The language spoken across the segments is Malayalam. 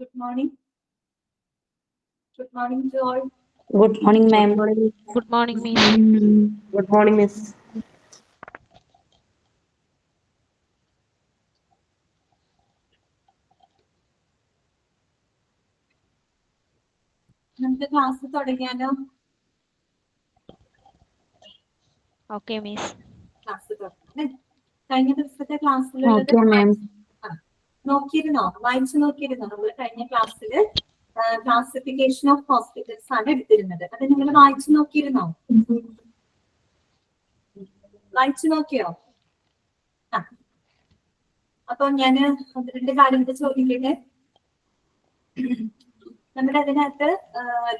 Good morning. Good morning to all. Good morning, ma'am. Good morning, miss. Good morning, miss. നമുക്ക് ക്ലാസ് തുടങ്ങിയാലോ? Okay, miss. ക്ലാസ് തുടങ്ങാം. കഴിഞ്ഞ ദിവസത്തെ ക്ലാസ്സിലുള്ളത് Okay, ma'am. നോക്കിയിരുന്നോ? വായിച്ചു നോക്കിയിരുന്നോ? നമ്മൾ കഴിഞ്ഞ ക്ലാസ്സില് ക്ലാസിഫിക്കേഷൻ ഓഫ് ഹോസ്പിറ്റൽസ് ആണ് എടുത്തിരുന്നത്. അത് നിങ്ങൾ വായിച്ചു നോക്കിയിരുന്നോ? വായിച്ചു നോക്കിയോ? അപ്പൊ ഞാന് ഒന്ന് രണ്ട് കാര്യങ്ങൾ ചോദിക്കട്ടെ. നമ്മുടെ അതിനകത്ത്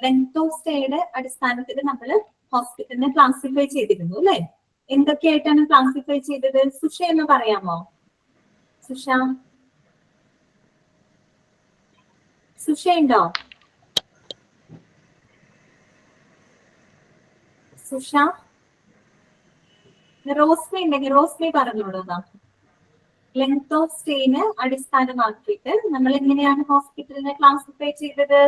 ലെങ്ത് ഓഫ് സ്റ്റേയുടെ അടിസ്ഥാനത്തിൽ നമ്മൾ ഹോസ്പിറ്റലിനെ ക്ലാസിഫൈ ചെയ്തിരുന്നു അല്ലെ? എന്തൊക്കെയായിട്ടാണ് ക്ലാസിഫൈ ചെയ്തത്? സുഷ എന്ന് പറയാമോ? സുഷ ഉണ്ടോ? സുഷ, റോസ്മി ഉണ്ടെങ്കിൽ റോസ്മി പറഞ്ഞോളൂ. ലെങ്ത് ഓഫ് സ്റ്റേനെ അടിസ്ഥാനമാക്കിയിട്ട് നമ്മൾ എങ്ങനെയാണ് ഹോസ്പിറ്റലിനെ ക്ലാസിഫൈ ചെയ്തത്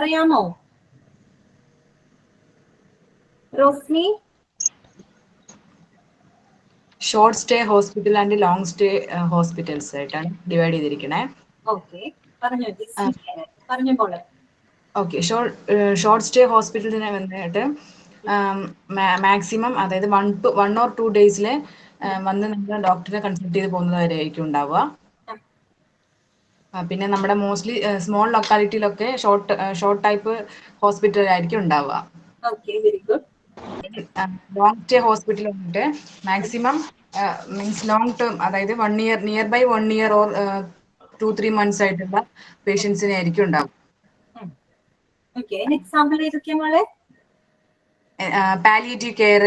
അറിയാമോ? Rosmi? Short stay hospital and long stay hospitals ആയിട്ടാണ് ഡിവൈഡ് ചെയ്തിരിക്കണേ. ഓക്കെ, പറഞ്ഞോ പോലെ. ഓക്കെ, ഷോർട്ട് സ്റ്റേ ഹോസ്പിറ്റലിനെ വന്നിട്ട് മാക്സിമം, അതായത് 1 or 2 ഡേയ്സിൽ വന്ന് നമ്മൾ ഡോക്ടറെ കൺസൾട്ട് ചെയ്ത് പോകുന്നവരായിരിക്കും ഉണ്ടാവുക. പിന്നെ നമ്മുടെ മോസ്റ്റ്ലി സ്മോൾ ലൊക്കാലിറ്റിയിലൊക്കെ ഷോർട്ട് ടൈപ്പ് ഹോസ്പിറ്റൽ ആയിരിക്കും ഉണ്ടാവുക. ലോങ് സ്റ്റേ ഹോസ്പിറ്റൽ വന്നിട്ട് മാക്സിമം മീൻസ് ലോങ് ടേം, അതായത് 1 year, nearby 1 year or 2-3 months ആയിട്ടുള്ള പേഷ്യൻസിനെ ആയിരിക്കും ഉണ്ടാവും. പാലിയേറ്റീവ് കെയർ,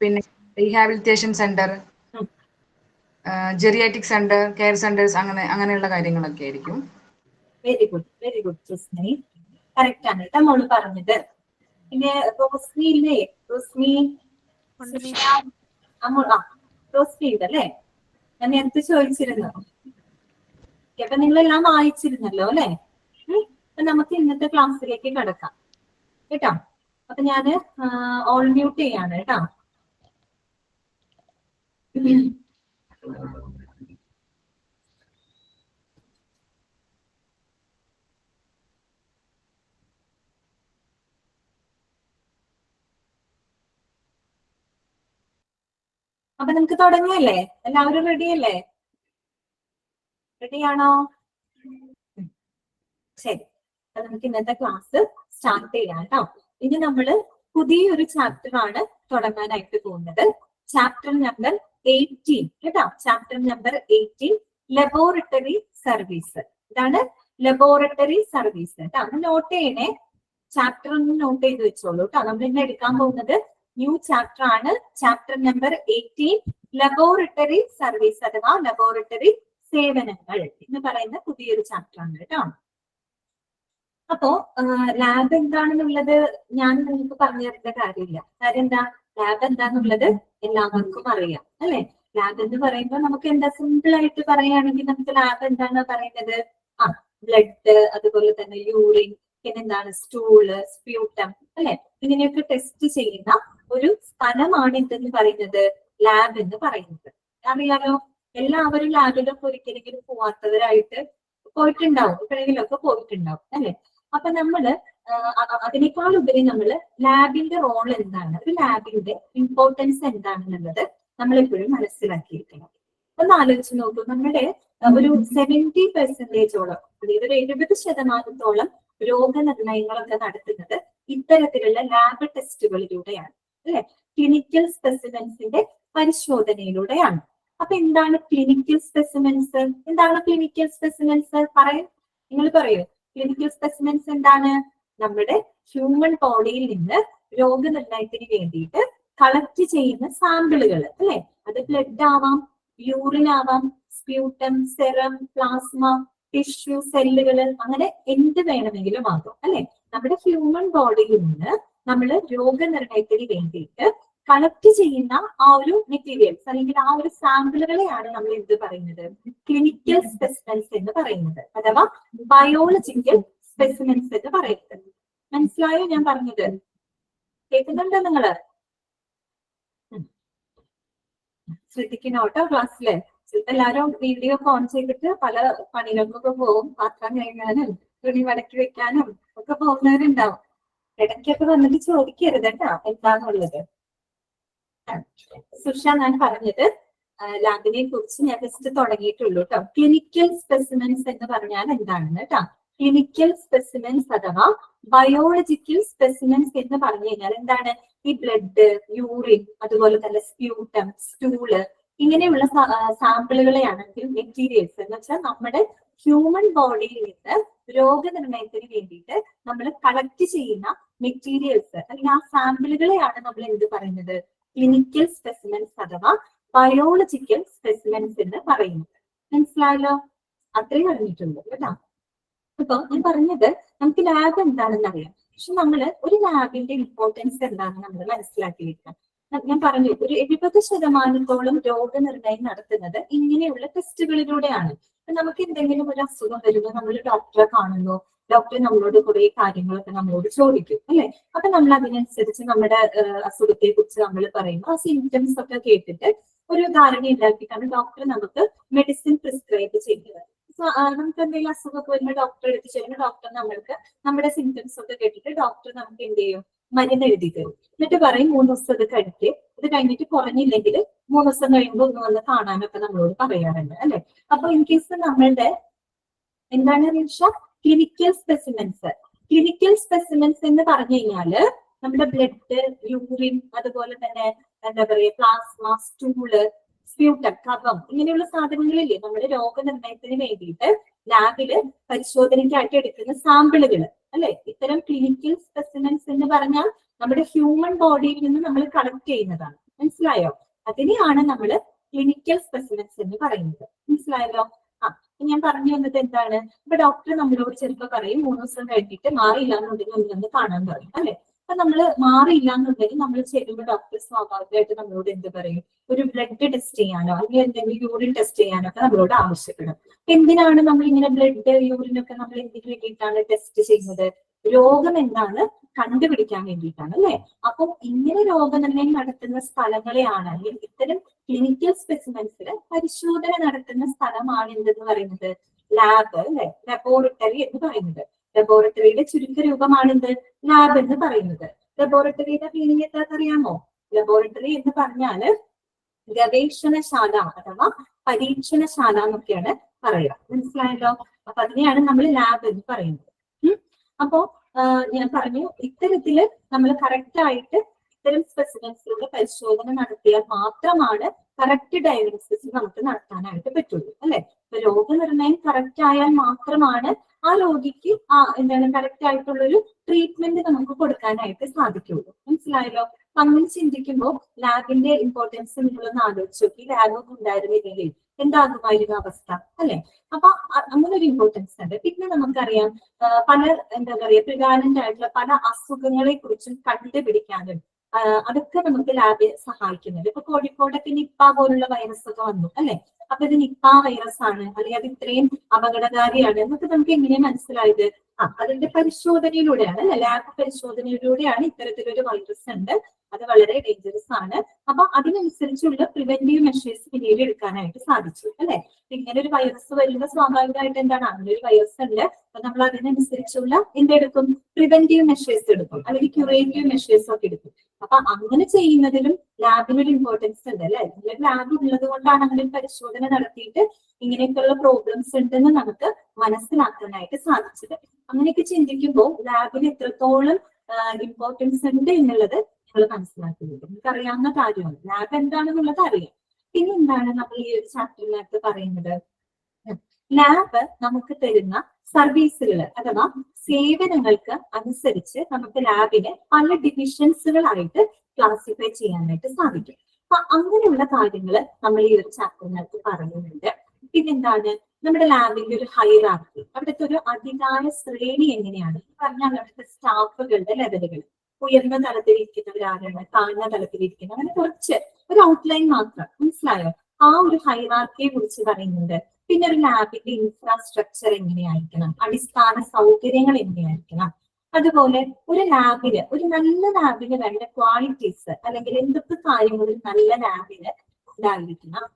പിന്നെ rehabilitation centre, geriatric centre, care centres, അങ്ങനെയുള്ള കാര്യങ്ങളൊക്കെ ആയിരിക്കും. വെരി ഗുഡ് ജസ്മി, കറക്റ്റ് ആണ് കേട്ടോ മോള് പറഞ്ഞത്. പിന്നെ റോസ്മി ഇല്ലേ? റോസ്മി ഇതല്ലേ? ഞാൻ നേരത്തെ ചോദിച്ചിരുന്നു. അപ്പൊ നിങ്ങളെല്ലാം വായിച്ചിരുന്നല്ലോ അല്ലെ? അപ്പൊ നമുക്ക് ഇന്നത്തെ ക്ലാസ്സിലേക്ക് കിടക്കാം കേട്ടോ. അപ്പൊ ഞാന് ഓൾ മ്യൂട്ട് ചെയ്യാണ് കേട്ടോ. അപ്പൊ നമുക്ക് തുടങ്ങല്ലേ? എല്ലാവരും റെഡിയല്ലേ? റെഡിയാണോ? ശരി, അപ്പൊ നമുക്ക് ഇന്നത്തെ ക്ലാസ് സ്റ്റാർട്ട് ചെയ്യാം കേട്ടോ. ഇനി നമ്മള് പുതിയൊരു ചാപ്റ്റർ ആണ് തുടങ്ങാനായിട്ട് പോകുന്നത്. ചാപ്റ്റർ നമ്പർ 18 കേട്ടോ. Chapter number 18 laboratory service. ഇതാണ് ലബോറട്ടറി സർവീസ് കേട്ടോ. ഒന്ന് നോട്ട് ചെയ്യണേ, ചാപ്റ്റർ ഒന്ന് നോട്ട് ചെയ്ത് വെച്ചോളൂ കേട്ടോ. നമ്മൾ ഇന്ന് എടുക്കാൻ പോകുന്നത് ന്യൂ ചാപ്റ്റർ ആണ്. ചാപ്റ്റർ നമ്പർ 18 ലബോറട്ടറി സർവീസ് അഥവാ ലബോറട്ടറി സേവനങ്ങൾ എന്ന് പറയുന്ന പുതിയൊരു ചാപ്റ്റർ ആണ് കേട്ടോ. അപ്പോ ലാബ് എന്താണെന്നുള്ളത് ഞാൻ നിങ്ങൾക്ക് പറഞ്ഞു തരേണ്ട കാര്യമില്ല. കാര്യം എന്താ? ലാബ് എന്താന്നുള്ളത് എല്ലാവർക്കും അറിയാം അല്ലെ? ലാബ് എന്ന് പറയുമ്പോൾ നമുക്ക് എന്താ, സിമ്പിൾ ആയിട്ട് പറയുകയാണെങ്കിൽ നമുക്ക് ലാബ് എന്താണ് പറയുന്നത്? ബ്ലഡ്, അതുപോലെ തന്നെ യൂറിൻ, പിന്നെന്താണ് സ്റ്റൂള്, സ്പ്യൂട്ടം അല്ലെ? ഇങ്ങനെയൊക്കെ ടെസ്റ്റ് ചെയ്യുന്ന ഒരു സ്ഥലമാണ് എന്തെന്ന് പറയുന്നത്? ലാബ് എന്ന് പറയുന്നത്. അറിയാലോ, എല്ലാവരും ലാബിലൊക്കെ ഒരിക്കലെങ്കിലും പോവാത്തവരായിട്ട് പോയിട്ടുണ്ടാവും, എപ്പോഴെങ്കിലൊക്കെ പോയിട്ടുണ്ടാവും അല്ലെ? അപ്പൊ നമ്മള് അതിനേക്കാൾ ഉപരി നമ്മള് ലാബിന്റെ റോൾ എന്താണ്, ഒരു ലാബിന്റെ ഇമ്പോർട്ടൻസ് എന്താണെന്നുള്ളത് നമ്മളെപ്പോഴും മനസ്സിലാക്കിയിരിക്കണം. ഒന്ന് ആലോചിച്ച് നോക്കൂ, നമ്മുടെ ഒരു 70%, അതായത് ഒരു 70% രോഗനിർണയങ്ങളൊക്കെ നടത്തുന്നത് ഇത്തരത്തിലുള്ള ലാബ് ടെസ്റ്റുകളിലൂടെയാണ് അല്ലെ? ക്ലിനിക്കൽ സ്പെസിമെൻസിന്റെ പരിശോധനയിലൂടെയാണ്. അപ്പൊ എന്താണ് ക്ലിനിക്കൽ സ്പെസിമെൻസ്? എന്താണ് ക്ലിനിക്കൽ സ്പെസിമെൻസ്? നിങ്ങൾ പറയൂ. ക്ലിനിക്കൽ സ്പെസിമെൻസ് എന്താണ്? നമ്മുടെ ഹ്യൂമൻ ബോഡിയിൽ നിന്ന് രോഗനിർണയത്തിന് വേണ്ടിയിട്ട് കളക്ട് ചെയ്യുന്ന സാമ്പിളുകൾ അല്ലെ? അത് ബ്ലഡ് ആവാം, യൂറിൻ ആവാം, സ്പ്യൂട്ടം, സെറം, പ്ലാസ്മ, ടിഷ്യൂ, സെല്ലുകൾ, അങ്ങനെ എന്ത് വേണമെങ്കിലും ആകും അല്ലെ? നമ്മുടെ ഹ്യൂമൻ ബോഡിയിൽ നിന്ന് നമ്മൾ രോഗനിർണയത്തിന് വേണ്ടിയിട്ട് കളക്ട് ചെയ്യുന്ന ആ ഒരു മെറ്റീരിയൽസ് അല്ലെങ്കിൽ ആ ഒരു സാമ്പിളുകളെയാണ് നമ്മൾ എന്ത് പറയുന്നത്, ക്ലിനിക്കൽ സ്പെസിമെൻസ് എന്ന് പറയുന്നത്, അഥവാ ബയോളജിക്കൽ സ്പെസിമെൻസ് എന്ന് പറയുന്നത്. മനസ്സിലായോ ഞാൻ പറഞ്ഞത്? കേൾക്കുന്നുണ്ടോ നിങ്ങള്? ശ്രദ്ധിക്കണോട്ടോ ക്ലാസ്സില്. ചിലപ്പോ എല്ലാവരും വീഡിയോ ഒക്കെ ഓൺ ചെയ്തിട്ട് പല പണികൾക്കൊക്കെ പോകും, പാത്രം കഴുകാനും തുണി മടക്കി വെക്കാനും ഒക്കെ പോകുന്നവരുണ്ടാവും. ഇടയ്ക്കൊക്കെ വന്നിട്ട് ചോദിക്കരുത് കേട്ടോ എന്താന്നുള്ളത്. സുഷ, ഞാൻ പറഞ്ഞത് ലാബിനെ കുറിച്ച് ഞാൻ ജസ്റ്റ് തുടങ്ങിയിട്ടുള്ളൂ കേട്ടോ. ക്ലിനിക്കൽ സ്പെസിമെൻസ് എന്ന് പറഞ്ഞാൽ എന്താണെന്ന് കേട്ടോ. ക്ലിനിക്കൽ സ്പെസിമെൻസ് അഥവാ ബയോളജിക്കൽ സ്പെസിമെൻസ് എന്ന് പറഞ്ഞു കഴിഞ്ഞാൽ എന്താണ്? ഈ ബ്ലഡ്, യൂറിൻ, അതുപോലെ തന്നെ സ്പ്യൂട്ടം, സ്റ്റൂള്, ഇങ്ങനെയുള്ള സാമ്പിളുകളെയാണെങ്കിൽ മെറ്റീരിയൽസ് എന്ന് വെച്ചാൽ നമ്മുടെ ഹ്യൂമൻ ബോഡിയിൽ നിന്ന് രോഗനിർണയത്തിന് വേണ്ടിയിട്ട് നമ്മൾ കളക്ട് ചെയ്യുന്ന മെറ്റീരിയൽസ് അല്ലെങ്കിൽ ആ സാമ്പിളുകളെയാണ് നമ്മൾ എന്ത് പറയുന്നത്, ക്ലിനിക്കൽ സ്പെസിമെൻസ് അഥവാ ബയോളജിക്കൽ സ്പെസിമെൻസ് എന്ന് പറയുന്നത്. മനസ്സിലായല്ലോ? അത്രയും അറിഞ്ഞിട്ടുണ്ട് കേട്ടോ. അപ്പൊ ഞാൻ പറഞ്ഞത് നമുക്ക് ലാബ് എന്താണെന്ന് അറിയാം, പക്ഷെ നമ്മൾ ഒരു ലാബിന്റെ ഇമ്പോർട്ടൻസ് എന്താണെന്ന് നമ്മൾ മനസ്സിലാക്കി വെക്കാം. ഞാൻ പറഞ്ഞു, ഒരു 70% രോഗനിർണയം നടത്തുന്നത് ഇങ്ങനെയുള്ള ടെസ്റ്റുകളിലൂടെയാണ്. നമുക്ക് എന്തെങ്കിലും ഒരു അസുഖം വരുമ്പോൾ നമ്മൾ ഡോക്ടറെ കാണുന്നു, ഡോക്ടർ നമ്മളോട് കുറെ കാര്യങ്ങളൊക്കെ നമ്മളോട് ചോദിക്കും അല്ലെ. അപ്പൊ നമ്മൾ അതിനനുസരിച്ച് നമ്മുടെ അസുഖത്തെ കുറിച്ച് നമ്മൾ പറയുമ്പോൾ ആ സിംറ്റംസ് ഒക്കെ കേട്ടിട്ട് ഒരു ധാരണ ഉണ്ടാക്കിയിട്ടാണ് ഡോക്ടർ നമുക്ക് മെഡിസിൻ പ്രിസ്ക്രൈബ് ചെയ്യുന്നത്. നമുക്ക് എന്തെങ്കിലും അസുഖമൊക്കെ വരുമ്പോൾ ഡോക്ടറെ എടുത്ത് ചെല്ലുമ്പോൾ ഡോക്ടർ നമ്മൾക്ക് നമ്മുടെ സിംറ്റംസ് ഒക്കെ കേട്ടിട്ട് ഡോക്ടർ നമുക്ക് എന്ത് ചെയ്യും, മരുന്ന് എഴുതി തരും. എന്നിട്ട് പറയും 3 ദിവസം ഇത് കഴിക്കുക, ഇത് കഴിഞ്ഞിട്ട് കുറഞ്ഞില്ലെങ്കിൽ 3 ദിവസം കഴിയുമ്പോൾ ഒന്ന് വന്ന് കാണാനൊക്കെ നമ്മളോട് പറയാറുണ്ട് അല്ലെ. അപ്പൊ ഇൻ കേസ് നമ്മളുടെ എന്താണ് Rinsha, clinical specimens. Clinical specimens എന്ന് പറഞ്ഞു കഴിഞ്ഞാല് നമ്മുടെ ബ്ലഡ്, യൂറിൻ, അതുപോലെ തന്നെ എന്താ പറയുക പ്ലാസ്മ, സ്റ്റൂള്, സ്പ്യൂട്ടം, കഫം, ഇങ്ങനെയുള്ള സാധനങ്ങളില്ലേ നമ്മുടെ രോഗനിർണയത്തിന് വേണ്ടിയിട്ട് ലാബില് പരിശോധനയ്ക്കായിട്ട് എടുക്കുന്ന സാമ്പിളുകൾ അല്ലെ. ഇത്തരം ക്ലിനിക്കൽ സ്പെസിമെൻസ് എന്ന് പറഞ്ഞാൽ നമ്മുടെ ഹ്യൂമൻ ബോഡിയിൽ നിന്ന് നമ്മൾ കളക്ട് ചെയ്യുന്നതാണ്. മനസ്സിലായോ? അതിനെയാണ് നമ്മൾ ക്ലിനിക്കൽ സ്പെസിമെൻസ് എന്ന് പറയുന്നത്. മനസ്സിലായല്ലോ? ഞാൻ പറഞ്ഞു വന്നത് എന്താണ്, ഇപ്പൊ ഡോക്ടർ നമ്മളോട് ചിലപ്പോൾ പറയും 3 ദിവസം കഴിഞ്ഞിട്ട് മാറിയില്ല എന്നുണ്ടെങ്കിൽ ഒന്ന് കാണാൻ പറയും അല്ലെ. അപ്പൊ നമ്മള് മാറിയില്ല എന്നുണ്ടെങ്കിൽ നമ്മൾ ചെല്ലുമ്പോൾ ഡോക്ടർ സ്വാഭാവികമായിട്ട് നമ്മളോട് എന്ത് പറയും, ഒരു ബ്ലഡ് ടെസ്റ്റ് ചെയ്യാനോ അല്ലെങ്കിൽ എന്തെങ്കിലും യൂറിൻ ടെസ്റ്റ് ചെയ്യാനോ ഒക്കെ നമ്മളോട് ആവശ്യപ്പെടും. എന്തിനാണ് നമ്മൾ ഇങ്ങനെ ബ്ലഡ്, യൂറിനൊക്കെ നമ്മൾ എന്തിനു വേണ്ടിയിട്ടാണ് ടെസ്റ്റ് ചെയ്യുന്നത്? രോഗം എന്താണ് കണ്ടുപിടിക്കാൻ വേണ്ടിയിട്ടാണ് അല്ലെ. അപ്പൊ ഇങ്ങനെ രോഗനിർണയം നടത്തുന്ന സ്ഥലങ്ങളെയാണ്, അല്ലെങ്കിൽ ഇത്തരം ക്ലിനിക്കൽ സ്പെസിമെൻസിന് പരിശോധന നടത്തുന്ന സ്ഥലമാണ് എന്തെന്ന് പറയുന്നത്, ലാബ് അല്ലെ, ലബോറട്ടറി എന്ന് പറയുന്നത്. ലബോറട്ടറിയുടെ ചുരുക്കരൂപമാണ് എന്ത്, ലാബ് എന്ന് പറയുന്നത്. ലബോറട്ടറിയുടെ മീനിങ് എന്താണെന്നറിയാമോ? ലബോറട്ടറി എന്ന് പറഞ്ഞാല് ഗവേഷണശാല അഥവാ പരീക്ഷണശാല എന്നൊക്കെയാണ് പറയുക. മനസ്സിലായല്ലോ? അപ്പൊ അതിനെയാണ് നമ്മൾ ലാബ് എന്ന് പറയുന്നത്. അപ്പോ ഞാൻ പറഞ്ഞു, ഇത്തരത്തില് നമ്മൾ കറക്റ്റ് ആയിട്ട് ഇത്തരം സ്പെസിമെൻസിലൂടെ പരിശോധന നടത്തിയാൽ മാത്രമാണ് കറക്റ്റ് ഡയഗ്നോസിസ് നമുക്ക് നടത്താനായിട്ട് പറ്റുള്ളൂ അല്ലെ. ഇപ്പൊ രോഗനിർണയം കറക്റ്റ് ആയാൽ മാത്രമാണ് ആ രോഗിക്ക് എന്താണ് കറക്റ്റ് ആയിട്ടുള്ളൊരു ട്രീറ്റ്മെന്റ് നമുക്ക് കൊടുക്കാനായിട്ട് സാധിക്കുള്ളൂ. മനസ്സിലായല്ലോ? അങ്ങനെ ചിന്തിക്കുമ്പോൾ ലാബിന്റെ ഇമ്പോർട്ടൻസ് നിങ്ങളൊന്ന് ആലോചിച്ച് നോക്കി. ലാബൊക്കെ ഉണ്ടായിരുന്നില്ലെങ്കിൽ എന്താകുമായിരുന്നു അവസ്ഥ അല്ലെ. അപ്പൊ അങ്ങനെ ഒരു ഇമ്പോർട്ടൻസ് ഉണ്ട്. പിന്നെ നമുക്കറിയാം പല എന്താ പറയുക പ്രിവാലന്റ് ആയിട്ടുള്ള പല അസുഖങ്ങളെ കുറിച്ചും കണ്ടുപിടിക്കാനും അതൊക്കെ നമുക്ക് ലാബിൽ സഹായിക്കുന്നുണ്ട്. ഇപ്പൊ കോഴിക്കോടൊക്കെ നിപ്പ പോലുള്ള വൈറസ് ഒക്കെ വന്നു അല്ലെ. അപ്പൊ ഇത് നിപ്പ വൈറസ് ആണ് അല്ലെങ്കിൽ അത് ഇത്രയും അപകടകാരിയാണ് എന്നൊക്കെ നമുക്ക് എങ്ങനെയാ മനസ്സിലായത്? അതിന്റെ പരിശോധനയിലൂടെയാണ് അല്ലെ, ലാബ് പരിശോധനയിലൂടെയാണ് ഇത്തരത്തിലൊരു വൈറസ് ഉണ്ട്, അത് വളരെ ഡേഞ്ചറസ് ആണ്. അപ്പൊ അതിനനുസരിച്ചുള്ള പ്രിവെന്റീവ് മെഷേഴ്സ് പിന്നീട് എടുക്കാനായിട്ട് സാധിച്ചു അല്ലെ. ഇങ്ങനെ ഒരു വൈറസ് വരുമ്പോൾ സ്വാഭാവികമായിട്ട് എന്താണ്, അങ്ങനെ ഒരു വൈറസ് ഉണ്ട്, അപ്പൊ നമ്മൾ അതിനനുസരിച്ചുള്ള എന്തെടുക്കും, പ്രിവെന്റീവ് മെഷേഴ്സ് എടുക്കും അല്ലെങ്കിൽ ക്യൂറേറ്റീവ് മെഷേഴ്സ് ഒക്കെ എടുക്കും. അപ്പൊ അങ്ങനെ ചെയ്യുന്നതിലും ലാബിനൊരു ഇമ്പോർട്ടൻസ് ഉണ്ട് അല്ലെ. ലാബ് ഉള്ളത് കൊണ്ടാണ് അങ്ങനെ ഒരു പരിശോധന നടത്തിയിട്ട് ഇങ്ങനെയൊക്കെയുള്ള പ്രോബ്ലംസ് ഉണ്ടെന്ന് നമുക്ക് മനസ്സിലാക്കാനായിട്ട് സാധിച്ചത്. അങ്ങനെയൊക്കെ ചിന്തിക്കുമ്പോൾ ലാബിന് എത്രത്തോളം ഇമ്പോർട്ടൻസ് ഉണ്ട് എന്നുള്ളത് നമ്മൾ മനസ്സിലാക്കുന്നുണ്ട്. നമുക്ക് അറിയാവുന്ന കാര്യമാണ്, ലാബ് എന്താണെന്നുള്ളത് അറിയാം. പിന്നെ എന്താണ് നമ്മൾ ഈ ഒരു ചാപ്റ്ററിനകത്ത് പറയുന്നത്, ലാബ് നമുക്ക് തരുന്ന സർവീസുകൾ അഥവാ സേവനങ്ങൾക്ക് അനുസരിച്ച് നമുക്ക് ലാബിനെ പല ഡിവിഷൻസുകളായിട്ട് ക്ലാസിഫൈ ചെയ്യാനായിട്ട് സാധിക്കും. അപ്പൊ അങ്ങനെയുള്ള കാര്യങ്ങൾ നമ്മൾ ഈ ഒരു ചാപ്റ്ററിനകത്ത് പറയുന്നുണ്ട്. പിന്നെന്താണ് നമ്മുടെ ലാബിന്റെ ഒരു ഹൈറാർക്കി, അവിടുത്തെ ഒരു അധികാര ശ്രേണി എങ്ങനെയാണ് പറഞ്ഞാൽ അവിടുത്തെ സ്റ്റാഫുകളുടെ ലെവലുകൾ ഉയർന്ന തലത്തിലിരിക്കുന്നവരാരാണ്, താഴ്ന്ന തലത്തിലിരിക്കുന്നത്, അങ്ങനെ കുറച്ച് ഒരു ഔട്ട്ലൈൻ മാത്രം. മനസ്സിലായോ? ആ ഒരു ഹൈറാർക്കിയെ കുറിച്ച് പറയുന്നുണ്ട്. പിന്നെ ഒരു ലാബിന്റെ ഇൻഫ്രാസ്ട്രക്ചർ എങ്ങനെയായിരിക്കണം, അടിസ്ഥാന സൗകര്യങ്ങൾ എങ്ങനെയായിരിക്കണം, അതുപോലെ ഒരു ലാബിന്, ഒരു നല്ല ലാബിന് വേണ്ട ക്വാളിറ്റീസ് അല്ലെങ്കിൽ എന്തൊക്കെ കാര്യങ്ങൾ ഒരു നല്ല ലാബിന് ഉണ്ടായിരിക്കണം.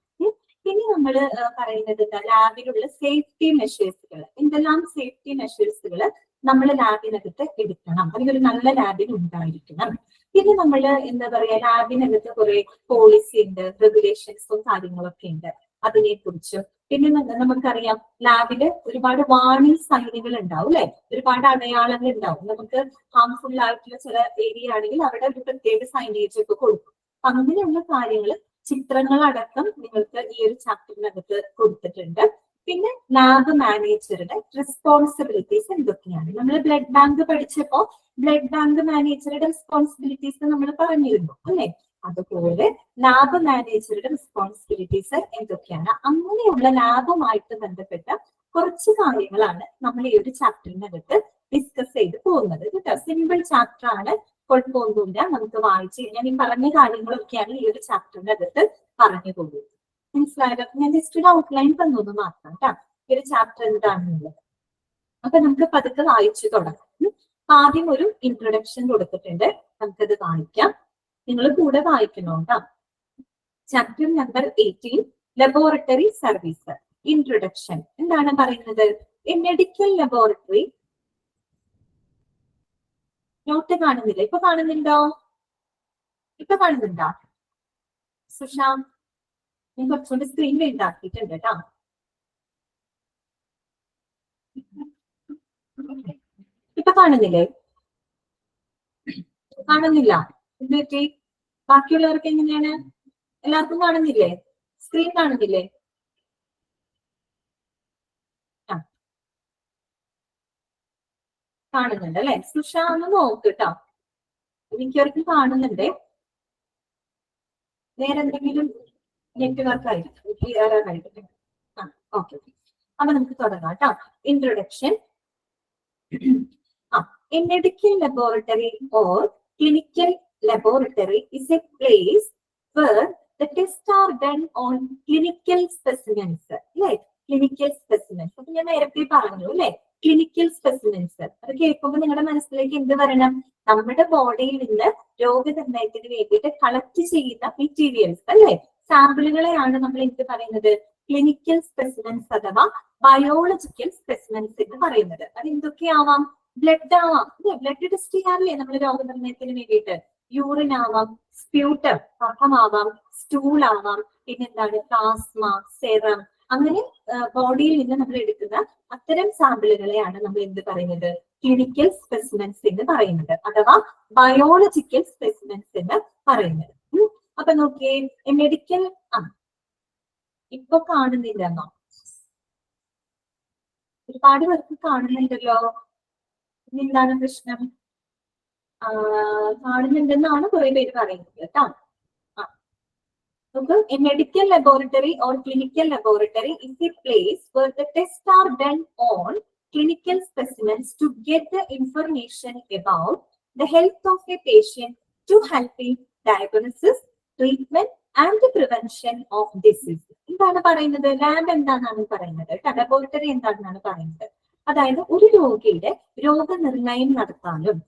പിന്നെ നമ്മൾ പറയുന്നത് ലാബിലുള്ള സേഫ്റ്റി മെഷേഴ്സുകൾ, എന്തെല്ലാം സേഫ്റ്റി മെഷേഴ്സുകൾ നമ്മൾ ലാബിനകത്ത് എടുക്കണം, അല്ലെങ്കിൽ ഒരു നല്ല ലാബിന് ഉണ്ടായിരിക്കണം. പിന്നെ നമ്മൾ എന്താ പറയാ, ലാബിനകത്ത് കുറെ പോളിസി ഉണ്ട്, റെഗുലേഷൻസും കാര്യങ്ങളൊക്കെ ഉണ്ട്, അതിനെ കുറിച്ച്. പിന്നെ നമുക്കറിയാം ലാബില് ഒരുപാട് വാർണിംഗ് സൈനുകൾ ഉണ്ടാവും അല്ലെ, ഒരുപാട് അടയാളങ്ങൾ ഉണ്ടാവും. നമുക്ക് ഹാംഫുൾ ആയിട്ടുള്ള ചില ഏരിയ ആണെങ്കിൽ അവിടെ ഒരു പ്രത്യേക സൈനേജ് ഒക്കെ കൊടുക്കും. അങ്ങനെയുള്ള കാര്യങ്ങൾ ചിത്രങ്ങളടക്കം നിങ്ങൾക്ക് ഈ ഒരു ചാപ്റ്ററിനകത്ത് കൊടുത്തിട്ടുണ്ട്. പിന്നെ ലാബ് മാനേജറുടെ റെസ്പോൺസിബിലിറ്റീസ് എന്തൊക്കെയാണ്? നമ്മൾ ബ്ലഡ് ബാങ്ക് പഠിച്ചപ്പോ ബ്ലഡ് ബാങ്ക് മാനേജറുടെ റെസ്പോൺസിബിലിറ്റീസ് നമ്മൾ പറഞ്ഞിരുന്നു അല്ലെ. അതുപോലെ ലാബ് മാനേജറുടെ റെസ്പോൺസിബിലിറ്റീസ് എന്തൊക്കെയാണ്? അങ്ങനെയുള്ള ലാബുമായിട്ട് ബന്ധപ്പെട്ട കുറച്ച് കാര്യങ്ങളാണ് നമ്മൾ ഈ ഒരു ചാപ്റ്ററിനകത്ത് ഡിസ്കസ് ചെയ്ത് പോകുന്നത് കേട്ടോ. സിമ്പിൾ ചാപ്റ്റർ ആണ്, കുഴപ്പമൊന്നുമില്ല, നമുക്ക് വായിച്ച് ഞാൻ ഈ പറഞ്ഞ കാര്യങ്ങളൊക്കെയാണ് ഈ ഒരു ചാപ്റ്ററിനകത്ത് പറഞ്ഞു പോകുന്നത്. മനസ്സിലായത്? ഞാൻ ജസ്റ്റ് ഒരു ഔട്ട്ലൈൻ തന്നത് മാത്രം കേട്ടോ, ഈ ഒരു ചാപ്റ്റർ എന്താണെന്നുള്ളത്. അപ്പൊ നമുക്ക് പതുക്കെ വായിച്ചു തുടങ്ങാം. ആദ്യം ഒരു ഇൻട്രൊഡക്ഷൻ കൊടുത്തിട്ടുണ്ട്, നമുക്കത് വായിക്കാം. നിങ്ങൾ കൂടെ വായിക്കണോ കേട്ടോ. Chapter number 18, laboratory service. Introduction എന്താണ് പറയുന്നത്? A medical laboratory. നോട്ട് കാണുന്നില്ല, ഇപ്പൊ കാണുന്നുണ്ടോ? ഇപ്പൊ കാണുന്നുണ്ടോ സുശാന്ത്? ഞാൻ കുറച്ചുകൂടി സ്ക്രീൻ ഉണ്ടാക്കിയിട്ടുണ്ട് കേട്ടോ. ഇപ്പൊ കാണുന്നില്ലേ? കാണുന്നില്ല? എന്തുപറ്റി? ബാക്കിയുള്ളവർക്ക് എങ്ങനെയാണ്? എല്ലാവർക്കും കാണുന്നില്ലേ? സ്ക്രീൻ കാണുന്നില്ലേ? കാണുന്നുണ്ട് അല്ലെ? സുഷ ഒന്ന് നോക്ക് കേട്ടോ, എനിക്കവർക്ക് കാണുന്നുണ്ട്. വേറെ എന്തെങ്കിലും നെറ്റ്വർക്ക് ആയിരിക്കും. ഓക്കെ, അപ്പൊ നമുക്ക് തുടങ്ങാം കേട്ടോ. Introduction. A medical laboratory or clinical laboratory is a place where the tests are done on clinical specimens. Right? Clinical specimens. അപ്പൊ ഞാൻ നേരത്തെ പറഞ്ഞു അല്ലെ, ക്ലിനിക്കൽ സ്പെസിമെൻസ്. അത് കേൾക്കുമ്പോൾ നിങ്ങളുടെ മനസ്സിലേക്ക് എന്ത് വരണം? നമ്മുടെ ബോഡിയിൽ നിന്ന് രോഗനിർണയത്തിന് വേണ്ടിയിട്ട് കളക്ട് ചെയ്യുന്ന മെറ്റീരിയൽസ് അല്ലെ, സാമ്പിളുകളെയാണ് നമ്മൾ എന്ത് പറയുന്നത്? ക്ലിനിക്കൽ സ്പെസിമെൻസ് അഥവാ ബയോളജിക്കൽ സ്പെസിമെൻസ് എന്ന് പറയുന്നത്. അത് എന്തൊക്കെയാവാം? ബ്ലഡ് ആവാം, ബ്ലഡ് ടെസ്റ്റ് ചെയ്യാറില്ലേ നമ്മൾ രോഗനിർണയത്തിന് വേണ്ടിയിട്ട്? യൂറിൻ ആവാം, സ്പ്യൂട്ടം കഫമാവാം, സ്റ്റൂൾ ആവാം, പിന്നെന്താണ് പ്ലാസ്മ, സെറം, അങ്ങനെ ബോഡിയിൽ നിന്ന് നമ്മൾ എടുക്കുന്ന അത്തരം സാമ്പിളുകളെയാണ് നമ്മൾ എന്ത് പറയുന്നത്? ക്ലിനിക്കൽ സ്പെസിമെൻസ് എന്ന് പറയുന്നത്, അഥവാ ബയോളജിക്കൽ സ്പെസിമെൻസ് എന്ന് പറയുന്നത്. അപ്പൊ നോക്കിയേ, മെഡിക്കൽ ഇപ്പൊ കാണുന്നില്ലെന്നോ? ഒരുപാട് പേർക്ക് കാണുന്നുണ്ടല്ലോ, എന്താണ് പ്രശ്നം? കാണുന്നുണ്ടെന്നാണ് കുറെ പേര് പറയുന്നത് കേട്ടോ. A medical laboratory or clinical laboratory is a place where the tests are done on clinical specimens to get the information about the health of a patient to help in diagnosis, treatment and the prevention of disease. എന്താണ് പറയുന്നത്? ലാബ് എന്താണെന്നാണ് പറയുന്നത്, ലബോറട്ടറി എന്താണെന്നാണ് പറയുന്നത്. അതായത് ഒരു രോഗിയുടെ രോഗനിർണയം നടത്താനും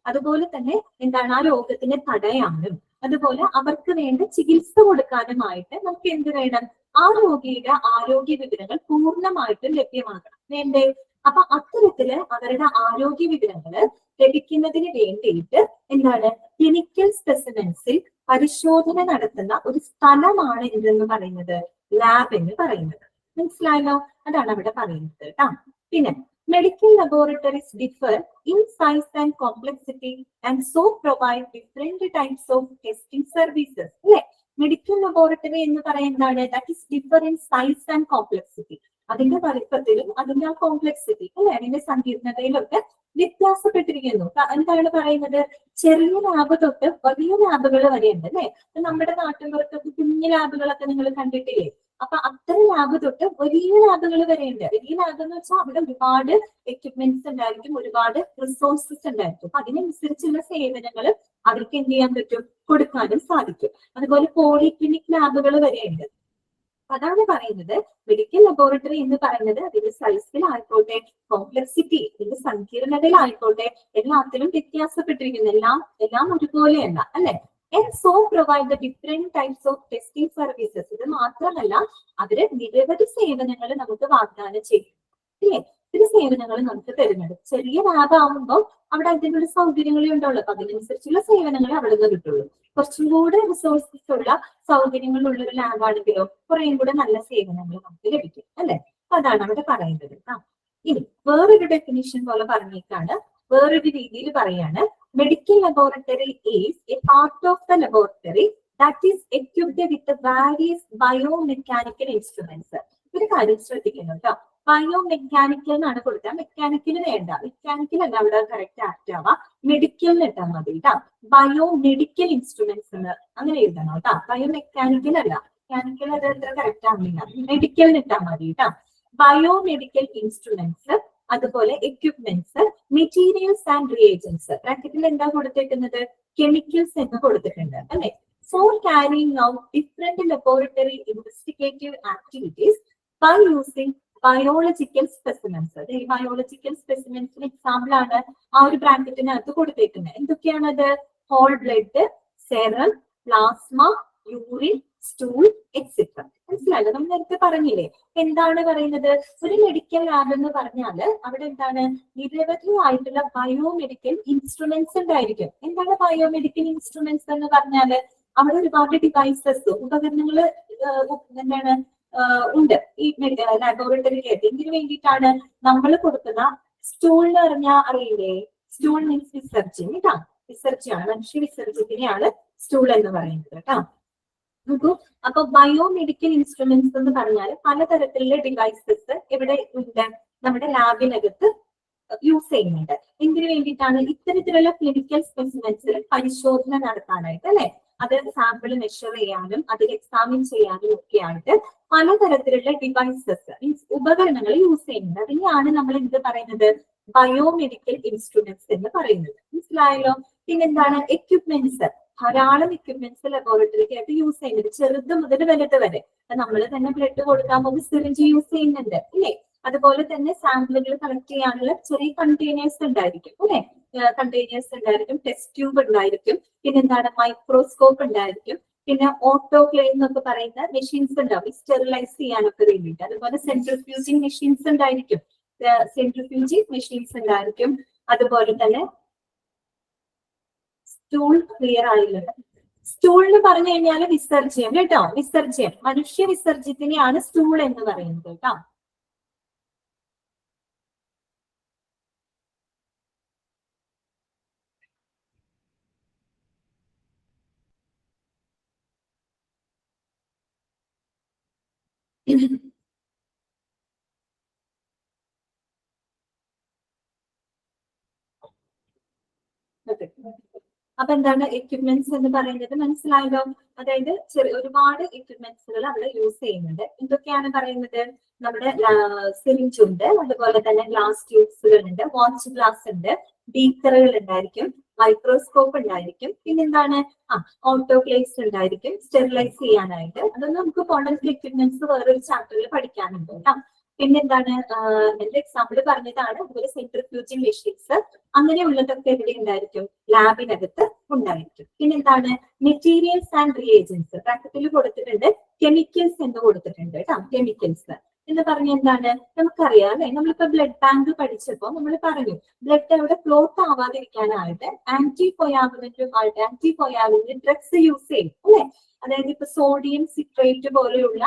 അതുപോലെ തന്നെ എന്താണ് ആ രോഗത്തിനെ തടയാനും അതുപോലെ അവർക്ക് വേണ്ട ചികിത്സ കൊടുക്കാനുമായിട്ട് നമുക്ക് എന്ത് വേണം? ആ രോഗിയുടെ ആരോഗ്യ വിവരങ്ങൾ പൂർണ്ണമായിട്ടും ലഭ്യമാകണം വേണ്ടേ? അപ്പൊ അത്തരത്തില് അവരുടെ ആരോഗ്യ വിവരങ്ങള് ലഭിക്കുന്നതിന് വേണ്ടിയിട്ട് എന്താണ് ക്ലിനിക്കൽ സ്പെസിമെൻസിൽ പരിശോധന നടത്തുന്ന ഒരു സ്ഥലമാണ് എന്തെന്ന് പറയുന്നത്? ലാബ് എന്ന് പറയുന്നത്. മനസ്സിലായല്ലോ? അതാണ് അവിടെ പറയുന്നത് കേട്ടോ. പിന്നെ medical laboratories differ in size and complexity and so provide different types of testing services അല്ലെ. മെഡിക്കൽ ലബോറട്ടറി എന്ന് പറയുന്നതാണ് that is differ in size and complexity. അതിന്റെ വലിപ്പത്തിലും അതിന്റെ ആ കോംപ്ലക്സിറ്റി അല്ലെ, അതിന്റെ സങ്കീർണതയിലൊക്കെ വ്യത്യാസപ്പെട്ടിരിക്കുന്നു. എന്താണ് പറയുന്നത്? ചെറിയ ലാബ് തൊട്ട് വലിയ ലാബുകൾ വരെയുണ്ട് അല്ലെ. നമ്മുടെ നാട്ടിൻപുറത്തൊക്കെ കുഞ്ഞു ലാബുകളൊക്കെ നിങ്ങൾ കണ്ടിട്ടില്ലേ? അപ്പൊ അത്തരം ലാബ് തൊട്ട് വലിയ ലാബുകൾ വരെയുണ്ട്. വലിയ ലാബ് എന്ന് വെച്ചാൽ അവിടെ ഒരുപാട് എക്യുപ്മെന്റ്സ് ഉണ്ടായിരിക്കും, ഒരുപാട് റിസോഴ്സസ് ഉണ്ടായിരിക്കും. അപ്പൊ അതിനനുസരിച്ചുള്ള സേവനങ്ങൾ അവർക്ക് എന്ത് ചെയ്യാൻ പറ്റും, കൊടുക്കാനും സാധിക്കും. അതുപോലെ പോളിക്ലിനിക് ലാബുകൾ വരെയുണ്ട്. അതാണ് പറയുന്നത് മെഡിക്കൽ ലബോറട്ടറി എന്ന് പറയുന്നത് അതിന്റെ സൈസിലായിക്കോട്ടെ, കോംപ്ലക്സിറ്റി, ഇതിന്റെ സങ്കീർണതയിലായിക്കോട്ടെ, എല്ലാത്തിലും വ്യത്യാസപ്പെട്ടിരിക്കുന്നു. എല്ലാം ഒരുപോലെയല്ല, അല്ലെ? And so provide the different types of testing services. ഇത് മാത്രമല്ല അവര് നിരവധി സേവനങ്ങൾ നമുക്ക് വാഗ്ദാനം ചെയ്യും, ഇല്ലേ? ഒത്തിരി സേവനങ്ങൾ നമുക്ക് തരുന്നുണ്ട്. ചെറിയ ലാബ് ആവുമ്പോൾ അവിടെ അതിനുള്ള സൗകര്യങ്ങളേ ഉണ്ടാവുള്ളൂ. അപ്പൊ അതിനനുസരിച്ചുള്ള സേവനങ്ങൾ അവിടെ നിന്ന് കിട്ടുള്ളൂ. കുറച്ചും കൂടെ റിസോഴ്സസ് ഉള്ള സൗകര്യങ്ങളുള്ള ഒരു ലാബ് ആണെങ്കിലോ കുറേയും കൂടെ നല്ല സേവനങ്ങൾ നമുക്ക് ലഭിക്കും, അല്ലെ? അതാണ് അവിടെ പറയുന്നത്. ഇനി വേറൊരു ഡെഫിനിഷൻ പോലെ പറഞ്ഞേക്കാണ്, വേറൊരു രീതിയിൽ പറയാണ്. Medical laboratory is A part of the laboratory that is equipped with various biomechanical instruments. ഒരു കാര്യം ശ്രദ്ധിക്കണം കേട്ടോ, ബയോമെക്കാനിക്കൽ എന്നാണ് കൊടുക്കുക, മെക്കാനിക്കൽ വേണ്ട. മെക്കാനിക്കൽ അല്ല അവിടെ കറക്റ്റ് ആക്ട് ആവാ, മെഡിക്കൽ ഇട്ടാൽ മതി കേട്ടോ. ബയോ മെഡിക്കൽ ഇൻസ്ട്രുമെന്റ്സ് എന്ന് അങ്ങനെ എഴുതണം കേട്ടോ. ബയോമെക്കാനിക്കൽ അല്ല, മെക്കാനിക്കൽ അത് എത്ര കറക്റ്റ് ആവുന്നില്ല, മെഡിക്കൽ ഇട്ടാൽ മതി കേട്ടോ. ബയോമെഡിക്കൽ ഇൻസ്ട്രുമെന്റ്സ്, അതുപോലെ എക്യുപ്മെന്റ്സ്, മെറ്റീരിയൽസ് ആൻഡ് റിയേജൻസ്. ബ്രാക്കറ്റിൽ എന്താ കൊടുത്തേക്കുന്നത്, കെമിക്കൽസ് എന്ന് കൊടുത്തിട്ടുണ്ട്, അല്ലെ? For carrying out different laboratory investigative activities by using biological specimens. ഈ ബയോളജിക്കൽ സ്പെസിമെൻസിന് എക്സാമ്പിൾ ആണ് ആ ഒരു ബ്രാക്കറ്റിനകത്ത് കൊടുത്തേക്കുന്നത്. എന്തൊക്കെയാണത്? Whole blood, serum, plasma, urine, stool, etcetera. മനസ്സിലായല്ലോ? നമ്മൾ നേരത്തെ പറഞ്ഞില്ലേ എന്താണ് പറയുന്നത്? ഒരു മെഡിക്കൽ ലാബ് എന്ന് പറഞ്ഞാല് അവിടെ എന്താണ്, നിരവധി ആയിട്ടുള്ള ബയോമെഡിക്കൽ ഇൻസ്ട്രുമെന്റ്സ് ഉണ്ടായിരിക്കും. എന്താണ് ബയോമെഡിക്കൽ ഇൻസ്ട്രുമെന്റ്സ് എന്ന് പറഞ്ഞാല് അവിടെ ഒരുപാട് ഡിവൈസസ്, ഉപകരണങ്ങൾ എന്താണ് ഉണ്ട് ഈ ലബോറട്ടറിക്ക്. എന്തിനു വേണ്ടിയിട്ടാണ്? നമ്മൾ കൊടുക്കുന്ന സ്റ്റൂൾ എന്ന് പറഞ്ഞാൽ അറിയില്ലേ? സ്റ്റൂൾ മീൻസ് വിസർജ്യം കേട്ടോ, വിസർജ്യമാണ്, മനുഷ്യ വിസർജ്യത്തിനെയാണ് സ്റ്റൂൾ എന്ന് പറയുന്നത് കേട്ടോ. നോക്കൂ, അപ്പൊ ബയോമെഡിക്കൽ ഇൻസ്ട്രുമെന്റ്സ് എന്ന് പറഞ്ഞാൽ പലതരത്തിലുള്ള ഡിവൈസസ് ഇവിടെ ഉണ്ട്, നമ്മുടെ ലാബിനകത്ത് യൂസ് ചെയ്യുന്നുണ്ട്. എന്തിനു വേണ്ടിയിട്ടാണ്? ഇത്തരത്തിലുള്ള ക്ലിനിക്കൽ സ്പെസിമെൻസിൽ പരിശോധന നടത്താനായിട്ട്, അല്ലെ? അത് സാമ്പിൾ മെഷർ ചെയ്യാനും അതിൽ എക്സാമിൻ ചെയ്യാനും ഒക്കെ ആയിട്ട് പലതരത്തിലുള്ള ഡിവൈസസ് മീൻസ് ഉപകരണങ്ങൾ യൂസ് ചെയ്യുന്നുണ്ട്. അതിനെയാണ് നമ്മൾ എന്ത് പറയുന്നത്? ബയോമെഡിക്കൽ ഇൻസ്ട്രുമെന്റ്സ് എന്ന് പറയുന്നത്. മനസ്സിലായല്ലോ? പിന്നെന്താണ്? എക്യുപ്മെന്റ്സ്. ധാരാളം എക്യുപ്മെന്റ്സ് ലബോറട്ടറിക്ക് ആയിട്ട് യൂസ് ചെയ്യുന്നുണ്ട്, ചെറുത് മുതൽ വലുത് വരെ. നമ്മൾ തന്നെ ബ്ലഡ് കൊടുക്കാൻ പോകുമ്പോൾ സിറിഞ്ച് യൂസ് ചെയ്യുന്നുണ്ട്, അല്ലേ? അതുപോലെ തന്നെ സാമ്പിളുകൾ കളക്ട് ചെയ്യാനുള്ള ചെറിയ കണ്ടെയ്നേഴ്സ് ഉണ്ടായിരിക്കും, അല്ലെ? കണ്ടെയ്നേഴ്സ് ഉണ്ടായിരിക്കും, ടെസ്റ്റ് ട്യൂബ് ഉണ്ടായിരിക്കും, പിന്നെന്താണ്? മൈക്രോസ്കോപ്പ് ഉണ്ടായിരിക്കും, പിന്നെ ഓട്ടോക്ലേവ് എന്നൊക്കെ പറയുന്ന മെഷീൻസ് ഉണ്ടാവും സ്റ്റെറിലൈസ് ചെയ്യാനൊക്കെ വേണ്ടിയിട്ട്. അതുപോലെ സെൻട്രിഫ്യൂജിങ് മെഷീൻസ് ഉണ്ടായിരിക്കും, സെൻട്രിഫ്യൂജിങ് മെഷീൻസ് ഉണ്ടായിരിക്കും. അതുപോലെ തന്നെ സ്റ്റൂൾ ക്ലിയർ ആയില്ല. സ്റ്റൂൾ എന്ന് പറഞ്ഞു കഴിഞ്ഞാൽ വിസർജ്യം കേട്ടോ, വിസർജ്യം, മനുഷ്യ വിസർജ്യത്തിനെയാണ് സ്റ്റൂൾ എന്ന് പറയുന്നത് കേട്ടോ. അപ്പൊ എന്താണ് എക്യുപ്മെന്റ്സ് എന്ന് പറയുന്നത്? മനസ്സിലായല്ലോ? അതായത് ഒരുപാട് എക്യുപ്മെന്റ്സുകൾ അവിടെ യൂസ് ചെയ്യുന്നുണ്ട്. എന്തൊക്കെയാണ് പറയുന്നത്? നമ്മുടെ സിറിഞ്ച് ഉണ്ട്, അതുപോലെ തന്നെ ഗ്ലാസ് ട്യൂബ്സുകൾ ഉണ്ട്, വാച്ച് ഗ്ലാസ് ഉണ്ട്, ബീക്കറുകൾ ഉണ്ടായിരിക്കും, മൈക്രോസ്കോപ്പ് ഉണ്ടായിരിക്കും, പിന്നെന്താണ്? ഓട്ടോക്ലേവ്സ് ഉണ്ടായിരിക്കും സ്റ്റെറിലൈസ് ചെയ്യാനായിട്ട്. അതൊന്നും നമുക്ക് പോണൽ എക്യുപ്മെന്റ്സ് വേറൊരു ചാപ്റ്ററിൽ പഠിക്കാനുണ്ട് കേട്ടോ. പിന്നെന്താണ്? എന്റെ എക്സാമ്പിൾ പറഞ്ഞതാണ്. അതുപോലെ സെൻട്രിഫ്യൂജിങ് മെഷീൻസ് അങ്ങനെയുള്ളതൊക്കെ എവിടെ ഉണ്ടായിരിക്കും? ലാബിനകത്ത് ഉണ്ടായിരിക്കും. പിന്നെന്താണ്? Materials and reagents. ബ്രാക്കറ്റിൽ കൊടുത്തിട്ടുണ്ട് കെമിക്കൽസ് എന്ന് കൊടുത്തിട്ടുണ്ട് കേട്ടോ. കെമിക്കൽസ് എന്ന് പറഞ്ഞ എന്താണ്? നമുക്കറിയാം അല്ലെ? നമ്മളിപ്പോ ബ്ലഡ് ബാങ്ക് പഠിച്ചപ്പോ നമ്മൾ പറഞ്ഞു ബ്ലഡ് അവിടെ ക്ലോട്ട് ആവാതിരിക്കാനായിട്ട് ആന്റിബയോയാലിൻ ഡ്രഗ്സ് യൂസ് ചെയ്യും, അല്ലെ? അതായത് ഇപ്പൊ സോഡിയം സിട്രേറ്റ് പോലെയുള്ള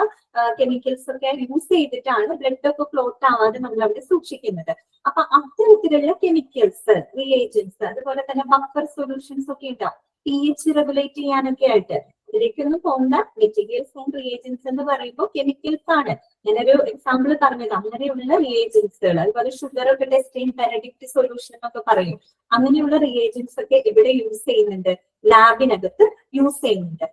കെമിക്കൽസ് ഒക്കെ യൂസ് ചെയ്തിട്ടാണ് ബ്ലഡ് ഒക്കെ ക്ലോട്ട് ആവാതെ നമ്മൾ അവിടെ സൂക്ഷിക്കുന്നത്. അപ്പൊ അത്തരത്തിലുള്ള കെമിക്കൽസ്, റിയേജൻസ്, അതുപോലെ തന്നെ ബഫർ സൊല്യൂഷൻസ് ഒക്കെ ഉണ്ടാവും pH റെഗുലേറ്റ് ചെയ്യാനൊക്കെ ആയിട്ട്. ഇതിലേക്കൊന്നും പോകണ്ട. മെറ്റീരിയൽസ് ആൻഡ് റിയേജൻസ് എന്ന് പറയുമ്പോൾ കെമിക്കൽസ് ആണ്. ഞാനൊരു എക്സാമ്പിൾ പറഞ്ഞത് അങ്ങനെയുള്ള റിയേജൻസുകൾ. അതുപോലെ ഷുഗർ ഒക്കെ ടെസ്റ്റ് ചെയ്യും, പെരഡിക്റ്റ് സൊല്യൂഷൻ എന്നൊക്കെ പറയും. അങ്ങനെയുള്ള റിയേജൻസ് ഒക്കെ ഇവിടെ യൂസ് ചെയ്യുന്നുണ്ട്, ലാബിനകത്ത് യൂസ് ചെയ്യുന്നുണ്ട്.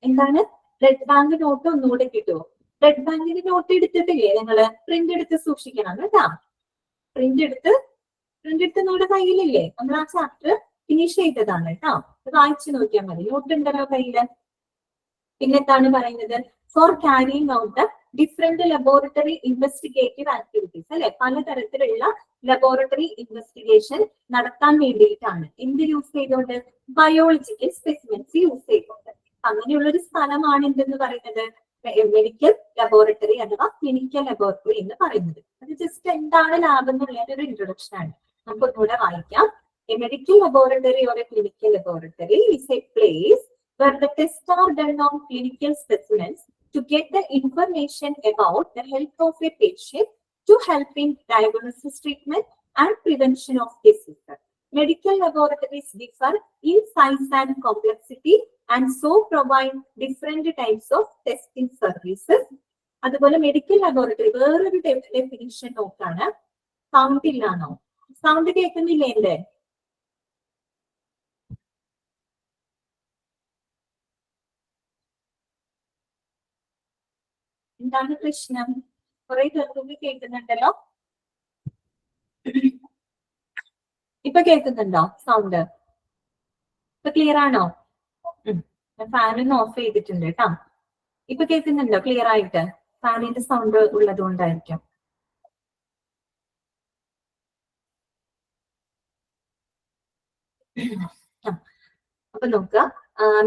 എന്താണ്? ബ്ലഡ് ബാങ്ക് നോട്ട് ഒന്നുകൂടെ കിട്ടുമോ? ബ്ലഡ് ബാങ്കിന്റെ നോട്ട് എടുത്തിട്ടില്ലേ നിങ്ങള്? പ്രിന്റ് എടുത്ത് സൂക്ഷിക്കണം കേട്ടാ. പ്രിന്റ് എടുത്ത് നമ്മുടെ കയ്യിലില്ലേ? നമ്മൾ ആ ചാപ്റ്റർ ഫിനിഷ് ചെയ്തതാണ് കേട്ടോ. വായിച്ചു നോക്കിയാൽ മതി. നോട്ട് ഉണ്ടല്ലോ കയ്യില്. പിന്നെന്താണ് പറയുന്നത്? Four carrying out the different laboratory investigative activities അല്ലെ, പലതരത്തിലുള്ള ലബോറട്ടറി ഇൻവെസ്റ്റിഗേഷൻ നടത്താൻ വേണ്ടിയിട്ടാണ്. എന്ത് യൂസ് ചെയ്തുകൊണ്ട്? ബയോളജിക്കൽ സ്പെസിമെൻസ് യൂസ് ചെയ്തുകൊണ്ട്. അങ്ങനെയുള്ള ഒരു സ്ഥലമാണ് എന്തെന്ന് പറയുന്നത്? മെഡിക്കൽ ലബോറട്ടറി അഥവാ ക്ലിനിക്കൽ ലബോറട്ടറി എന്ന് പറയുന്നത്. അത് ജസ്റ്റ് എന്താണ് ലാബ് എന്നുള്ള ഒരു ഇൻട്രൊഡക്ഷൻ ആണ്. നമുക്ക് ഒന്നുകൂടെ വായിക്കാം. A medical laboratory or a clinical laboratory is a place where the tests are done on clinical specimens to get the information about the health of a patient to help in diagnosis, treatment and prevention of diseases. Medical laboratories differ in size and complexity and so provide different types of testing services. അതുപോലെ മെഡിക്കൽ ലബോറട്ടറി വേറൊരു ഡെഫിനിഷൻ നോക്കാണ്. സൗണ്ട് ഇല്ലാണോ? സൗണ്ട് കേൾക്കുന്നില്ലേ എന്റെ? എന്താണ് പ്രശ്നം? കുറെ പേർക്കൊക്കെ കേൾക്കുന്നുണ്ടല്ലോ. ഇപ്പൊ കേൾക്കുന്നുണ്ടോ സൗണ്ട്? ഇപ്പൊ ക്ലിയർ ആണോ? ഫാനൊന്ന് ഓഫ് ചെയ്തിട്ടുണ്ട് കേട്ടോ. ഇപ്പൊ കേൾക്കുന്നുണ്ടോ ക്ലിയർ ആയിട്ട്? ഫാനിന്റെ സൗണ്ട് ഉള്ളത് കൊണ്ടായിരിക്കും. അപ്പൊ നോക്കുക.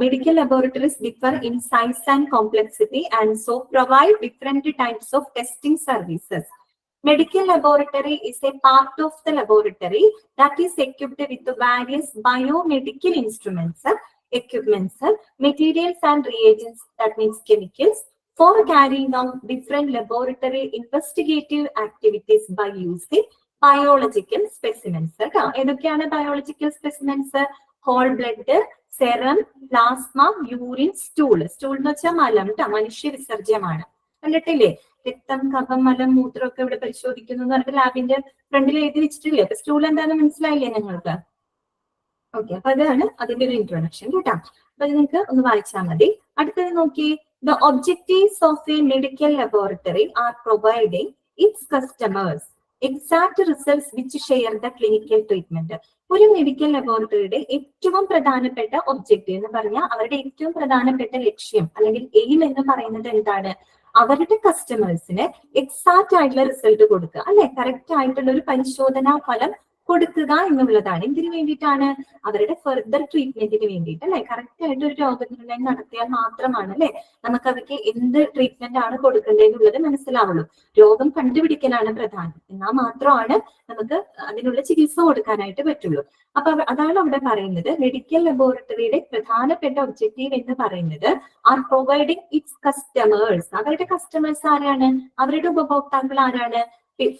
Medical laboratories differ in size and complexity and so provide different types of testing services. Medical laboratory is a part of the laboratory that is equipped with various biomedical instruments, equipments, materials and reagents, that means chemicals, for carrying out different laboratory investigative activities by using biological specimens. ഏതൊക്കെയാണ് biological specimens? Whole blood, serum, plasma, urine, stool. Stool എന്ന് വെച്ചാൽ മലം കേട്ടോ, മനുഷ്യ വിസർജ്യമാണ്. കണ്ടിട്ടില്ലേ? രക്തം, കഫം, മലം, മൂത്രം ഒക്കെ ഇവിടെ പരിശോധിക്കുന്നു എന്ന് പറഞ്ഞിട്ട് ലാബിന്റെ ഫ്രണ്ടിൽ എഴുതി വെച്ചിട്ടില്ലേ? അപ്പൊ സ്റ്റൂൾ എന്താണെന്ന് മനസ്സിലായില്ലേ നിങ്ങൾക്ക്? ഓക്കെ, അപ്പൊ അതാണ് അതിന്റെ ഒരു ഇൻട്രൊഡക്ഷൻ കേട്ടോ. അപ്പൊ നിങ്ങൾക്ക് ഒന്ന് വായിച്ചാൽ മതി. അടുത്തത് നോക്കി. The objectives of a medical laboratory are providing its customers exact results which share the clinical treatment. ഒരു മെഡിക്കൽ ലബോറട്ടറിയുടെ ഏറ്റവും പ്രധാനപ്പെട്ട ഒബ്ജക്റ്റീവ് എന്ന് പറഞ്ഞാൽ അവരുടെ ഏറ്റവും പ്രധാനപ്പെട്ട ലക്ഷ്യം അല്ലെങ്കിൽ എയിം എന്ന് പറയുന്നത് എന്താണ്? അവരുടെ കസ്റ്റമേഴ്സിന് എക്സാക്റ്റ് ആയിട്ടുള്ള റിസൾട്ട് കൊടുക്കുക അല്ലെ, കറക്റ്റ് ആയിട്ടുള്ള ഒരു പരിശോധനാ ഫലം കൊടുക്കുക എന്നുള്ളതാണ്. എന്തിനു വേണ്ടിയിട്ടാണ്? അവരുടെ ഫെർദർ ട്രീറ്റ്മെന്റിന് വേണ്ടിയിട്ട് അല്ലെ. കറക്റ്റ് ആയിട്ട് ഒരു രോഗനിർണയം നടത്തിയാൽ മാത്രമാണ് അല്ലെ നമുക്ക് അവർക്ക് എന്ത് ട്രീറ്റ്മെന്റ് ആണ് കൊടുക്കേണ്ടതെന്നുള്ളത് മനസ്സിലാവുള്ളൂ. രോഗം കണ്ടുപിടിക്കലാണ് പ്രധാനം, എന്നാൽ മാത്രമാണ് നമുക്ക് അതിനുള്ള ചികിത്സ കൊടുക്കാനായിട്ട് പറ്റുള്ളൂ. അപ്പൊ അതാണ് അവിടെ പറയുന്നത്. മെഡിക്കൽ ലബോറട്ടറിയുടെ പ്രധാനപ്പെട്ട ഒബ്ജക്റ്റീവ് എന്ന് പറയുന്നത് ആർ പ്രൊവൈഡിങ് ഇറ്റ്സ് കസ്റ്റമേഴ്സ്. അവരുടെ കസ്റ്റമേഴ്സ് ആരാണ്? അവരുടെ ഉപഭോക്താക്കൾ ആരാണ്?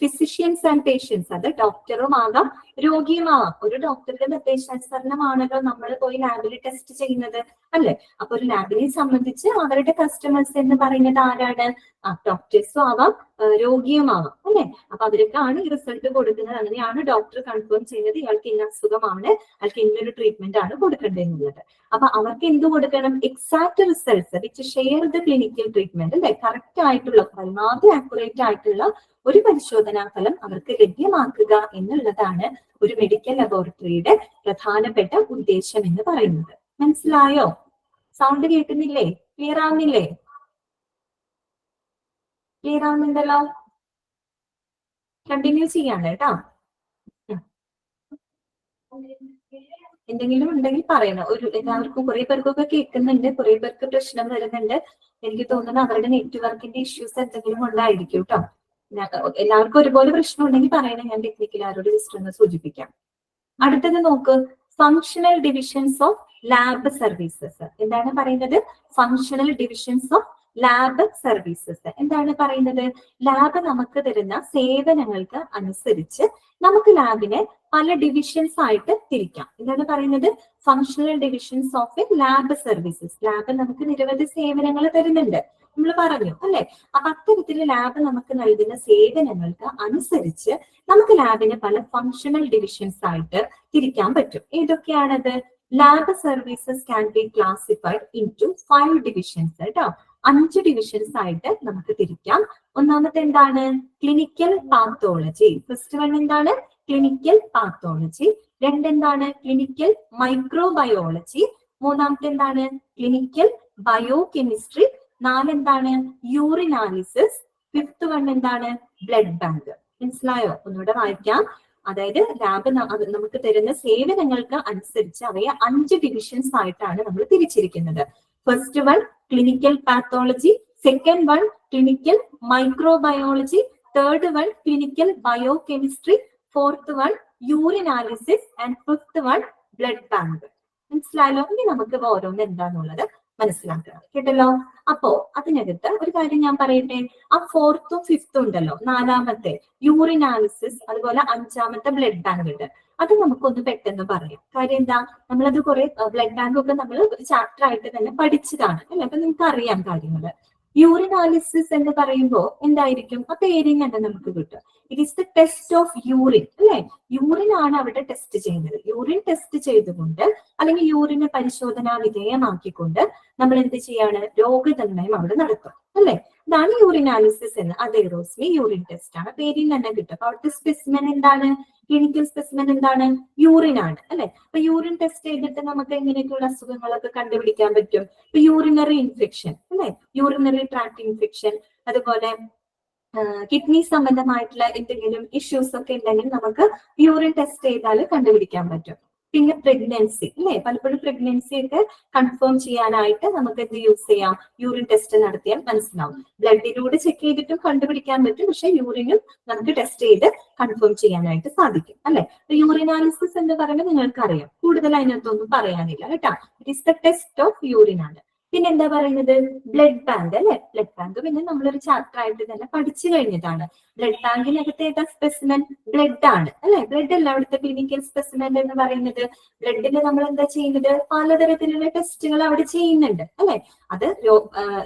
Physicians and patients. അത് ഡോക്ടറും ആകാം, രോഗിയുമാവാം. ഒരു ഡോക്ടറുടെ നിർദ്ദേശാനുസരണമാണല്ലോ നമ്മൾ പോയി ലാബിൽ ടെസ്റ്റ് ചെയ്യുന്നത് അല്ലെ. അപ്പൊ ഒരു ലാബിനെ സംബന്ധിച്ച് അവരുടെ കസ്റ്റമേഴ്സ് എന്ന് പറയുന്നത് ആരാണ്? ഡോക്ടേഴ്സും ആവാം, രോഗിയുമാവാം അല്ലെ. അപ്പൊ അവർക്കാണ് ഈ റിസൾട്ട് കൊടുക്കുന്നത്. അങ്ങനെയാണ് ഡോക്ടർ കൺഫേം ചെയ്യുന്നത് ഇയാൾക്ക് ഇന്ന അസുഖമാണ്, അയാൾക്ക് ഇന്നൊരു ട്രീറ്റ്മെന്റ് ആണ് കൊടുക്കേണ്ടതെന്നുള്ളത്. അപ്പൊ അവർക്ക് എന്ത് കൊടുക്കണം? Exact results which share the clinical treatment അല്ലെ. കറക്റ്റ് ആയിട്ടുള്ള, പരമാവധി ആക്യുറേറ്റ് ആയിട്ടുള്ള ഒരു പരിശോധനാ ഫലം അവർക്ക് ലഭ്യമാക്കുക എന്നുള്ളതാണ് ഒരു മെഡിക്കൽ ലബോറട്ടറിയുടെ പ്രധാനപ്പെട്ട ഉദ്ദേശം എന്ന് പറയുന്നത്. മനസ്സിലായോ? സൗണ്ട് കേൾക്കുന്നില്ലേ? ക്ലിയർ ആവുന്നില്ലേ? ക്ലിയർ ആവുന്നുണ്ടല്ലോ? കണ്ടിന്യൂ ചെയ്യാണ് കേട്ടോ. എന്തെങ്കിലും ഉണ്ടെങ്കിൽ പറയണം. എല്ലാവർക്കും കുറെ പേർക്കൊക്കെ കേൾക്കുന്നുണ്ട്, കുറെ പേർക്ക് പ്രശ്നം വരുന്നുണ്ട്. എനിക്ക് തോന്നുന്നു അവരുടെ നെറ്റ്വർക്കിന്റെ ഇഷ്യൂസ് എന്തെങ്കിലും ഉണ്ടായിരിക്കും കേട്ടോ. എല്ലാവർക്കും ഒരുപോലെ പ്രശ്നം ഉണ്ടെങ്കിൽ പറയണം, ഞാൻ ടെക്നിക്കൽ ആരോട് ജസ്റ്റ് ഒന്ന് സൂചിപ്പിക്കാം. അടുത്തത് നോക്ക്. Functional divisions of lab services. എന്താണ് പറയുന്നത്? Functional divisions of lab services. എന്താണ് പറയുന്നത്? ലാബ് നമുക്ക് തരുന്ന സേവനങ്ങൾക്ക് അനുസരിച്ച് നമുക്ക് ലാബിനെ പല ഡിവിഷൻസ് ആയിട്ട് തിരിക്കാം. എന്താണ് പറയുന്നത്? Functional divisions of A lab services. Lab നമുക്ക് നിരവധി സേവനങ്ങൾ തരുന്നുണ്ട്, നമ്മൾ പറഞ്ഞു അല്ലെ. അപ്പൊ അത്തരത്തിൽ ലാബ് നമുക്ക് നൽകുന്ന സേവനങ്ങൾക്ക് അനുസരിച്ച് നമുക്ക് ലാബിനെ പല ഫങ്ഷണൽ ഡിവിഷൻസ് ആയിട്ട് തിരിക്കാൻ പറ്റും. ഏതൊക്കെയാണത്? Lab services can be classified into 5 divisions കേട്ടോ. 5 ഡിവിഷൻസ് ആയിട്ട് നമുക്ക് തിരിക്കാം. ഒന്നാമത്തെ എന്താണ്? Clinical pathology. ഫസ്റ്റ് വൺ എന്താണ്? Clinical pathology. രണ്ടെന്താണ്? Clinical microbiology. മൂന്നാമത്തെ എന്താണ്? Clinical biochemistry. നാലെന്താണ്? യൂറിനാലിസിസ്. ഫിഫ്ത്ത് വൺ എന്താണ്? Blood bank. മനസ്സിലായോ? ഒന്നുകൂടെ വായിക്കാം. അതായത് ലാബ് നമുക്ക് തരുന്ന സേവനങ്ങൾക്ക് അനുസരിച്ച് അവയെ 5 ഡിവിഷൻസ് ആയിട്ടാണ് നമ്മൾ തിരിച്ചിരിക്കുന്നത്. First one clinical pathology, second one clinical microbiology, third one clinical biochemistry, fourth one urinalysis and fifth one blood bank. മനസ്സിലായല്ലോ? ഇനി നമുക്ക് ഓരോന്ന് എന്താന്നുള്ളത് മനസ്സിലാക്കണം. കേട്ടല്ലോ? അപ്പോ അതിനകത്ത് ഒരു കാര്യം ഞാൻ പറയട്ടെ. ആ ഫോർത്തും ഫിഫ്ത്തും ഉണ്ടല്ലോ, നാലാമത്തെ യൂറിനാലിസിസ്, അതുപോലെ അഞ്ചാമത്തെ ബ്ലഡ് ബാങ്ക് ഉണ്ട്. അത് നമുക്കൊന്ന് പെട്ടെന്ന് പറയാം. കാര്യം എന്താ? നമ്മളത് കുറെ ബ്ലഡ് ബാങ്ക് ഒക്കെ നമ്മൾ ഒരു ചാപ്റ്റർ ആയിട്ട് തന്നെ പഠിച്ചതാണ് അല്ലെ? അപ്പൊ നിങ്ങൾക്ക് അറിയാം കാര്യങ്ങള്. യൂറിനാലിസിസ് എന്ന് പറയുമ്പോൾ എന്തായിരിക്കും? ആ പേരിങ് തന്നെ നമുക്ക് കിട്ടും. It is the test of urine അല്ലെ? യൂറിൻ ആണ് അവിടെ ടെസ്റ്റ് ചെയ്യുന്നത്. യൂറിൻ ടെസ്റ്റ് ചെയ്തുകൊണ്ട് അല്ലെങ്കിൽ യൂറിനെ പരിശോധനാ വിധേയമാക്കിക്കൊണ്ട് നമ്മൾ എന്ത് ചെയ്യാണ്? രോഗനിർണയം അവിടെ നടത്തും അല്ലെ? ഇതാണ് യൂറിനാലിസിസ് എന്ന്. അതേ റോസ്മി, യൂറിൻ ടെസ്റ്റ് ആണ്, പേരിൽ തന്നെ കിട്ടും. അപ്പൊ അവിടുത്തെ സ്പെസിമെൻ എന്താണ്? ക്ലിനിക്കൽ സ്പെസിമെൻ എന്താണ്? യൂറിൻ ആണ് അല്ലെ? അപ്പൊ യൂറിൻ ടെസ്റ്റ് ചെയ്തിട്ട് നമുക്ക് എങ്ങനെയൊക്കെയുള്ള അസുഖങ്ങളൊക്കെ കണ്ടുപിടിക്കാൻ പറ്റും? ഇപ്പൊ യൂറിനറി ഇൻഫെക്ഷൻ അല്ലെ? യൂറിനറി ട്രാക്ട് ഇൻഫെക്ഷൻ, അതുപോലെ കിഡ്നി സംബന്ധമായിട്ടുള്ള എന്തെങ്കിലും ഇഷ്യൂസ് ഒക്കെ ഉണ്ടെങ്കിൽ നമുക്ക് യൂറിൻ ടെസ്റ്റ് ചെയ്താൽ കണ്ടുപിടിക്കാൻ പറ്റും. പിന്നെ പ്രഗ്നൻസി അല്ലെ? പലപ്പോഴും പ്രഗ്നൻസി ഒക്കെ കൺഫേം ചെയ്യാനായിട്ട് നമുക്ക് എന്ത് യൂസ് ചെയ്യാം? യൂറിൻ ടെസ്റ്റ് നടത്തിയാൽ മനസ്സിലാവും. ബ്ലഡിലൂടെ ചെക്ക് ചെയ്തിട്ടും കണ്ടുപിടിക്കാൻ പറ്റും, പക്ഷെ യൂറിനും നമുക്ക് ടെസ്റ്റ് ചെയ്ത് കൺഫേം ചെയ്യാനായിട്ട് സാധിക്കും അല്ലെ? യൂറിനാലിസിസ് എന്ന് പറയുന്നത് നിങ്ങൾക്കറിയാം, കൂടുതൽ അതിനകത്തൊന്നും പറയാനില്ല കേട്ടോ. It is the test of urine ആണ്. പിന്നെ എന്താ പറയുന്നത്? ബ്ലഡ് ബാങ്ക് അല്ലെ? ബ്ലഡ് ബാങ്ക് പിന്നെ നമ്മളൊരു ചാപ്റ്റർ ആയിട്ട് തന്നെ പഠിച്ചു കഴിഞ്ഞതാണ്. ബ്ലഡ് ബാങ്കിനകത്ത് ഏതാ സ്പെസിമെൻ? ബ്ലഡ് ആണ് അല്ലെ? ബ്ലഡ് അല്ല അവിടുത്തെ ക്ലിനിക്കൽ സ്പെസിമെൻ എന്ന് പറയുന്നത്. ബ്ലഡിൽ നമ്മൾ എന്താ ചെയ്യുന്നത്? പലതരത്തിലുള്ള ടെസ്റ്റുകൾ അവിടെ ചെയ്യുന്നുണ്ട് അല്ലെ? അത്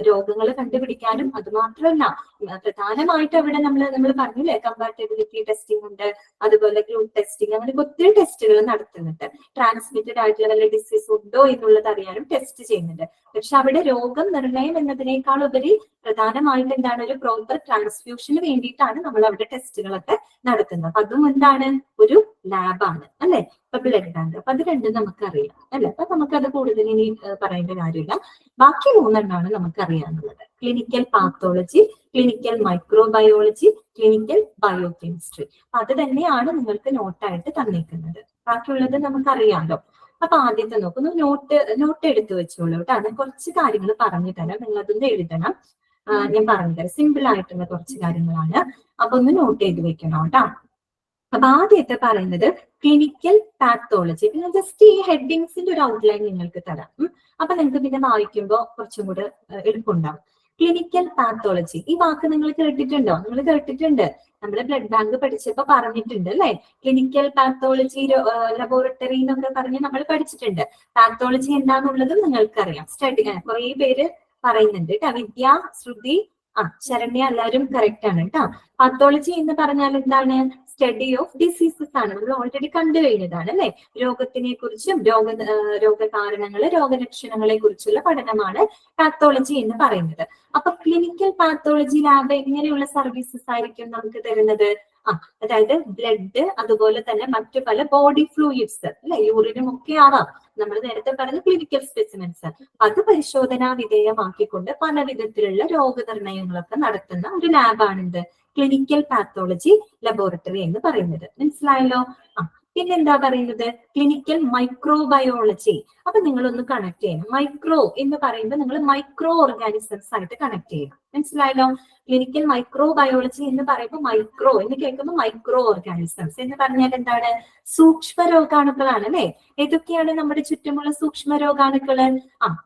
രോഗങ്ങൾ കണ്ടുപിടിക്കാനും, അത് മാത്രമല്ല പ്രധാനമായിട്ട് അവിടെ നമ്മൾ പറഞ്ഞില്ലേ, കമ്പാറ്റബിലിറ്റി ടെസ്റ്റിംഗ് ഉണ്ട്, അതുപോലെ ഗ്രൂപ്പ് ടെസ്റ്റിംഗ്, അങ്ങനെ ഒത്തിരി ടെസ്റ്റുകൾ നടത്തുന്നുണ്ട്. ട്രാൻസ്മിറ്റഡ് ആയിട്ടുള്ള വല്ല ഡിസീസ് ഉണ്ടോ എന്നുള്ളത് അറിയാനും ടെസ്റ്റ് ചെയ്യുന്നുണ്ട്. പക്ഷെ അവിടെ രോഗം നിർണയം എന്നതിനേക്കാൾ ഉപരി പ്രധാനമായിട്ട് എന്താണ്? ഒരു പ്രോപ്പർ ട്രാൻസ്ഫ്യൂഷന് വേണ്ടിയിട്ടാണ് നമ്മൾ അവിടെ ടെസ്റ്റുകളൊക്കെ നടത്തുന്നത്. അപ്പൊ അതും എന്താണ്? ഒരു ലാബാണ് അല്ലെ? ഇപ്പൊ ബ്ലഡ് ബാങ്ക്. അപ്പൊ അത് രണ്ടും നമുക്കറിയാം അല്ലെ? അപ്പൊ നമുക്കത് കൂടുതൽ ഇനി പറയേണ്ട കാര്യമില്ല. ബാക്കി മൂന്നെണ്ണമാണ് നമുക്കറിയാനുള്ളത്. Clinical pathology, clinical microbiology, clinical biochemistry. അപ്പൊ അത് തന്നെയാണ് നിങ്ങൾക്ക് നോട്ടായിട്ട് തന്നിരിക്കുന്നത്. ബാക്കിയുള്ളത് നമുക്കറിയാമല്ലോ. അപ്പൊ ആദ്യത്തെ നോക്കുന്നു, നോട്ട് എടുത്തു വെച്ചോളൂ കേട്ടോ. ഞാൻ കുറച്ച് കാര്യങ്ങൾ പറഞ്ഞു തരാം, നിങ്ങൾ അതൊന്ന് എഴുതണം. ഞാൻ പറഞ്ഞുതരാം, സിമ്പിൾ ആയിട്ടുള്ള കുറച്ച് കാര്യങ്ങളാണ്. അപ്പൊ ഒന്ന് നോട്ട് ചെയ്ത് വെക്കണം കേട്ടോ. അപ്പൊ ആദ്യത്തെ പറയുന്നത് ക്ലിനിക്കൽ പാത്തോളജി. പിന്നെ ജസ്റ്റ് ഈ ഹെഡിങ്സിന്റെ ഒരു ഔട്ട്ലൈൻ നിങ്ങൾക്ക് തരാം. അപ്പൊ നിങ്ങൾക്ക് പിന്നെ വായിക്കുമ്പോൾ കുറച്ചും കൂടെ എളുപ്പമുണ്ടാവും. ക്ലിനിക്കൽ പാത്തോളജി, ഈ വാക്ക് നിങ്ങൾ കേട്ടിട്ടുണ്ടോ? നിങ്ങൾ കേട്ടിട്ടുണ്ട്, നമ്മള് ബ്ലഡ് ബാങ്ക് പഠിച്ചപ്പോ പറഞ്ഞിട്ടുണ്ട് അല്ലെ? ക്ലിനിക്കൽ പാത്തോളജി ലബോറട്ടറി എന്നൊക്കെ പറഞ്ഞ് നമ്മൾ പഠിച്ചിട്ടുണ്ട്. പാത്തോളജി എന്താണെന്നുള്ളതും നിങ്ങൾക്കറിയാം. സ്റ്റഡി കുറെ പേര് പറയുന്നുണ്ട് കേട്ടോ. വിദ്യ, ശ്രുതി, ശരണ്യ, എല്ലാവരും കറക്റ്റ് ആണ് കേട്ടോ. പാത്തോളജി എന്ന് പറഞ്ഞാൽ എന്താണ്? സ്റ്റഡി ഓഫ് ഡിസീസസ് ആണ്. നമ്മൾ ഓൾറെഡി കണ്ടു കഴിഞ്ഞതാണ് അല്ലെ? രോഗത്തിനെ കുറിച്ചും രോഗകാരണങ്ങള്, രോഗലക്ഷണങ്ങളെ കുറിച്ചുള്ള പഠനമാണ് പാത്തോളജി എന്ന് പറയുന്നത്. അപ്പൊ ക്ലിനിക്കൽ പാത്തോളജി ലാബ് എങ്ങനെയുള്ള സർവീസസ് ആയിരിക്കും നമുക്ക് തരുന്നത്? അതായത് ബ്ലഡ്, അതുപോലെ തന്നെ മറ്റു പല ബോഡി ഫ്ലൂയിഡ്സ് അല്ലെ? യൂറിനും ഒക്കെ ആവാം. നമ്മൾ നേരത്തെ പറഞ്ഞ ക്ലിനിക്കൽ സ്പെസിമെൻസ്, അത് പരിശോധനാ വിധേയമാക്കിക്കൊണ്ട് പല വിധത്തിലുള്ള രോഗനിർണയങ്ങളൊക്കെ നടത്തുന്ന ഒരു ലാബാണിത് ക്ലിനിക്കൽ പാത്തോളജി ലബോറട്ടറി എന്ന് പറയുന്നത്. മനസ്സിലായല്ലോ? പിന്നെന്താ പറയുന്നത്? Clinical microbiology. അപ്പൊ നിങ്ങളൊന്ന് കണക്ട് ചെയ്യണം. മൈക്രോ എന്ന് പറയുമ്പോൾ നിങ്ങൾ മൈക്രോ ഓർഗാനിസംസ് ആയിട്ട് കണക്ട് ചെയ്യണം. മനസ്സിലായല്ലോ? ക്ലിനിക്കൽ മൈക്രോബയോളജി എന്ന് പറയുമ്പോൾ മൈക്രോ എന്ന് കേൾക്കുമ്പോൾ മൈക്രോ ഓർഗാനിസംസ് എന്ന് പറഞ്ഞാൽ എന്താണ്? സൂക്ഷ്മ രോഗാണുക്കളാണ് അല്ലെ? ഏതൊക്കെയാണ് നമ്മുടെ ചുറ്റുമുള്ള സൂക്ഷ്മ രോഗാണുക്കള്?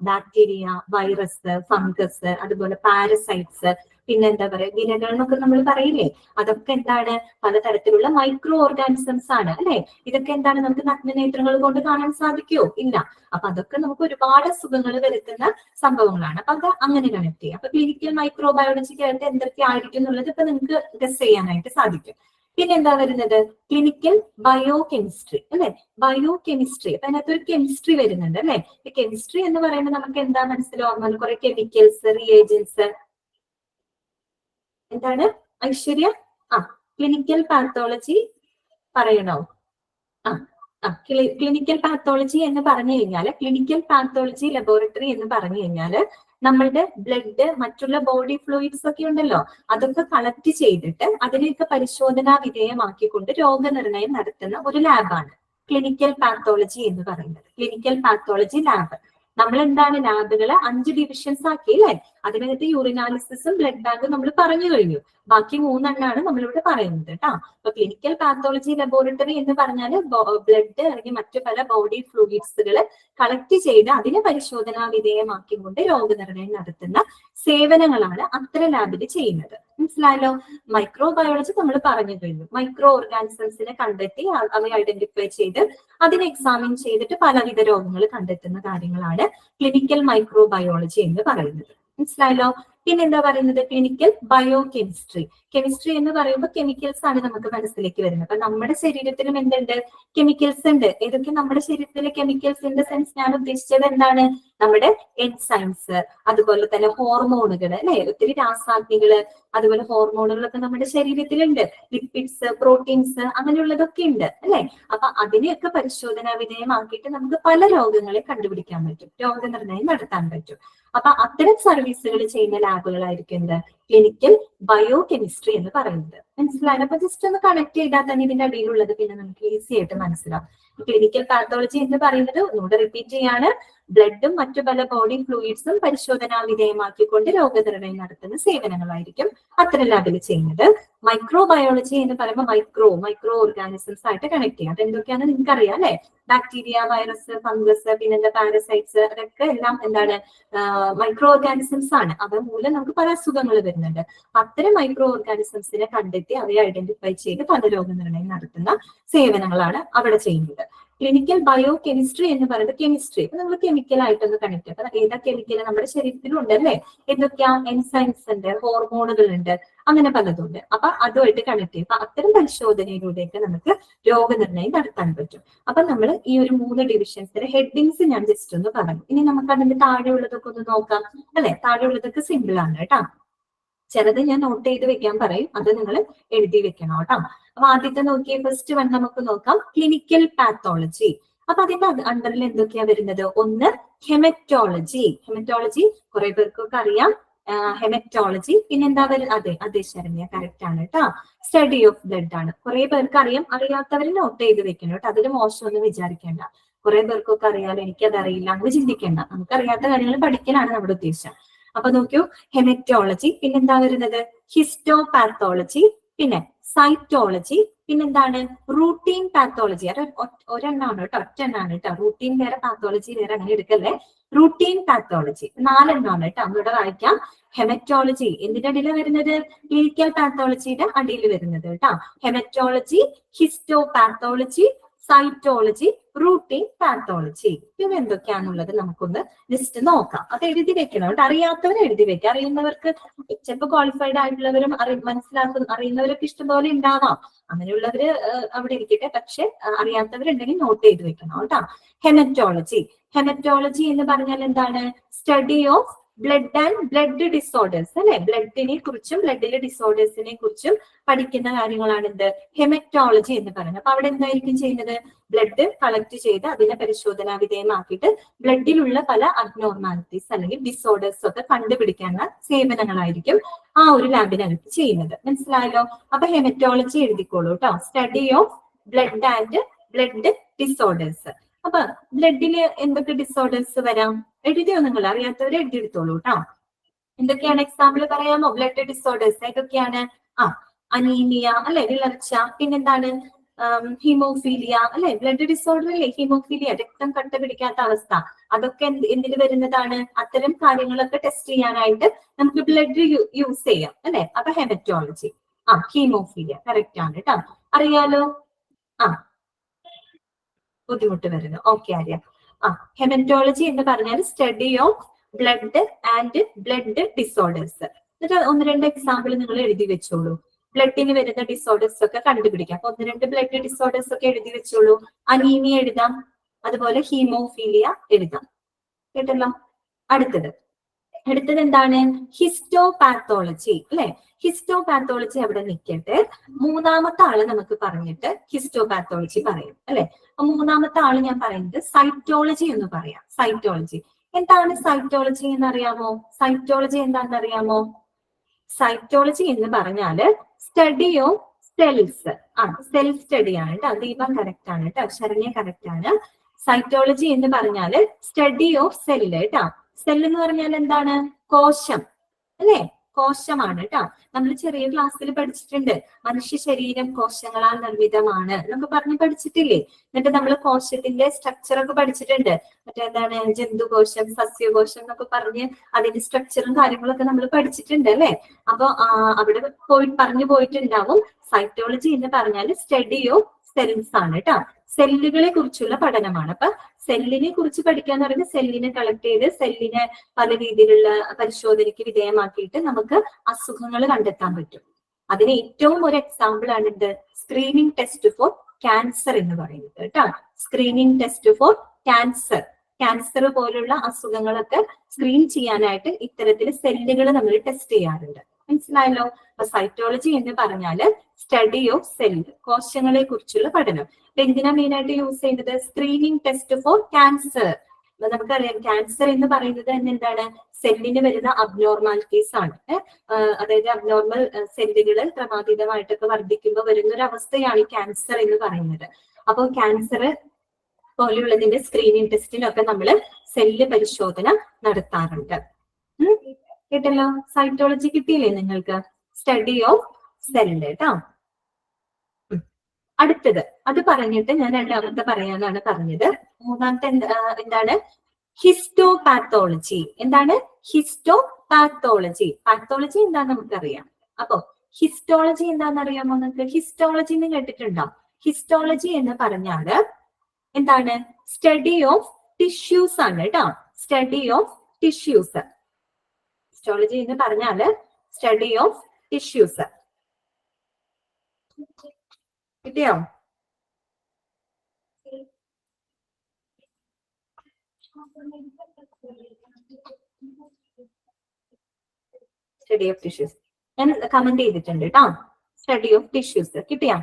ബാക്ടീരിയ, വൈറസ്, ഫംഗസ്, അതുപോലെ പാരസൈറ്റ്സ്, പിന്നെ എന്താ പറയാ, വിരകൾ എന്നൊക്കെ നമ്മൾ പറയില്ലേ, അതൊക്കെ എന്താണ്? പലതരത്തിലുള്ള മൈക്രോ ഓർഗാനിസംസ് ആണ് അല്ലെ? ഇതൊക്കെ എന്താണ്? നമുക്ക് നഗ്നനേത്രങ്ങൾ കൊണ്ട് കാണാൻ സാധിക്കുമോ? ഇല്ല. അപ്പൊ അതൊക്കെ നമുക്ക് ഒരുപാട് അസുഖങ്ങൾ വരുത്തുന്ന സംഭവങ്ങളാണ്. അപ്പൊ അത് അങ്ങനെ കണക്ട് ചെയ്യാം. അപ്പൊ ക്ലിനിക്കൽ മൈക്രോബയോളജിക്കകത്ത് എന്തൊക്കെ ആയിരിക്കും എന്നുള്ളത് ഇപ്പൊ നിങ്ങൾക്ക് ഗസ് ചെയ്യാനായിട്ട് സാധിക്കും. പിന്നെ എന്താ വരുന്നത്? ക്ലിനിക്കൽ ബയോ കെമിസ്ട്രി അല്ലെ? Bio chemistry. അപ്പൊ അതിനകത്തൊരു കെമിസ്ട്രി വരുന്നുണ്ട് അല്ലെ? കെമിസ്ട്രി എന്ന് പറയുമ്പോൾ നമുക്ക് എന്താ മനസ്സിലാവുന്നത്? കുറെ കെമിക്കൽസ്, റിയേജൻസ്. എന്താണ് ഐശ്വര്യ? ക്ലിനിക്കൽ പാത്തോളജി പറയണോ? ക്ലിനിക്കൽ പാത്തോളജി എന്ന് പറഞ്ഞു കഴിഞ്ഞാല്, ക്ലിനിക്കൽ പാത്തോളജി ലബോറട്ടറി എന്ന് പറഞ്ഞു കഴിഞ്ഞാല് നമ്മളുടെ ബ്ലഡ്, മറ്റുള്ള ബോഡി ഫ്ലൂയിഡ്സ് ഒക്കെ ഉണ്ടല്ലോ, അതൊക്കെ കളക്ട് ചെയ്തിട്ട് അതിനെയൊക്കെ പരിശോധനാ വിധേയമാക്കിക്കൊണ്ട് രോഗനിർണയം നടത്തുന്ന ഒരു ലാബാണ് ക്ലിനിക്കൽ പാത്തോളജി എന്ന് പറയുന്നത്. Clinical pathology lab. നമ്മൾ എന്താണ് ലാബുകളെ 5 ഡിവിഷൻസ് ആക്കി അല്ലേ? അതിനകത്ത് യൂറിനാലിസിസും ബ്ലഡ് ബാങ്കും നമ്മൾ പറഞ്ഞു കഴിഞ്ഞു. ബാക്കി 3 എണ്ണമാണ് നമ്മളിവിടെ പറയുന്നത് കേട്ടോ. അപ്പൊ ക്ലിനിക്കൽ പാത്തോളജി ലബോറട്ടറി എന്ന് പറഞ്ഞാൽ ബ്ലഡ് അല്ലെങ്കിൽ മറ്റു പല ബോഡി ഫ്ലൂയിഡ്സുകൾ കളക്ട് ചെയ്ത് അതിനെ പരിശോധനാ വിധേയമാക്കിക്കൊണ്ട് രോഗനിർണയം നടത്തുന്ന സേവനങ്ങളാണ് അത്തരം ലാബിൽ ചെയ്യുന്നത്. മനസ്സിലായല്ലോ? മൈക്രോബയോളജി നമ്മൾ പറഞ്ഞു കഴിഞ്ഞു. മൈക്രോ ഓർഗാനിസംസിനെ കണ്ടെത്തി അവയെ ഐഡന്റിഫൈ ചെയ്ത് അതിനെ എക്സാമിൻ ചെയ്തിട്ട് പലവിധ രോഗങ്ങൾ കണ്ടെത്തുന്ന കാര്യങ്ങളാണ് ക്ലിനിക്കൽ മൈക്രോബയോളജി എന്ന് പറയുന്നത്. മനസ്സിലായല്ലോ? പിന്നെ എന്താ പറയുന്നത്? Clinical bio chemistry. കെമിസ്ട്രി എന്ന് പറയുമ്പോൾ കെമിക്കൽസ് ആണ് നമുക്ക് മനസ്സിലേക്ക് വരുന്നത്. അപ്പൊ നമ്മുടെ ശരീരത്തിലും എന്തുണ്ട്? കെമിക്കൽസ് ഉണ്ട്. ഏതൊക്കെ നമ്മുടെ ശരീരത്തിലെ കെമിക്കൽസ് ഇൻ ദ സെൻസ് ഞാൻ ഉദ്ദേശിച്ചത് എന്താണ്? നമ്മുടെ എൻസൈംസ്, അതുപോലെ തന്നെ ഹോർമോണുകൾ അല്ലെ? ഒത്തിരി രാസാഗ്നികള്, അതുപോലെ ഹോർമോണുകളൊക്കെ നമ്മുടെ ശരീരത്തിലുണ്ട്. ലിപ്പിഡ്സ്, പ്രോട്ടീൻസ്, അങ്ങനെയുള്ളതൊക്കെ ഉണ്ട് അല്ലെ? അപ്പൊ അതിനെയൊക്കെ പരിശോധനാ വിധേയമാക്കിയിട്ട് നമുക്ക് പല രോഗങ്ങളെ കണ്ടുപിടിക്കാൻ പറ്റും, രോഗനിർണയം നടത്താൻ പറ്റും. അപ്പൊ അത്തരം സർവീസുകൾ ചെയ്യുന്ന ലാബുകളായിരിക്കും എന്ത്? ക്ലിനിക്കൽ ബയോ കെമിസ്ട്രി എന്ന് പറയുന്നത്. മനസ്സിലായത്? അപ്പൊ ജസ്റ്റ് ഒന്ന് കണക്ട് ചെയ്താൽ തന്നെ ഇതിന്റെ അടിയിലുള്ളത് പിന്നെ നമുക്ക് ഈസി ആയിട്ട് മനസ്സിലാവും. ക്ലിനിക്കൽ പാത്തോളജി എന്ന് പറയുന്നത്, ഒന്നുകൂടെ റിപ്പീറ്റ് ചെയ്യാണ്, ബ്ലഡും മറ്റു പല ബോഡി ഫ്ലൂയിഡ്സും പരിശോധനാ വിധേയമാക്കിക്കൊണ്ട് രോഗനിർണയം നടത്തുന്ന സേവനങ്ങളായിരിക്കും അത്തരം ലാബിൽ ചെയ്യുന്നത്. മൈക്രോബയോളജി എന്ന് പറയുമ്പോൾ മൈക്രോ ഓർഗാനിസംസ് ആയിട്ട് കണക്ട് ചെയ്യാം. അതെന്തൊക്കെയാണെന്ന് നിങ്ങൾക്ക് അറിയാം അല്ലെ? ബാക്ടീരിയ, വൈറസ്, ഫംഗസ്, പിന്നെന്താ പാരസൈറ്റ്സ്, അതൊക്കെ എല്ലാം എന്താണ്? മൈക്രോ ഓർഗാനിസംസ് ആണ്. അവ മൂലം നമുക്ക് പല അസുഖങ്ങൾ വരുന്നുണ്ട്. അത്തരം മൈക്രോ ഓർഗാനിസംസിനെ കണ്ടെത്തി അവയെ ഐഡന്റിഫൈ ചെയ്ത് പല രോഗനിർണയം നടത്തുന്ന സേവനങ്ങളാണ് അവിടെ ചെയ്യുന്നത്. ക്ലിനിക്കൽ ബയോ കെമിസ്ട്രി എന്ന് പറയുന്നത് കെമിസ്ട്രി. അപ്പൊ നമ്മൾ കെമിക്കൽ ആയിട്ടൊന്ന് കണക്ട്. അപ്പൊ ഏതാ കെമിക്കൽ നമ്മുടെ ശരീരത്തിലും ഉണ്ട് അല്ലേ? എന്തൊക്കെയാ? എൻസൈംസ് ഉണ്ട്, ഹോർമോണുകൾ ഉണ്ട്, അങ്ങനെ പലതും ഉണ്ട്. അപ്പൊ അതുമായിട്ട് കണക്ട് ചെയ്യും. അപ്പൊ അത്തരം പരിശോധനയിലൂടെയൊക്കെ നമുക്ക് രോഗനിർണയം നടത്താൻ പറ്റും. അപ്പൊ നമ്മൾ ഈ ഒരു 3 ഡിവിഷൻസിന്റെ ഹെഡിങ്സ് ഞാൻ ജസ്റ്റ് ഒന്ന് പറഞ്ഞു. ഇനി നമുക്ക് അതിന്റെ താഴെയുള്ളതൊക്കെ ഒന്ന് നോക്കാം അല്ലെ? താഴെയുള്ളതൊക്കെ സിമ്പിൾ ആണ് കേട്ടോ. ചിലത് ഞാൻ നോട്ട് ചെയ്ത് വെക്കാൻ പറയും, അത് നിങ്ങൾ എഴുതി വെക്കണം കേട്ടോ. അപ്പൊ ആദ്യത്തെ നോക്കിയ ഫസ്റ്റ് വൺ നമുക്ക് നോക്കാം. Clinical pathology. അപ്പൊ അതിന്റെ അണ്ടറിൽ എന്തൊക്കെയാ വരുന്നത്? ഒന്ന് ഹെമറ്റോളജി. ഹെമറ്റോളജി കുറെ പേർക്കൊക്കെ അറിയാം. ഹെമറ്റോളജി. പിന്നെന്താ വരുന്നത്? അതെ ശരണ്യ, കറക്റ്റ് ആണ് കേട്ടോ. സ്റ്റഡി ഓഫ് ബ്ലഡ് ആണ്. കുറെ പേർക്ക് അറിയാം, അറിയാത്തവർ നോട്ട് ചെയ്ത് വെക്കണം കേട്ടോ. അതിൽ മോശമൊന്നും വിചാരിക്കേണ്ട. കുറെ പേർക്കൊക്കെ അറിയാലോ, എനിക്കത് അറിയില്ല എന്ന് ചിന്തിക്കേണ്ട. നമുക്ക് അറിയാത്ത കാര്യങ്ങൾ പഠിക്കലാണ് നമ്മുടെ ഉദ്ദേശം. അപ്പൊ നോക്കൂ, ഹെമറ്റോളജി. പിന്നെന്താ വരുന്നത്? ഹിസ്റ്റോപാത്തോളജി, പിന്നെ സൈറ്റോളജി, പിന്നെന്താണ്? Routine pathology. അത് ഒരെണ്ണമാണ് കേട്ടോ, ഒറ്റെണ്ണാണ് കേട്ടോ. റൂട്ടീൻ വേറെ, പാത്തോളജി വേറെ, അങ്ങനെ എടുക്കല്ലേ. റൂട്ടീൻ പാത്തോളജി 4 എണ്ണമാണ് കേട്ടോ. ഒന്നുകൂടെ വായിക്കാം. ഹെമറ്റോളജി എന്തിന്റെ അടിയിൽ വരുന്നത്? ക്ലിനിക്കൽ പാത്തോളജിയുടെ അടിയിൽ വരുന്നത് കേട്ടോ. Haematology, histopathology, cytology, routine pathology. പിന്നെ എന്തൊക്കെയാണുള്ളത് നമുക്കൊന്ന് ജസ്റ്റ് നോക്കാം. അത് എഴുതി വെക്കണം. അറിയാത്തവർ എഴുതി വെക്കാം. അറിയുന്നവർക്ക്, ചിലപ്പോൾ ക്വാളിഫൈഡ് ആയിട്ടുള്ളവരും അറിയുന്നവരൊക്കെ ഇഷ്ടംപോലെ ഉണ്ടാവാം. അങ്ങനെയുള്ളവര് അവിടെ ഇരിക്കട്ടെ. പക്ഷെ അറിയാത്തവരുണ്ടെങ്കിൽ നോട്ട് ചെയ്ത് വെക്കണം കേട്ടോ. ഹെമറ്റോളജി. ഹെമറ്റോളജി എന്ന് പറഞ്ഞാൽ എന്താണ്? Study of blood and blood disorders അല്ലെ? ബ്ലഡിനെ കുറിച്ചും ബ്ലഡിലെ ഡിസോർഡേഴ്സിനെ കുറിച്ചും പഠിക്കുന്ന കാര്യങ്ങളാണ് എന്ത്? ഹെമറ്റോളജി എന്ന് പറയുന്നത്. അപ്പൊ അവിടെ എന്തായിരിക്കും ചെയ്യുന്നത്? ബ്ലഡ് കളക്ട് ചെയ്ത് അതിനെ പരിശോധനാ വിധേയമാക്കിയിട്ട് ബ്ലഡിലുള്ള പല അബ്നോർമാലിറ്റീസ് അല്ലെങ്കിൽ ഡിസോർഡേഴ്സ് ഒക്കെ കണ്ടുപിടിക്കാനുള്ള സേവനങ്ങളായിരിക്കും ആ ഒരു ലാബിനകത്ത് ചെയ്യുന്നത്. മനസ്സിലായല്ലോ? അപ്പൊ ഹെമറ്റോളജി എഴുതിക്കോളൂ കേട്ടോ. Study of blood and blood disorders. അപ്പൊ ബ്ലഡില് എന്തൊക്കെ ഡിസോർഡേഴ്സ് വരാം? എഴുതിയോ? നിങ്ങൾ അറിയാത്തവരെ എഴുതിയെടുത്തോളൂ കേട്ടോ. എന്തൊക്കെയാണ് എക്സാമ്പിൾ പറയാമോ? ബ്ലഡ് ഡിസോർഡേഴ്സ് ഏതൊക്കെയാണ്? അനീമിയ അല്ലെ? വിളർച്ച. പിന്നെന്താണ്? ഹീമോഫീലിയ അല്ലെ? ബ്ലഡ് ഡിസോർഡർ അല്ലേ ഹീമോഫീലിയ, രക്തം കട്ട പിടിക്കാത്ത അവസ്ഥ. അതൊക്കെ എന്തിൽ വരുന്നതാണ്? അത്തരം കാര്യങ്ങളൊക്കെ ടെസ്റ്റ് ചെയ്യാനായിട്ട് നമുക്ക് ബ്ലഡ് യൂസ് ചെയ്യാം അല്ലെ? അപ്പൊ ഹെമറ്റോളജി. ഹീമോഫീലിയ കറക്റ്റ് ആണ് കേട്ടോ. അറിയാലോ? ബുദ്ധിമുട്ട് വരുന്നു. ഓക്കെ അറിയാം. ഹെമറ്റോളജി എന്ന് പറഞ്ഞാൽ study of blood and blood disorders. എന്നിട്ട് 1-2 എക്സാമ്പിൾ നിങ്ങൾ എഴുതി വെച്ചോളൂ. ബ്ലഡിന് വരുന്ന ഡിസോർഡേഴ്സ് ഒക്കെ കണ്ടുപിടിക്കാം. അപ്പൊ 1-2 ബ്ലഡ് ഡിസോർഡേഴ്സ് ഒക്കെ എഴുതി വെച്ചോളൂ. അനീമിയ എഴുതാം, അതുപോലെ ഹീമോഫീലിയ എഴുതാം. കേട്ടല്ലോ. അടുത്തത് എന്താണ്? ഹിസ്റ്റോപാത്തോളജി അല്ലെ. ഹിസ്റ്റോപാത്തോളജി അവിടെ നിൽക്കട്ടെ. മൂന്നാമത്തെ ആള് നമുക്ക് പറഞ്ഞിട്ട് ഹിസ്റ്റോപാത്തോളജി പറയും അല്ലെ. അപ്പൊ മൂന്നാമത്തെ ആള് ഞാൻ പറയുന്നത് സൈറ്റോളജി എന്ന് പറയാം. സൈറ്റോളജി എന്താണ്? സൈറ്റോളജി എന്നറിയാമോ? സൈറ്റോളജി എന്താണെന്നറിയാമോ? സൈറ്റോളജി എന്ന് പറഞ്ഞാല് സ്റ്റഡി ഓഫ് സെൽസ് ആണ്. സെൽ സ്റ്റഡി ആണ് കേട്ടോ. ദീപ കറക്റ്റ് ആണ് കേട്ടോ. ശരണ്യ കറക്റ്റ് ആണ്. സൈറ്റോളജി എന്ന് പറഞ്ഞാല് സ്റ്റഡി ഓഫ് സെല്ല് കേട്ടോ. സെൽ എന്ന് പറഞ്ഞാൽ എന്താണ്? കോശം അല്ലെ. കോശമാണ് കേട്ടോ. നമ്മൾ ചെറിയ ക്ലാസ്സിൽ പഠിച്ചിട്ടുണ്ട്, മനുഷ്യ ശരീരം കോശങ്ങളാൽ നിർമ്മിതമാണ് എന്നൊക്കെ പറഞ്ഞ് പഠിച്ചിട്ടില്ലേ? എന്നിട്ട് നമ്മൾ കോശത്തിന്റെ സ്ട്രക്ചർ ഒക്കെ പഠിച്ചിട്ടുണ്ട്. മറ്റേന്താണ് ജന്തുകോശം, സസ്യകോശം എന്നൊക്കെ പറഞ്ഞ് അതിന്റെ സ്ട്രക്ചറും കാര്യങ്ങളൊക്കെ നമ്മൾ പഠിച്ചിട്ടുണ്ട് അല്ലെ. അപ്പൊ അവിടെ പറഞ്ഞു പോയിട്ടുണ്ടാവും. സൈറ്റോളജി എന്ന് പറഞ്ഞാൽ സ്റ്റഡി ഓഫ് സെൽസ് ആണ് കേട്ടോ. സെല്ലുകളെ കുറിച്ചുള്ള പഠനമാണ്. അപ്പൊ സെല്ലിനെ കുറിച്ച് പഠിക്കാന്ന് പറയുന്നത് സെല്ലിനെ കളക്ട് ചെയ്ത് സെല്ലിനെ പല രീതിയിലുള്ള പരിശോധനയ്ക്ക് വിധേയമാക്കിയിട്ട് നമുക്ക് അസുഖങ്ങൾ കണ്ടെത്താൻ പറ്റും. അതിന് ഏറ്റവും ഒരു എക്സാമ്പിൾ ആണ് ഇത് സ്ക്രീനിങ് ടെസ്റ്റ് ഫോർ ക്യാൻസർ എന്ന് പറയുന്നത് കേട്ടോ. Screening test for cancer. Cancer പോലുള്ള അസുഖങ്ങളൊക്കെ സ്ക്രീൻ ചെയ്യാനായിട്ട് ഇത്തരത്തിൽ സെല്ലുകൾ നമ്മൾ ടെസ്റ്റ് ചെയ്യാറുണ്ട്. മനസ്സിലായല്ലോ. അപ്പൊ സൈറ്റോളജി എന്ന് പറഞ്ഞാല് സ്റ്റഡി ഓഫ് സെല്ല്, കോശങ്ങളെ കുറിച്ചുള്ള പഠനം. അപ്പൊ എന്തിനാ മെയിൻ ആയിട്ട് യൂസ് ചെയ്യുന്നത്? Screening test for cancer. നമുക്കറിയാം ക്യാൻസർ എന്ന് പറയുന്നത് തന്നെ എന്താണ്? സെല്ലിന് വരുന്ന അബ്നോർമാലിറ്റീസ് ആണ്. അതായത് അബ്നോർമൽ സെല്ലുകൾ ക്രമാതീതമായിട്ടൊക്കെ വർദ്ധിക്കുമ്പോൾ വരുന്ന ഒരു അവസ്ഥയാണ് ക്യാൻസർ എന്ന് പറയുന്നത്. അപ്പോൾ ക്യാൻസർ പോലെയുള്ളതിന്റെ സ്ക്രീനിങ് ടെസ്റ്റിലൊക്കെ നമ്മൾ സെല്ല് പരിശോധന നടത്താറുണ്ട്. കേട്ടല്ലോ. സൈറ്റോളജി കിട്ടിയില്ലേ നിങ്ങൾക്ക്? സ്റ്റഡി ഓഫ് സെല്ല് കേട്ടോ. അടുത്തത് അത് പറഞ്ഞിട്ട് ഞാൻ രണ്ടാമത്തെ പറയാനാണ് പറഞ്ഞത്. മൂന്നാമത്തെ എന്താണ്? ഹിസ്റ്റോപാത്തോളജി. എന്താണ്? ഹിസ്റ്റോപാത്തോളജി. പാത്തോളജി എന്താന്ന് നമുക്കറിയാം. അപ്പൊ ഹിസ്റ്റോളജി എന്താണെന്ന് അറിയാമോ നിങ്ങൾക്ക്? ഹിസ്റ്റോളജി എന്ന് കേട്ടിട്ടുണ്ടോ? ഹിസ്റ്റോളജി എന്ന് പറഞ്ഞാല് എന്താണ്? സ്റ്റഡി ഓഫ് ടിഷ്യൂസ് ആണ് കേട്ടോ. Study of tissues. ഹിസ്റ്റോളജി എന്ന് പറഞ്ഞാല് സ്റ്റഡി ഓഫ് ടിഷ്യൂസ്. കിട്ടിയോ? സ്റ്റഡി ഓഫ് ടിഷ്യൂസ് ഞാൻ കമന്റ് ചെയ്തിട്ടുണ്ട് കേട്ടോ. സ്റ്റഡി ഓഫ് ടിഷ്യൂസ് കിട്ടിയാ?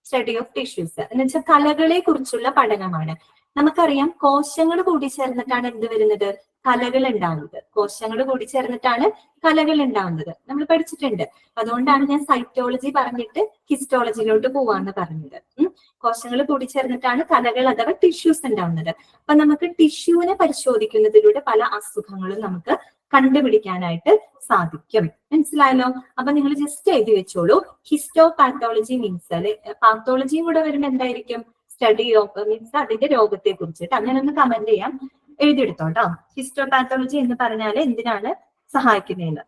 സ്റ്റഡി ഓഫ് ടിഷ്യൂസ് എന്ന് വെച്ചാൽ കലകളെ കുറിച്ചുള്ള പഠനമാണ്. നമുക്കറിയാം കോശങ്ങൾ കൂടി ചേർന്നിട്ടാണ് എന്ത് വരുന്നത്? കലകൾ ഉണ്ടാവുന്നത്. കോശങ്ങൾ കൂടി ചേർന്നിട്ടാണ് കലകൾ ഉണ്ടാവുന്നത്. നമ്മൾ പഠിച്ചിട്ടുണ്ട്. അതുകൊണ്ടാണ് ഞാൻ സൈറ്റോളജി പറഞ്ഞിട്ട് ഹിസ്റ്റോളജിയിലോട്ട് പോവാന്ന് പറഞ്ഞത്. കോശങ്ങൾ കൂടി ചേർന്നിട്ടാണ് കലകൾ അഥവാ ടിഷ്യൂസ് ഉണ്ടാവുന്നത്. അപ്പൊ നമുക്ക് ടിഷ്യൂവിനെ പരിശോധിക്കുന്നതിലൂടെ പല അസുഖങ്ങളും നമുക്ക് കണ്ടുപിടിക്കാനായിട്ട് സാധിക്കും. മനസ്സിലായല്ലോ. അപ്പൊ നിങ്ങൾ ജസ്റ്റ് എഴുതി വെച്ചോളൂ. ഹിസ്റ്റോപാത്തോളജി മീൻസ് പാത്തോളജിയും കൂടെ വരുമ്പോൾ എന്തായിരിക്കും? സ്റ്റഡി ഓഫ് മീൻസ് അതിന്റെ രോഗത്തെ കുറിച്ചിട്ട്. അങ്ങനെ ഒന്ന് കമന്റ് ചെയ്യാം, എഴുതിയെടുത്തോട്ടോ. ഹിസ്റ്റോപാത്തോളജി എന്ന് പറഞ്ഞാൽ എന്തിനാണ് സഹായിക്കുന്നതെന്ന്.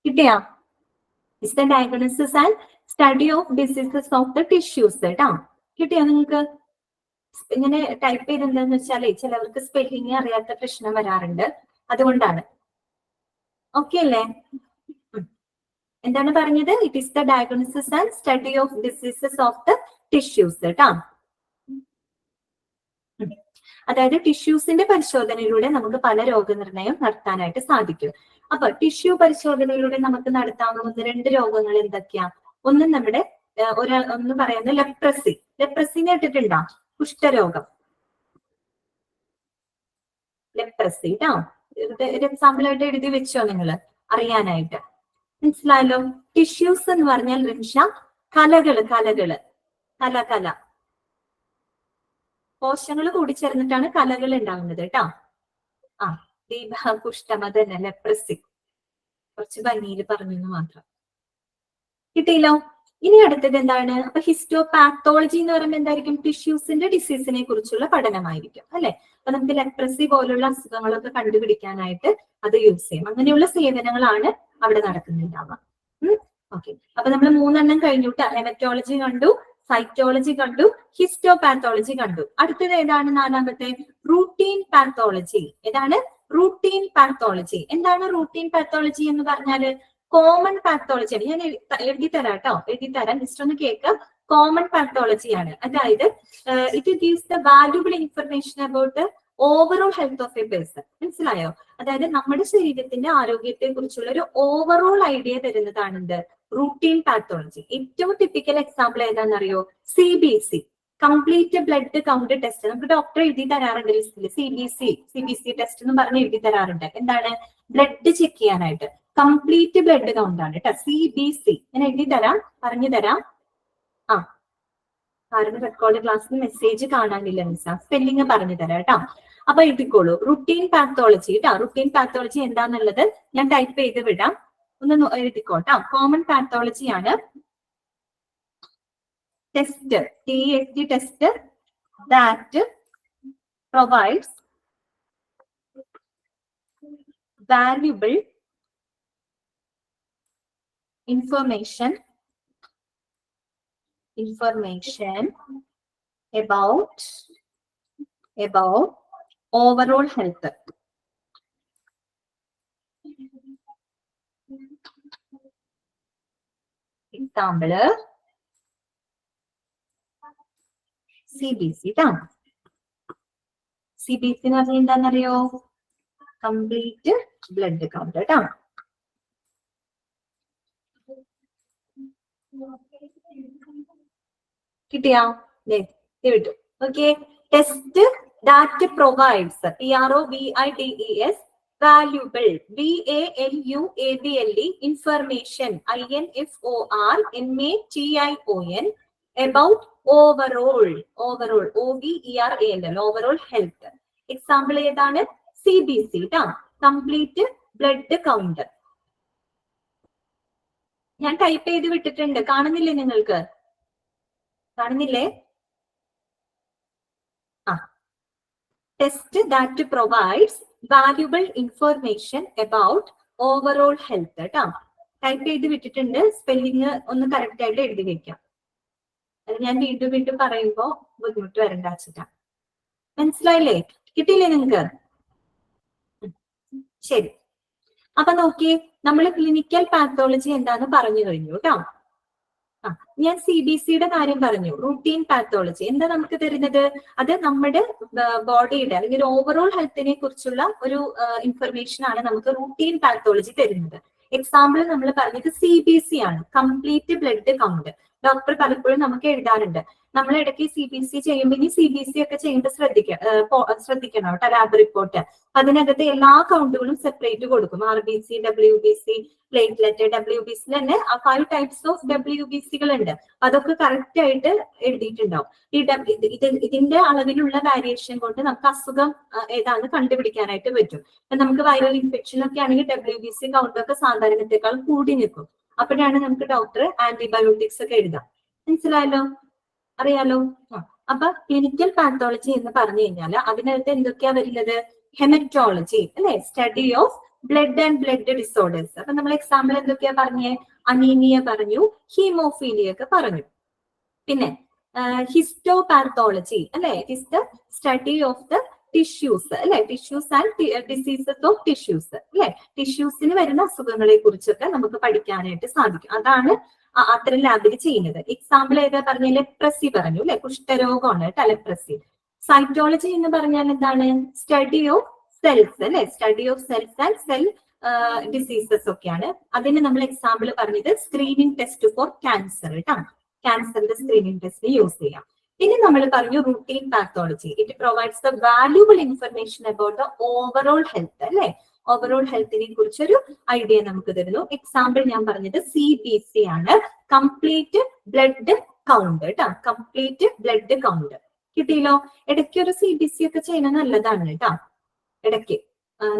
കിട്ടിയാ? Is the diagnosis and study of diseases of the tissues കേട്ടോ. കിട്ടിയാ നിങ്ങൾക്ക്? ഇങ്ങനെ ടൈപ്പ് ചെയ്തെന്താന്ന് വെച്ചാലേ ചിലവർക്ക് സ്പെല്ലിങ് അറിയാത്ത പ്രശ്നം വരാറുണ്ട്. അതുകൊണ്ടാണ്. ഓക്കെ അല്ലേ? എന്താണ് പറഞ്ഞത്? It is the diagnosis and study of diseases of the tissues കേട്ടോ. അതായത് ടിഷ്യൂസിന്റെ പരിശോധനയിലൂടെ നമുക്ക് പല രോഗനിർണയം നടത്താനായിട്ട് സാധിക്കും. അപ്പൊ ടിഷ്യൂ പരിശോധനയിലൂടെ നമുക്ക് നടത്താവുന്ന 2 രോഗങ്ങൾ എന്തൊക്കെയാ? ഒന്ന് നമ്മുടെ ഒന്ന് പറയുന്നത് ലെപ്രസി. ലെപ്രസിനെ ഇട്ടിട്ടുണ്ടോ? കുഷ്ഠരോഗം. ലെപ്രസി കേട്ടോ. ഒരു എക്സാമ്പിൾ ആയിട്ട് എഴുതി വെച്ചോ നിങ്ങൾ അറിയാനായിട്ട്. മനസ്സിലായല്ലോ. ടിഷ്യൂസ് എന്ന് പറഞ്ഞാൽ റിൻഷ കലകള്. കല കോശങ്ങൾ കൂടി ചേർന്നിട്ടാണ് കലകൾ ഉണ്ടാവുന്നത് കേട്ടോ. ദീപ കുഷ്ഠം അതന്നെ ലെപ്രസി. കുറച്ച് ഭംഗിയിൽ പറഞ്ഞു മാത്രം. കിട്ടിയല്ലോ. ഇനി അടുത്തത് എന്താണ്? അപ്പൊ ഹിസ്റ്റോപാത്തോളജി എന്ന് പറയുമ്പോൾ എന്തായിരിക്കും? ടിഷ്യൂസിന്റെ ഡിസീസിനെ കുറിച്ചുള്ള പഠനമായിരിക്കും അല്ലെ. അപ്പൊ നമുക്ക് ലെപ്രസി പോലുള്ള അസുഖങ്ങളൊക്കെ കണ്ടുപിടിക്കാനായിട്ട് അത് യൂസ് ചെയ്യും. അങ്ങനെയുള്ള സേവനങ്ങളാണ് അവിടെ നടക്കുന്നുണ്ടാവുക. ഓക്കെ, അപ്പൊ നമ്മൾ 3 കഴിഞ്ഞു. ഹെമറ്റോളജി കണ്ടു, സൈറ്റോളജി കണ്ടു, ഹിസ്റ്റോപാത്തോളജി കണ്ടു. അടുത്തത് ഏതാണ്? 4ാമത്തെ റൂട്ടീൻ പാത്തോളജി. ഏതാണ്? Routine pathology. എന്താണ് റൂട്ടീൻ പാത്തോളജി എന്ന് പറഞ്ഞാല്? കോമൺ പാത്തോളജി ആണ്. ഞാൻ എഴുതി തരാം കേട്ടോ, എഴുതി തരാം, ജസ്റ്റ് ഒന്ന് കേൾക്കാം. കോമൺ പാത്തോളജി ആണ്. അതായത് it gives the valuable information about the overall health of A person. മനസ്സിലായോ? അതായത് നമ്മുടെ ശരീരത്തിന്റെ ആരോഗ്യത്തെ കുറിച്ചുള്ള ഒരു ഓവറോൾ ഐഡിയ തരുന്നതാണ് എന്ത്? Routine pathology. ഏറ്റവും ടിപ്പിക്കൽ എക്സാമ്പിൾ ഏതാണെന്നറിയോ? CBC, complete blood count test. നമുക്ക് ഡോക്ടർ എഴുതി തരാറുണ്ട് ലിസ്റ്റിൽ. CBC ടെസ്റ്റ് എന്ന് പറഞ്ഞ് എഴുതി തരാറുണ്ട്. എന്താണ്? ബ്ലഡ് ചെക്ക് ചെയ്യാനായിട്ട്. കംപ്ലീറ്റ് ബ്ലഡ് കൗണ്ട് ആണ് കേട്ടോ, CBC. ഞാൻ എഴുതി തരാം, പറഞ്ഞു തരാം. കാരണം റെക്കോർഡ് ക്ലാസ്സിൽ മെസ്സേജ് കാണാനില്ല മിസ്സ, സ്പെല്ലിങ് പറഞ്ഞു തരാം കേട്ടോ. അപ്പൊ എഴുതിക്കോളൂ, റുട്ടീൻ പാത്തോളജി കേട്ടോ. റുട്ടീൻ പാത്തോളജി എന്താന്നുള്ളത് ഞാൻ ടൈപ്പ് ചെയ്ത് വിടാം, ഒന്ന് എഴുതിക്കോട്ടോ. കോമൺ പാത്തോളജി ആണ് test, TST test that provides valuable information about overall health. Example CBC. CBC എന്ന് പറഞ്ഞാൽ എന്താണെന്നറിയോ? കംപ്ലീറ്റ് ബ്ലഡ് കൗണ്ട് കേട്ടോ. കിട്ടിയാ? വിട്ടു. Okay, test that provides PROVIDES valuable VALUABLE information INFORMATION about overall overall health. Example ഏതാണ്? CBC ട്ടാ, കംപ്ലീറ്റ് ബ്ലഡ് കൗണ്ട്. ഞാൻ ടൈപ്പ് ചെയ്ത് വിട്ടിട്ടുണ്ട്, കാണുന്നില്ലേ നിങ്ങൾക്ക്? കാണുന്നില്ലേ? Test that provides valuable information about overall health കേട്ടോ. ടൈപ്പ് ചെയ്ത് വിട്ടിട്ടുണ്ട്, സ്പെല്ലിങ് ഒന്ന് കറക്റ്റ് ആയിട്ട് എഴുതി വെക്കാം. അത് ഞാൻ വീണ്ടും പറയുമ്പോ ബുദ്ധിമുട്ട് വരണ്ട വെച്ചിട്ടാ. മനസ്സിലായില്ലേ? കിട്ടിയില്ലേ നിങ്ങൾക്ക്? ശരി. അപ്പൊ നോക്കിയേ, നമ്മൾ ക്ലിനിക്കൽ പാത്തോളജി എന്താന്ന് പറഞ്ഞു കഴിഞ്ഞു കേട്ടോ. ഞാൻ CBCയുടെ കാര്യം പറഞ്ഞു. റൂട്ടീൻ പാത്തോളജി എന്താ നമുക്ക് തരുന്നത്? അത് നമ്മുടെ ബോഡിയുടെ അല്ലെങ്കിൽ ഓവറോൾ ഹെൽത്തിനെ കുറിച്ചുള്ള ഒരു ഇൻഫർമേഷൻ ആണ് നമുക്ക് റൂട്ടീൻ പാത്തോളജി തരുന്നത്. എക്സാമ്പിൾ നമ്മൾ പറഞ്ഞത് CBC ആണ്, കംപ്ലീറ്റ് ബ്ലഡ് കൗണ്ട്. ഡോക്ടർ പലപ്പോഴും നമുക്ക് എഴുതാറുണ്ട്. നമ്മൾ ഇടയ്ക്ക് CBC ചെയ്യുമ്പോൾ ഇനി CBC ഒക്കെ ചെയ്യുമ്പോൾ ശ്രദ്ധിക്കണം കേട്ടോ. ലാബ് റിപ്പോർട്ട് അതിനകത്ത് എല്ലാ കൗണ്ടുകളും സെപ്പറേറ്റ് കൊടുക്കും. RBC, WBC, platelet. WBC തന്നെ 5 ടൈപ്സ് ഓഫ് WBCകൾ ഉണ്ട്. അതൊക്കെ കറക്റ്റ് ആയിട്ട് എഴുതിയിട്ടുണ്ടാവും. ഇതിന്റെ അളവിലുള്ള വേരിയേഷൻ കൊണ്ട് നമുക്ക് അസുഖം ഏതാന്ന് കണ്ടുപിടിക്കാനായിട്ട് പറ്റും. നമുക്ക് വൈറൽ ഇൻഫെക്ഷൻ ഒക്കെ ആണെങ്കിൽ WBC കൗണ്ടൊക്കെ സാധാരണത്തെക്കാൾ കൂടി നിൽക്കും. അപ്പോഴാണ് നമുക്ക് ഡോക്ടർ ആന്റിബയോട്ടിക്സ് ഒക്കെ എഴുതാം. മനസ്സിലായല്ലോ? അറിയാലോ? അപ്പൊ ക്ലിനിക്കൽ പാത്തോളജി എന്ന് പറഞ്ഞു കഴിഞ്ഞാൽ അതിനകത്ത് എന്തൊക്കെയാ വരുന്നത്? ഹെമറ്റോളജി അല്ലെ, study of blood and blood disorders. അപ്പൊ നമ്മൾ എക്സാമ്പിൾ എന്തൊക്കെയാ പറഞ്ഞേ? അനീമിയ പറഞ്ഞു, ഹീമോഫീലിയ ഒക്കെ പറഞ്ഞു. പിന്നെ ഹിസ്റ്റോപാത്തോളജി അല്ലെ, it the study of the tissues അല്ലെ, tissues and diseases of tissues അല്ലെ, ടിഷ്യൂസിന് വരുന്ന അസുഖങ്ങളെ കുറിച്ചൊക്കെ നമുക്ക് പഠിക്കാനായിട്ട് സാധിക്കും. അതാണ് അത്തരം ലാബിൽ ചെയ്യുന്നത്. എക്സാമ്പിൾ ഏതാ പറഞ്ഞ? ലെപ്രസി പറഞ്ഞു അല്ലെ, കുഷ്ഠരോഗമാണ് കേട്ടോ ലെപ്രസി. സൈറ്റോളജി എന്ന് പറഞ്ഞാൽ എന്താണ്? സ്റ്റഡി ഓഫ് സെൽസ് അല്ലെ, study of cells and cell diseases ഒക്കെയാണ്. അതിന് നമ്മൾ എക്സാമ്പിൾ പറഞ്ഞത് സ്ക്രീനിങ് ടെസ്റ്റ് ഫോർ ക്യാൻസർ കേട്ടോ. ക്യാൻസറിന്റെ സ്ക്രീനിങ് ടെസ്റ്റ് യൂസ് ചെയ്യാം. പിന്നെ നമ്മൾ പറഞ്ഞു routine pathology. It provides the valuable information about the overall health അല്ലെ, ഓവറോൾ ഹെൽത്തിനെ കുറിച്ചൊരു ഐഡിയ നമുക്ക് തരുന്നു. എക്സാമ്പിൾ ഞാൻ പറഞ്ഞത് CBC ആണ്, കംപ്ലീറ്റ് ബ്ലഡ് കൗണ്ട് കേട്ടോ. കംപ്ലീറ്റ് ബ്ലഡ് കൗണ്ട് കിട്ടിയല്ലോ. ഇടയ്ക്ക് ഒരു CBC ഒക്കെ ചെയ്യുന്നത് നല്ലതാണ് കേട്ടോ. ഇടയ്ക്ക്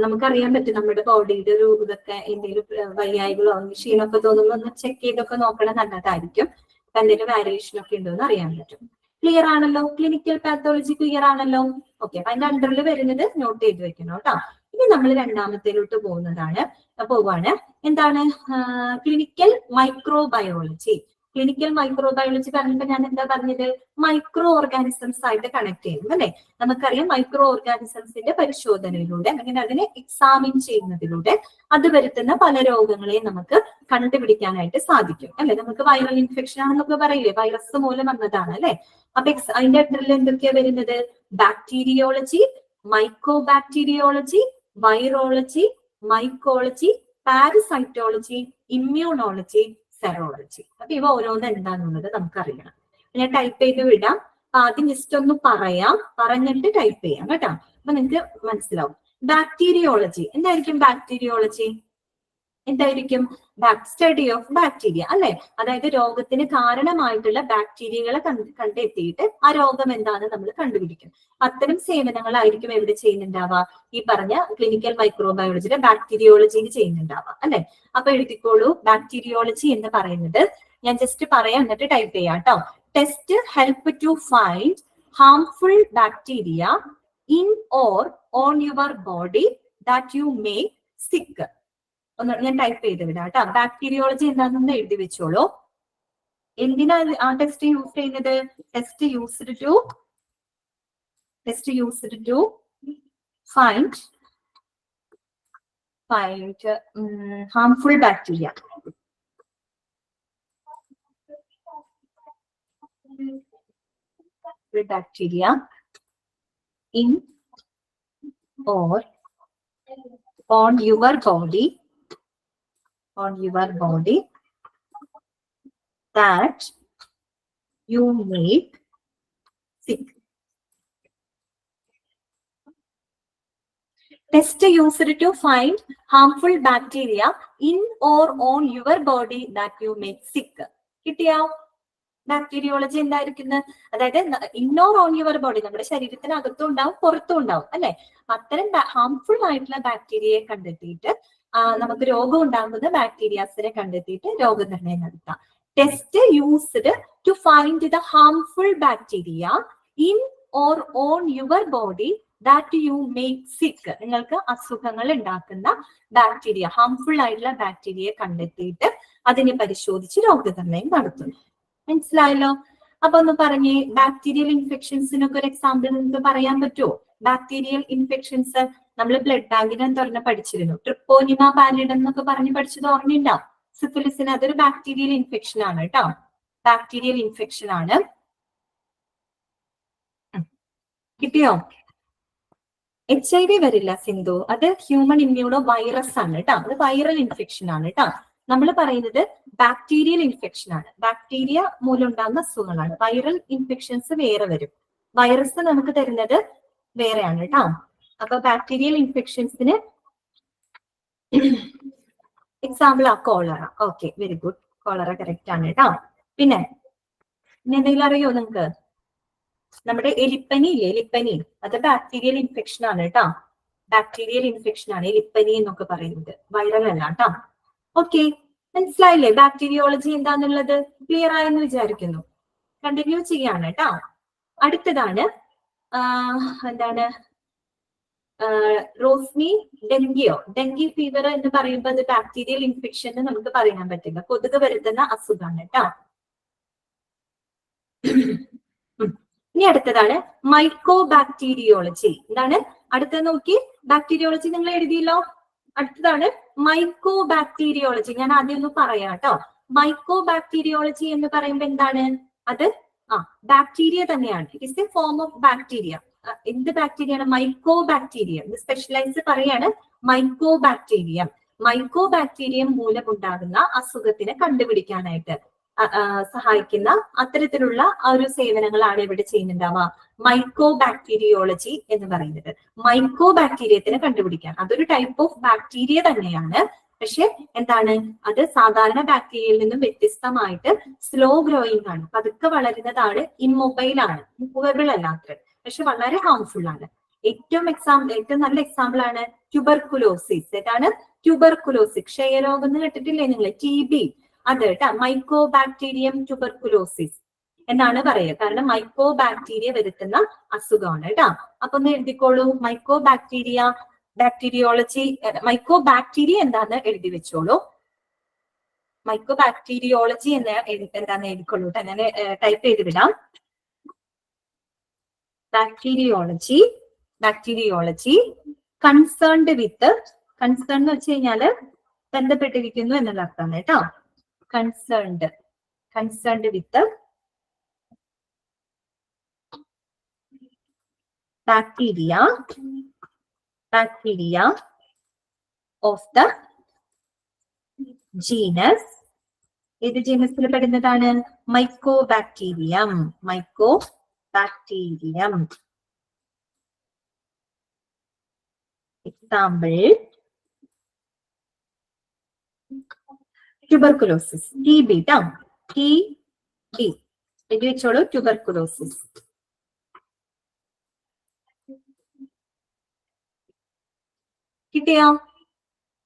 നമുക്കറിയാൻ പറ്റും നമ്മുടെ ബോഡിയുടെ ഒരു ഇതൊക്കെ എന്തെങ്കിലും വയ്യായികളോ ക്ഷീണമൊക്കെ തോന്നുമ്പോൾ ഒന്ന് ചെക്ക് ചെയ്തൊക്കെ നോക്കണം, നല്ലതായിരിക്കും. എന്തെങ്കിലും വാരിയേഷൻ ഒക്കെ ഉണ്ടോ എന്ന് അറിയാൻ പറ്റും. ക്ലിയർ ആണല്ലോ? ക്ലിനിക്കൽ പാത്തോളജി ക്ലിയർ ആണല്ലോ? ഓക്കെ, അപ്പൊ അതിന്റെ അണ്ടറിൽ വരുന്നത് നോട്ട് ചെയ്ത് വെക്കണം കേട്ടോ. ഇനി നമ്മൾ രണ്ടാമത്തേലോട്ട് പോവാണ്. എന്താണ് ക്ലിനിക്കൽ മൈക്രോബയോളജി. ക്ലിനിക്കൽ മൈക്രോബയോളജി പറഞ്ഞപ്പോൾ ഞാൻ എന്താ പറഞ്ഞത്? മൈക്രോ ഓർഗാനിസംസ് ആയിട്ട് കണക്ട് ചെയ്യുന്നു അല്ലെ? നമുക്കറിയാം മൈക്രോ ഓർഗാനിസംസിന്റെ പരിശോധനയിലൂടെ അല്ലെങ്കിൽ അതിനെ എക്സാമിൻ ചെയ്യുന്നതിലൂടെ അത് വരുത്തുന്ന പല രോഗങ്ങളെയും നമുക്ക് കണ്ടുപിടിക്കാനായിട്ട് സാധിക്കും അല്ലെ? നമുക്ക് വൈറൽ ഇൻഫെക്ഷൻ ആണെന്നൊക്കെ പറയില്ലേ, വൈറസ് മൂലം വന്നതാണ് അല്ലെ? അപ്പൊ അതിന്റെ അണ്ടറിൽ എന്തൊക്കെയാ വരുന്നത്? Bacteriology, mycobacteriology, virology, mycology, parasitology, immunology, serology. അപ്പൊ ഇവ ഓരോന്ന് എന്താണെന്നുള്ളത് നമുക്കറിയണം. ഞാൻ ടൈപ്പ് ചെയ്ത് വിടാം. ആദ്യം ജസ്റ്റ് ഒന്ന് പറയാം, പറഞ്ഞിട്ട് ടൈപ്പ് ചെയ്യാം കേട്ടോ. അപ്പൊ നിങ്ങൾക്ക് മനസ്സിലാവും. ബാക്ടീരിയോളജി എന്തായിരിക്കും? ബാക്ടീരിയോളജി എന്തായിരിക്കും? സ്റ്റഡി ഓഫ് ബാക്ടീരിയ അല്ലെ? അതായത് രോഗത്തിന് കാരണമായിട്ടുള്ള ബാക്ടീരിയകളെ കണ്ടെത്തിയിട്ട് ആ രോഗം എന്താണെന്ന് നമ്മൾ കണ്ടുപിടിക്കും. അത്തരം സേവനങ്ങളായിരിക്കും എവിടെ ചെയ്യുന്നുണ്ടാവുക? ഈ പറഞ്ഞ ക്ലിനിക്കൽ മൈക്രോബയോളജിയുടെ ബാക്ടീരിയോളജിയിൽ ചെയ്യുന്നുണ്ടാവുക അല്ലെ? അപ്പൊ എഴുതിക്കോളൂ. ബാക്ടീരിയോളജി എന്ന് പറയുന്നത് ഞാൻ ജസ്റ്റ് പറയാം എന്നിട്ട് ടൈപ്പ് ചെയ്യാം കേട്ടോ. Test help to find harmful bacteria in or on your body that you make sick. ഒന്ന് ഞാൻ ടൈപ്പ് ചെയ്ത് വിടാം കേട്ടോ. ബാക്ടീരിയോളജി എന്താണെന്ന് എഴുതി വെച്ചോളൂ. എന്തിനാ ആ ടെസ്റ്റ് യൂസ് ചെയ്യുന്നത്? Test used to find harmful bacteria. Bacteria in or on your body that you make sick. Test used to find harmful bacteria in or on your body that you make sick. കിട്ടിയോ? ബാക്ടീരിയോളജി എന്തായിരിക്കുന്നത്? അതായത് ഇന്നോർ ഓൺ യുവർ ബോഡി, നമ്മുടെ ശരീരത്തിനകത്തും ഉണ്ടാവും പുറത്തും ഉണ്ടാവും അല്ലെ? അത്തരം ഹാർംഫുൾ ആയിട്ടുള്ള ബാക്ടീരിയയെ കണ്ടെത്തിയിട്ട് നമുക്ക് രോഗം ഉണ്ടാകുന്ന ബാക്ടീരിയാസിനെ കണ്ടെത്തിയിട്ട് രോഗനിർണയം നടത്താം. Test used to find the harmful bacteria in or on your body that you make sick. നിങ്ങൾക്ക് അസുഖങ്ങൾ ഉണ്ടാക്കുന്ന ബാക്ടീരിയ, ഹാർംഫുൾ ആയിട്ടുള്ള ബാക്ടീരിയയെ കണ്ടെത്തിയിട്ട് അതിനെ പരിശോധിച്ച് രോഗനിർണയം നടത്തുന്നു. മനസ്സിലായല്ലോ? അപ്പൊ ഒന്ന് പറഞ്ഞേ, ബാക്ടീരിയൽ ഇൻഫെക്ഷൻസിനൊക്കെ ഒരു എക്സാമ്പിൾ നിങ്ങൾക്ക് പറയാൻ പറ്റുമോ? ബാക്ടീരിയൽ ഇൻഫെക്ഷൻസ് നമ്മൾ ബ്ലഡ് ബാങ്കിനെ തുറന്ന് പഠിച്ചിരുന്നു. ട്രിപ്പോനിമ പാലിഡം എന്നൊക്കെ പറഞ്ഞ് പഠിച്ചത് ഓർമ്മയുണ്ടാവും. സിഫിലിസിന് അതൊരു ബാക്ടീരിയൽ ഇൻഫെക്ഷൻ ആണ് കേട്ടോ. ബാക്ടീരിയൽ ഇൻഫെക്ഷൻ ആണ്. കിട്ടിയോ? HIV വരില്ല സിന്ധു, അത് ഹ്യൂമൻ ഇമ്മ്യൂണോ വൈറസ് ആണ് കേട്ടോ. അത് വൈറൽ ഇൻഫെക്ഷൻ ആണ് കേട്ടോ. നമ്മൾ പറയുന്നത് ബാക്ടീരിയൽ ഇൻഫെക്ഷൻ ആണ്. ബാക്ടീരിയ മൂലം ഉണ്ടാകുന്ന അസുഖങ്ങളാണ്. വൈറൽ ഇൻഫെക്ഷൻസ് വേറെ വരും. വൈറസ് നമുക്ക് തരുന്നത് വേറെയാണ് കേട്ടോ. അപ്പൊ ബാക്ടീരിയൽ ഇൻഫെക്ഷൻസിന് എക്സാമ്പിൾ ആ cholera. Okay, very good. Cholera correct ആണ് കേട്ടോ. പിന്നെ എന്തെങ്കിലും അറിയോ നിങ്ങൾക്ക്? നമ്മുടെ എലിപ്പനി ഇല്ലേ, എലിപ്പനി, അത് ബാക്ടീരിയൽ ഇൻഫെക്ഷൻ ആണ് കേട്ടോ. ബാക്ടീരിയൽ ഇൻഫെക്ഷൻ ആണ് എലിപ്പനി എന്നൊക്കെ പറയുന്നത്, വൈറൽ അല്ല കേട്ടോ. ഓക്കെ, മനസ്സിലായില്ലേ ബാക്ടീരിയോളജി എന്താന്നുള്ളത്? ക്ലിയർ ആയെന്ന് വിചാരിക്കുന്നു. കണ്ടിന്യൂ ചെയ്യാണ് കേട്ടോ. അടുത്തതാണ് എന്താണ് റോസ്മി, ഡെങ്കി ഫീവർ എന്ന് പറയുമ്പോൾ അത് ബാക്ടീരിയൽ ഇൻഫെക്ഷൻ നമുക്ക് പറയാൻ പറ്റില്ല. കൊതുക് വരുത്തുന്ന അസുഖമാണ് കേട്ടോ. ഇനി അടുത്തതാണ് മൈക്കോബാക്ടീരിയോളജി. എന്താണ് അടുത്തത് നോക്കി? ബാക്ടീരിയോളജി നിങ്ങൾ എഴുതിയല്ലോ. അടുത്തതാണ് മൈക്കോബാക്ടീരിയോളജി. ഞാൻ ആദ്യം ഒന്ന് പറയാം കേട്ടോ. മൈക്കോബാക്ടീരിയോളജി എന്ന് പറയുമ്പോൾ എന്താണ്? അത് ബാക്ടീരിയ തന്നെയാണ്. It is A form of bacteria. എന്ത് ബാക്ടീരിയാണ്? മൈക്കോബാക്ടീരിയം. സ്പെഷ്യലൈസ് പറയാണ് മൈക്കോബാക്ടീരിയം. മൈക്കോബാക്ടീരിയം മൂലമുണ്ടാകുന്ന അസുഖത്തിനെ കണ്ടുപിടിക്കാനായിട്ട് സഹായിക്കുന്ന അത്തരത്തിലുള്ള ഒരു സേവനങ്ങളാണ് ഇവിടെ ചെയ്യുന്നുണ്ടാവുക. മൈക്കോബാക്ടീരിയോളജി എന്ന് പറയുന്നത് മൈക്കോബാക്ടീരിയത്തിനെ കണ്ടുപിടിക്കാൻ. അതൊരു ടൈപ്പ് ഓഫ് ബാക്ടീരിയ തന്നെയാണ്. പക്ഷെ എന്താണ്, അത് സാധാരണ ബാക്ടീരിയയിൽ നിന്നും വ്യത്യസ്തമായിട്ട് സ്ലോ ഗ്രോയിങ് ആണ്, പതുക്കെ വളരുന്നതാണ്, ഇമ്മൊബൈൽ ആണ്, മൂവബിൾ അല്ലാത്തത്, പക്ഷെ വളരെ ഹാർംഫുൾ ആണ്. ഏറ്റവും നല്ല എക്സാമ്പിൾ ആണ് ട്യൂബർകുലോസിസ്. ഏതാണ്? ട്യൂബർകുലോസിസ്. ക്ഷയരോഗം എന്ന് കേട്ടിട്ടില്ലേ നിങ്ങൾ? TB. അത് കേട്ടാ മൈക്കോ ബാക്ടീരിയം ട്യൂബർകുലോസിസ് എന്നാണ് പറയുക. കാരണം മൈക്കോ ബാക്ടീരിയ വരുത്തുന്ന അസുഖമാണ് കേട്ടാ. അപ്പൊ ഒന്ന് എഴുതിക്കോളൂ, മൈക്കോ ബാക്ടീരിയോളജി, മൈക്കോ ബാക്ടീരിയ എന്താന്ന് എഴുതി വെച്ചോളൂ. മൈക്കോ ബാക്ടീരിയോളജി എന്താന്ന് എഴുതിക്കൊള്ളൂ കേട്ടോ. ഞാൻ ടൈപ്പ് ചെയ്ത് വിടാം. ബാക്ടീരിയോളജി കൺസേൺഡ് വിത്ത്, കൺസേൺ എന്ന് വെച്ച് കഴിഞ്ഞാല് ബന്ധപ്പെട്ടിരിക്കുന്നു എന്നുള്ള അർത്ഥമാണ് കേട്ടോ. Concerned with bacteria of the genus. ഏത് ജീനസിൽ പെടുന്നതാണ്? Mycobacterium. Example tuberculosis. TB ട്ടോ. TB എഴുതി വെച്ചോളൂ. ട്യൂബർകുലോസിസ്. കിട്ടിയോ?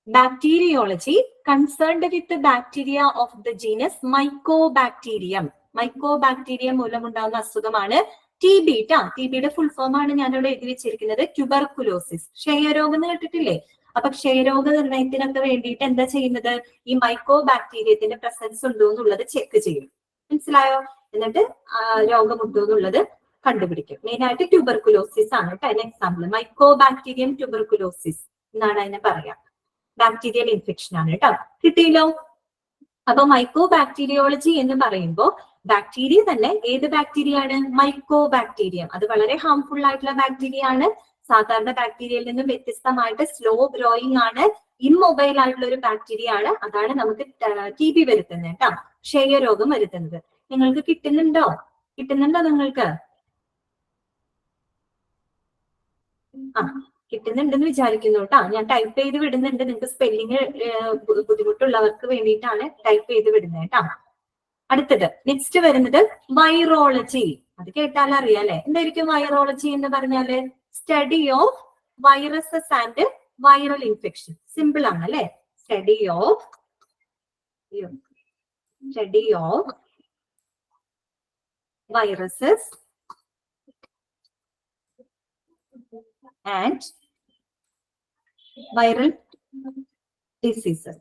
Bacteriology concerned with bacteria of the genus mycobacterium. Mycobacterium മൂലമുണ്ടാകുന്ന അസുഖമാണ് TB ട്ടാ. TBയുടെ ഫുൾ ഫോം ആണ് ഞാനിവിടെ എഴുതി വെച്ചിരിക്കുന്നത്, ട്യൂബർകുലോസിസ്. ക്ഷയരോഗം എന്ന് കേട്ടിട്ടില്ലേ? അപ്പൊ ക്ഷയരോഗ നിർണയത്തിനൊക്കെ വേണ്ടിയിട്ട് എന്താ ചെയ്യുന്നത്? ഈ മൈക്കോ ബാക്ടീരിയത്തിന്റെ പ്രസൻസ് ഉണ്ടോ എന്നുള്ളത് ചെക്ക് ചെയ്യും. മനസ്സിലായോ? എന്നിട്ട് രോഗമുണ്ടോ എന്നുള്ളത് കണ്ടുപിടിക്കും. മെയിൻ ആയിട്ട് ട്യൂബർകുലോസിസ് ആണ് കേട്ടോ അതിന് എക്സാമ്പിൾ. മൈക്കോ ബാക്ടീരിയം ട്യൂബർകുലോസിസ് എന്നാണ് അതിനെ പറയാം. ബാക്ടീരിയൽ ഇൻഫെക്ഷൻ ആണ് കേട്ടോ. കിട്ടിയല്ലോ? അപ്പൊ മൈക്കോ ബാക്ടീരിയോളജി എന്ന് പറയുമ്പോൾ ബാക്ടീരിയ തന്നെ ഏത് ബാക്ടീരിയ ആണ്? മൈക്കോ ബാക്ടീരിയം. അത് വളരെ ഹാംഫുൾ ആയിട്ടുള്ള ബാക്ടീരിയ ആണ്. സാധാരണ ബാക്ടീരിയയിൽ നിന്നും വ്യത്യസ്തമായിട്ട് സ്ലോ ഗ്രോയിങ് ആണ്, ഇമ്മൊബൈൽ ആയിട്ടുള്ള ഒരു ബാക്ടീരിയ ആണ്. അതാണ് നമുക്ക് TB വരുത്തുന്നത് കേട്ടോ, ക്ഷയരോഗം വരുത്തുന്നത്. നിങ്ങൾക്ക് കിട്ടുന്നുണ്ടോ നിങ്ങൾക്ക്? കിട്ടുന്നുണ്ടെന്ന് വിചാരിക്കുന്നു കേട്ടോ. ഞാൻ ടൈപ്പ് ചെയ്ത് വിടുന്നുണ്ട്. നിങ്ങൾക്ക് സ്പെല്ലിങ് ബുദ്ധിമുട്ടുള്ളവർക്ക് വേണ്ടിയിട്ടാണ് ടൈപ്പ് ചെയ്ത് വിടുന്നത് കേട്ടോ. അടുത്തത് നെക്സ്റ്റ് വരുന്നത് വൈറോളജി. അത് കേട്ടാൽ അറിയാലേ എന്തായിരിക്കും വൈറോളജി എന്ന് പറഞ്ഞാല്? Study of viruses and viral infection. Simple ആണ് അല്ലെ? Study of viruses and viral diseases.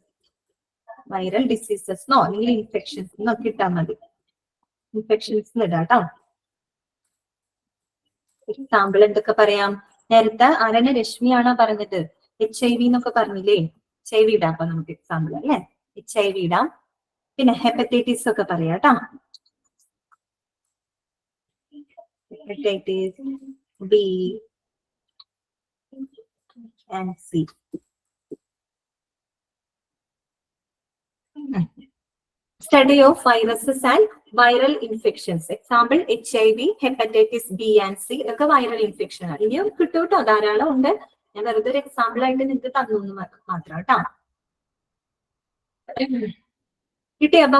എന്നോ അല്ലെങ്കിൽ ഇൻഫെക്ഷൻസ് എന്നൊക്കെ ഇട്ടാൽ മതി. ഇൻഫെക്ഷൻസ് ഇടാട്ടോ. എക്സാമ്പിൾ എന്തൊക്കെ പറയാം? നേരത്തെ ആരാണ്? രശ്മിയാണോ പറഞ്ഞത്? HIV എന്നൊക്കെ പറഞ്ഞില്ലേ? HIV ഇടാം. അപ്പൊ നമുക്ക് എക്സാമ്പിൾ അല്ലെ? HIV ഇടാം. പിന്നെ ഹെപ്പറ്റൈറ്റിസ് ഒക്കെ പറയാം കേട്ടോ. Hepatitis B and C. Study of viruses and viral infections. Example HIV, hepatitis B and C ഒക്കെ വൈറൽ ഇൻഫെക്ഷൻ ആണ്. ഇനിയും കിട്ടും കേട്ടോ, ധാരാളം ഉണ്ട്. ഞാൻ വെറുതെ ഒരു എക്സാമ്പിൾ ആയിട്ട് നിങ്ങൾക്ക് തന്നു മാത്രം കേട്ടോ. കിട്ടിയ? അപ്പൊ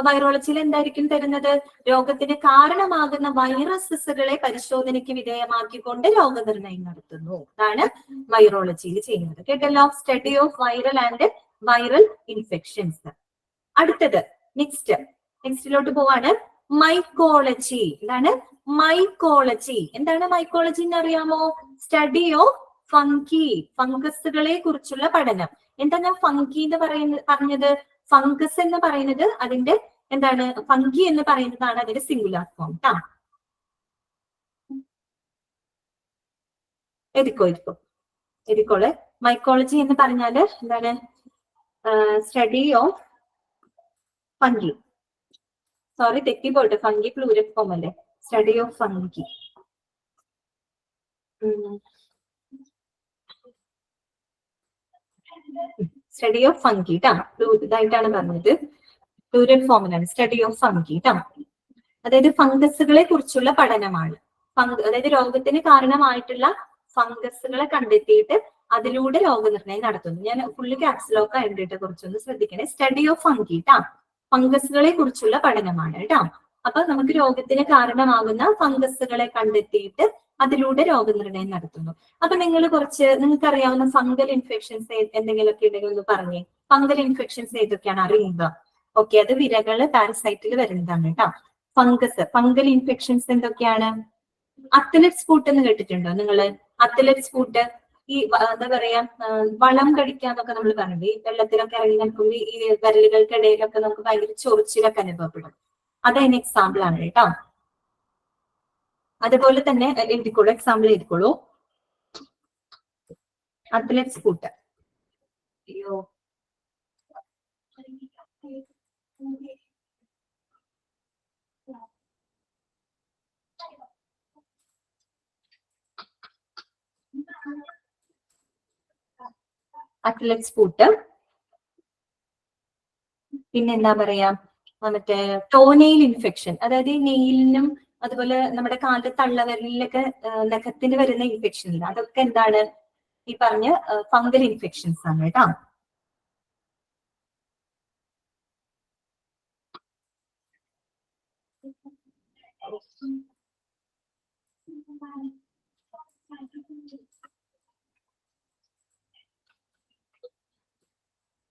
വൈറോളജിയിൽ എന്തായിരിക്കും തരുന്നത്? രോഗത്തിന് കാരണമാകുന്ന വൈറസുകളെ പരിശോധനയ്ക്ക് വിധേയമാക്കിക്കൊണ്ട് രോഗനിർണയം നടത്തുന്നു. അതാണ് വൈറോളജിയിൽ ചെയ്യുന്നത്. കേട്ടല്ലോ? Study of viral and viral infections. അടുത്തത് നെക്സ്റ്റിലോട്ട് പോവാണ്. മൈക്കോളജി. എന്താണ് മൈക്കോളജി? എന്താണ് മൈക്കോളജി എന്ന് അറിയാമോ? സ്റ്റഡി ഓഫ് ഫംഗസുകളെ കുറിച്ചുള്ള പഠനം. എന്താ ഞാൻ ഫംഗി എന്ന് പറഞ്ഞത്? ഫംഗസ് എന്ന് പറയുന്നത് അതിന്റെ എന്താണ്? ഫംഗി എന്ന് പറയുന്നതാണ് അതിന്റെ സിംഗുലാർ ഫോം ട്ടാ. എഴുതിക്കോളെ. മൈക്കോളജി എന്ന് പറഞ്ഞാല് എന്താണ്? Study of fungi. സോറി, തെറ്റിപ്പോട്ടെ. ഫംഗി പ്ലൂരൽ ഫോം അല്ലേ? Study of fungi. Study of fungi ട്ടാ. ഇതായിട്ടാണ് പറഞ്ഞത്. പ്ലൂരൽ ഫോമിലാണ്. സ്റ്റഡി ഓഫ് ഫംഗി ട്ടാ. അതായത് ഫംഗസുകളെ കുറിച്ചുള്ള പഠനമാണ്. അതായത് രോഗത്തിന് കാരണമായിട്ടുള്ള ഫംഗസുകളെ കണ്ടെത്തിയിട്ട് അതിലൂടെ രോഗനിർണയം നടത്തുന്നു. ഞാൻ ഫുള്ള് ക്യാപ്സിലോക്ക് ആയിട്ട് കുറച്ചൊന്ന് ശ്രദ്ധിക്കണേ. സ്റ്റഡി ഓഫ് ഫംഗി ട്ടാ. ഫംഗസുകളെ കുറിച്ചുള്ള പഠനമാണ് കേട്ടോ. അപ്പൊ നമുക്ക് രോഗത്തിന് കാരണമാകുന്ന ഫംഗസുകളെ കണ്ടെത്തിയിട്ട് അതിലൂടെ രോഗനിർണയം നടത്തുന്നു. അപ്പൊ നിങ്ങൾ കുറച്ച് നിങ്ങൾക്ക് അറിയാവുന്ന ഫംഗൽ ഇൻഫെക്ഷൻസ് എന്തെങ്കിലുമൊക്കെ ഉണ്ടെങ്കിൽ ഒന്ന് പറഞ്ഞേ. ഫംഗൽ ഇൻഫെക്ഷൻസ് ഏതൊക്കെയാണ് അറിയുക? ഓക്കെ, അത് വിരകള് പാരസൈറ്റിൽ വരുന്നതാണ് കേട്ടോ. ഫംഗൽ ഇൻഫെക്ഷൻസ് എന്തൊക്കെയാണ്? അത്ലറ്റ്സ് ഫൂട്ട് എന്ന് കേട്ടിട്ടുണ്ടോ നിങ്ങള്? അത്ലറ്റ്സ് ഫൂട്ട് ഈ എന്താ പറയാ, വളം കടിക്കാന്നൊക്കെ നമ്മൾ പറഞ്ഞു. ഈ വെള്ളത്തിലൊക്കെ ഇറങ്ങി നിൽക്കുമ്പോൾ ഈ വിരലുകൾക്കിടയിലൊക്കെ നമുക്ക് ഭയങ്കര ചൊറിച്ചിലൊക്കെ അനുഭവപ്പെടും. അതതിന് എക്സാമ്പിൾ ആണ് കേട്ടോ. അതുപോലെ തന്നെ എഴുതിക്കോളൂ, എക്സാമ്പിൾ എഴുതിക്കോളൂ. Athlete's foot. അയ്യോ, അത്ലറ്റ്സ് ഫൂട്ട്. പിന്നെ എന്താ പറയാ, മറ്റേ ടോനെയിൽ ഇൻഫെക്ഷൻ, അതായത് ഈ നെയിലിനും അതുപോലെ നമ്മുടെ കാലിന്റെ തള്ളവിരലിലൊക്കെ നഖത്തിന് വരുന്ന ഇൻഫെക്ഷൻ ഇല്ല, അതൊക്കെ എന്താണ്? ഈ പറഞ്ഞ ഫംഗൽ ഇൻഫെക്ഷൻസ് ആണ് കേട്ടോ.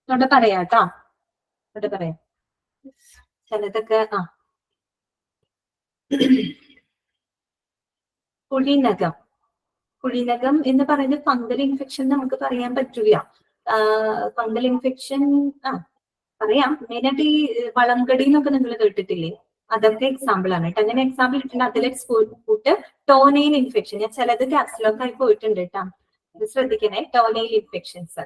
ഇവിടെ പറയാട്ടോ, ഇവിടെ പറയാം ചിലതൊക്കെ. കുഴിനകം. കുഴിനകം എന്ന് പറയുന്നത് ഫംഗൽ ഇൻഫെക്ഷൻ നമുക്ക് പറയാൻ പറ്റില്ല. ഫംഗൽ ഇൻഫെക്ഷൻ പറയാം. മെയിനായിട്ട് ഈ വളംകടി എന്നൊക്കെ നിങ്ങൾ കേട്ടിട്ടില്ലേ? അതൊക്കെ എക്സാമ്പിൾ ആണ് കേട്ടോ. അങ്ങനെ എക്സാമ്പിൾ ഇട്ടുണ്ട്. Athlete's foot, toenail infection. ഞാൻ ചിലത് ക്യാപ്സിലൊക്കെ ആയി പോയിട്ടുണ്ട് കേട്ടോ, ഇത് ശ്രദ്ധിക്കണേ. ടോനെയിൽ ഇൻഫെക്ഷൻസ്.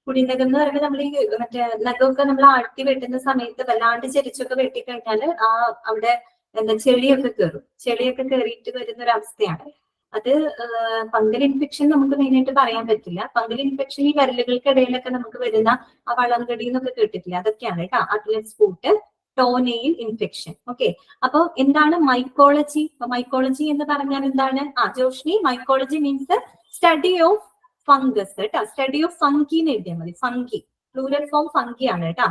കുഴിനകം എന്ന് പറയുമ്പോൾ നമ്മൾ ഈ മറ്റേ നഖമൊക്കെ നമ്മൾ ആഴ്ത്തി വെട്ടുന്ന സമയത്ത് വല്ലാണ്ട് ചെരിച്ചൊക്കെ വെട്ടിക്കഴിഞ്ഞാല് അവിടെ എന്താ ചെളിയൊക്കെ കയറും. ചെളിയൊക്കെ കയറിയിട്ട് വരുന്ന ഒരു അവസ്ഥയാണ് അത്. ഫംഗൽ ഇൻഫെക്ഷൻ നമുക്ക് മെയിനായിട്ട് പറയാൻ പറ്റില്ല. ഫംഗൽ ഇൻഫെക്ഷൻ ഈ വിരലുകൾക്കിടയിലൊക്കെ നമുക്ക് വരുന്ന ആ വളംകടി എന്നൊക്കെ കേട്ടിട്ടില്ല, അതൊക്കെയാണ് കേട്ടോ athletes foot, toenail infection. Okay, അപ്പൊ എന്താണ് മൈക്കോളജി? മൈക്കോളജി എന്ന് പറഞ്ഞാൽ എന്താണ്? Joshni, mycology means study of fungus കേട്ടോ. സ്റ്റഡി ഓഫ് ഫംഗി എന്ന് എഴുതിയാൽ മതി. ഫംഗി പ്ലൂരൽ ഫോം ഫംഗി ആണ് കേട്ടോ.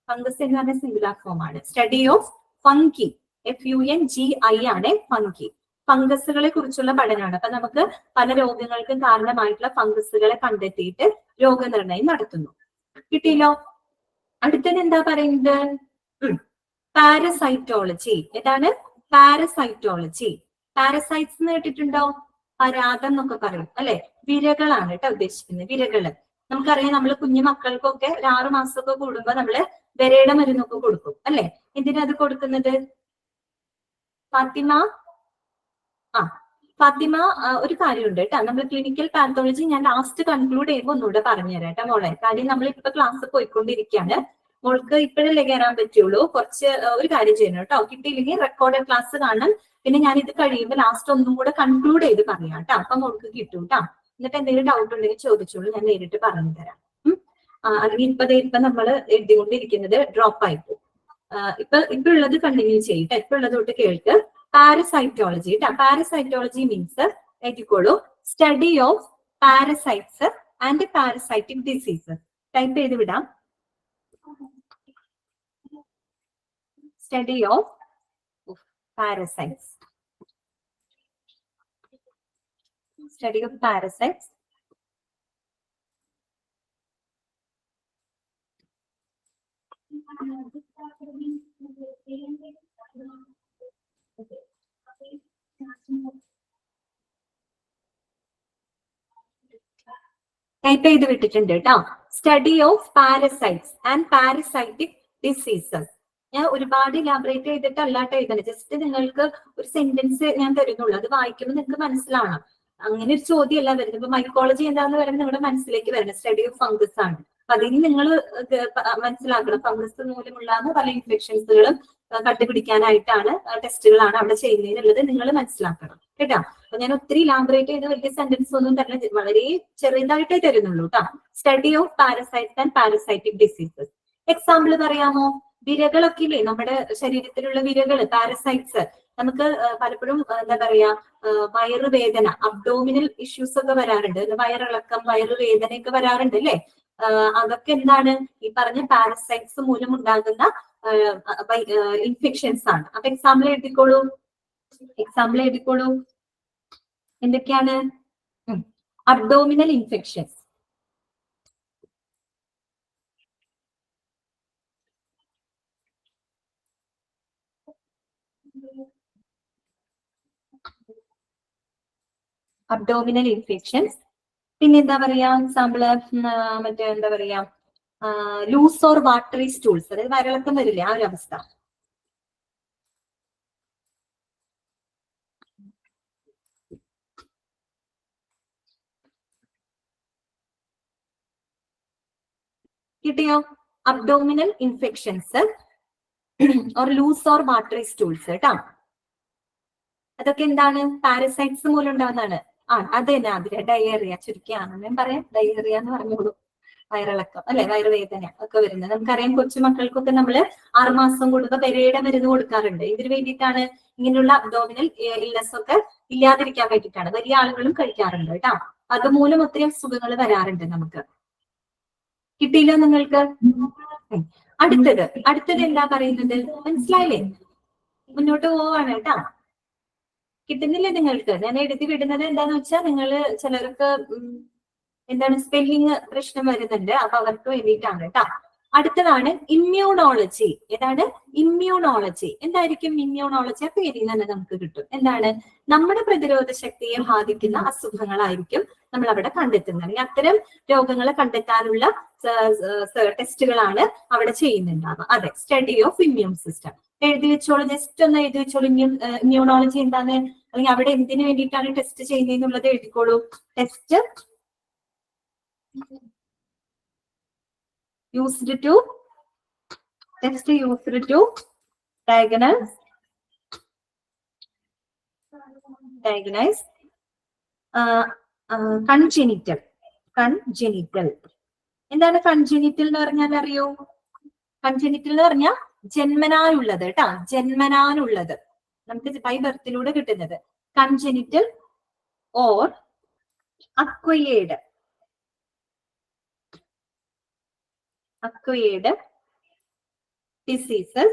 ഫംഗസ് എന്ന് പറഞ്ഞ സിംഗുലർ ഫോം ആണ്. സ്റ്റഡി ഓഫ് ഫംഗി, FUNGI ആണ് ഫംഗി. ഫംഗസുകളെ കുറിച്ചുള്ള പഠനമാണ്. അപ്പൊ നമുക്ക് പല രോഗങ്ങൾക്കും കാരണമായിട്ടുള്ള ഫംഗസുകളെ കണ്ടെത്തിയിട്ട് രോഗനിർണയം നടത്തുന്നു. കിട്ടിയല്ലോ? അടുത്തത് എന്താ പറയുന്നത്? പാരസൈറ്റോളജി. ഏതാണ്? പാരസൈറ്റോളജി. പാരസൈറ്റ്സ് എന്ന് കേട്ടിട്ടുണ്ടോ? പരാതം എന്നൊക്കെ പറയും അല്ലെ? വിരകളാണ് കേട്ടോ ഉദ്ദേശിക്കുന്നത്. വിരകള് നമുക്കറിയാം. നമ്മൾ കുഞ്ഞു മക്കൾക്കൊക്കെ ഒരു 6 മാസമൊക്കെ കൂടുമ്പോ നമ്മള് വിരയുടെ മരുന്നൊക്കെ കൊടുക്കും അല്ലെ? എന്തിനാ അത് കൊടുക്കുന്നത്? ഫാത്തിമ, ഫാത്തിമ, ഒരു കാര്യമുണ്ട് കേട്ടോ. നമ്മൾ ക്ലിനിക്കൽ പാത്തോളജി ഞാൻ ലാസ്റ്റ് കൺക്ലൂഡ് ചെയ്യുമ്പോൾ ഒന്നുകൂടെ പറഞ്ഞുതരാം കേട്ടോ മോളെ. കാര്യം നമ്മൾ ഇപ്പൊ ക്ലാസ് പോയിക്കൊണ്ടിരിക്കുകയാണ്. മോൾക്ക് ഇപ്പോഴല്ലേ കയറാൻ പറ്റുള്ളൂ. കുറച്ച് ഒരു കാര്യം ചെയ്യണം കേട്ടോ. കിട്ടിയില്ലെങ്കിൽ റെക്കോർഡഡ് ക്ലാസ് കാണാൻ. പിന്നെ ഞാൻ ഇത് കഴിയുമ്പോൾ ലാസ്റ്റ് ഒന്നും കൂടെ കൺക്ലൂഡ് ചെയ്ത് പറയാം കേട്ടോ. അപ്പൊ മോൾക്ക് കിട്ടും കേട്ടോ. എന്നിട്ട് എന്തെങ്കിലും ഡൗട്ട് ഉണ്ടെങ്കിൽ ചോദിച്ചോളൂ, ഞാൻ നേരിട്ട് പറഞ്ഞു തരാം. അല്ലെങ്കിൽ ഇപ്പൊ നമ്മൾ എഴുതിക്കൊണ്ടിരിക്കുന്നത് ഡ്രോപ്പ് ആയിപ്പോ. ഇപ്പൊ ഉള്ളത് കണ്ടിന്യൂ ചെയ്യട്ടെ. ഇപ്പൊ ഉള്ളത് തൊട്ട് കേൾക്ക്. പാരസൈറ്റോളജി കേട്ടോ. പാരസൈറ്റോളജി മീൻസ് എഴുതിക്കോളൂ, study of parasites and parasitic diseases. Type ചെയ്ത് വിടാം. Study of parasites. Study of parasites. Type ചെയ്ത് വിട്ടിട്ടുണ്ട് കേട്ടോ. Study of parasites and parasitic diseases. ഞാൻ ഒരുപാട് ഇലാബറേറ്റ് ചെയ്തിട്ടല്ലാട്ടോ എഴുതണം. ജസ്റ്റ് നിങ്ങൾക്ക് ഒരു സെന്റൻസ് ഞാൻ തരുന്നുള്ളൂ. അത് വായിക്കുമ്പോൾ നിങ്ങൾക്ക് മനസ്സിലാവണം. അങ്ങനെ ഒരു ചോദ്യമല്ല വരുന്നത്. ഇപ്പൊ മൈക്കോളജി എന്താന്ന് പറയുന്നത് നിങ്ങളുടെ മനസ്സിലേക്ക് വരണം. സ്റ്റഡി ഓഫ് ഫംഗസ് ആണ്. അപ്പൊ അതിന് നിങ്ങൾ മനസ്സിലാക്കണം. ഫംഗസ് മൂലമുള്ള പല ഇൻഫെക്ഷൻസുകളും കണ്ടുപിടിക്കാനായിട്ടാണ് ടെസ്റ്റുകളാണ് അവിടെ ചെയ്യുന്നതിനുള്ളത് നിങ്ങൾ മനസ്സിലാക്കണം കേട്ടോ. അപ്പൊ ഞാൻ ഒത്തിരി ഇലാബറേറ്റ് ചെയ്ത് വലിയ സെന്റൻസ് ഒന്നും തരുന്ന, വളരെ ചെറുതായിട്ടേ തരുന്നുള്ളൂ കേട്ടോ. Study of parasites and parasitic diseases. Example പറയാമോ? വിരകളൊക്കെ ഇല്ലേ നമ്മുടെ ശരീരത്തിലുള്ള വിരകള്, പാരസൈറ്റ്സ്. നമുക്ക് പലപ്പോഴും എന്താ പറയാ, വയറുവേദന, അബ്ഡോമിനൽ ഇഷ്യൂസ് ഒക്കെ വരാറുണ്ട്. വയറിളക്കം, വയറുവേദനയൊക്കെ വരാറുണ്ട് അല്ലെ? അതൊക്കെ എന്താണ്? ഈ പറഞ്ഞ പാരസൈറ്റ്സ് മൂലം ഉണ്ടാകുന്ന ഇൻഫെക്ഷൻസ് ആണ്. അപ്പൊ എക്സാമ്പിൾ എഴുതിക്കോളൂ. എന്തൊക്കെയാണ്? Abdominal infections. Abdominal infections. പിന്നെ എന്താ പറയാ, എക്സാമ്പിള് മറ്റേ എന്താ പറയാ, ലൂസ് ഓർ വാട്ടറി സ്റ്റൂൾസ്, അതായത് വയറിളക്കം വരില്ലേ, ആ ഒരു അവസ്ഥ. കിട്ടിയോ? Abdominal infections or loose or watery stools കേട്ടോ. അതൊക്കെ എന്താണ്? പാരസൈറ്റ്സ് മൂലം ഉണ്ടാകുന്നതാണ്. അത് തന്നെ അതിലെ ഡയേറിയ, ചുരുക്കിയാണ് ഞാൻ പറയാം, ഡയേറിയ എന്ന് പറഞ്ഞോളൂ. വയറിളക്കം അല്ലെ, വയറുവേദന ഒക്കെ വരുന്നത് നമുക്കറിയാം. കൊച്ചുമക്കൾക്കൊക്കെ നമ്മള് 6 മാസം കൂടുമ്പോ പെരയുടെ മരുന്ന് കൊടുക്കാറുണ്ട്. ഇതിന് വേണ്ടിയിട്ടാണ്, ഇങ്ങനെയുള്ള അബ്ഡോമിനൽ ഇൽനെസ് ഒക്കെ ഇല്ലാതിരിക്കാൻ വേണ്ടിയിട്ടാണ്. വലിയ ആളുകളും കഴിക്കാറുണ്ട് കേട്ടോ. അതുമൂലം ഒത്തിരി അസുഖങ്ങൾ വരാറുണ്ട് നമുക്ക്. കിട്ടിയില്ലോ നിങ്ങൾക്ക്? അടുത്തത് എന്താ പറയുന്നത്? മനസ്സിലായില്ലേ? മുന്നോട്ട് പോവാണ് കേട്ടാ. കിട്ടുന്നില്ലേ നിങ്ങൾക്ക്? ഞാൻ എഴുതി വിടുന്നത് എന്താന്ന് വെച്ചാൽ, നിങ്ങള് ചിലർക്ക് എന്താണ് സ്പെല്ലിങ് പ്രശ്നം വരുന്നുണ്ട്, അപ്പൊ അവർക്ക് വേണ്ടിയിട്ടാണ് കേട്ടോ. അടുത്തതാണ് ഇമ്മ്യൂണോളജി. ഏതാണ്? ഇമ്മ്യൂണോളജി. എന്തായിരിക്കും ഇമ്മ്യൂണോളജി? ആ പേരിൽ തന്നെ നമുക്ക് കിട്ടും. എന്താണ്? നമ്മുടെ പ്രതിരോധ ശക്തിയെ ബാധിക്കുന്ന അസുഖങ്ങളായിരിക്കും നമ്മൾ അവിടെ കണ്ടെത്തുന്നത്. അല്ലെങ്കിൽ അത്തരം രോഗങ്ങളെ കണ്ടെത്താനുള്ള ടെസ്റ്റുകളാണ് അവിടെ ചെയ്യുന്നുണ്ടാവുക. അതെ, സ്റ്റഡി ഓഫ് ഇമ്മ്യൂൺ സിസ്റ്റം. എഴുതി വെച്ചോളൂ, ജസ്റ്റ് ഒന്ന് എഴുതി വെച്ചോളൂ. ഇമ്മ്യൂണോളജി എന്താണ്, അല്ലെങ്കിൽ അവിടെ എന്തിനു വേണ്ടിയിട്ടാണ് ടെസ്റ്റ് ചെയ്യുന്നതെന്നുള്ളത് എഴുതിക്കോളൂ. Test used to diagnose congenital. എന്താണ് കൺജെനിറ്റൽ എന്ന് പറഞ്ഞാൽ അറിയോ? കൺജെനിറ്റൽ എന്ന് പറഞ്ഞാൽ ജന്മനാനുള്ളത് കേട്ടാ, ജന്മനാനുള്ളത്, നമുക്ക് ബൈ ബർത്തിലൂടെ കിട്ടുന്നത്. Congenital or acquired diseases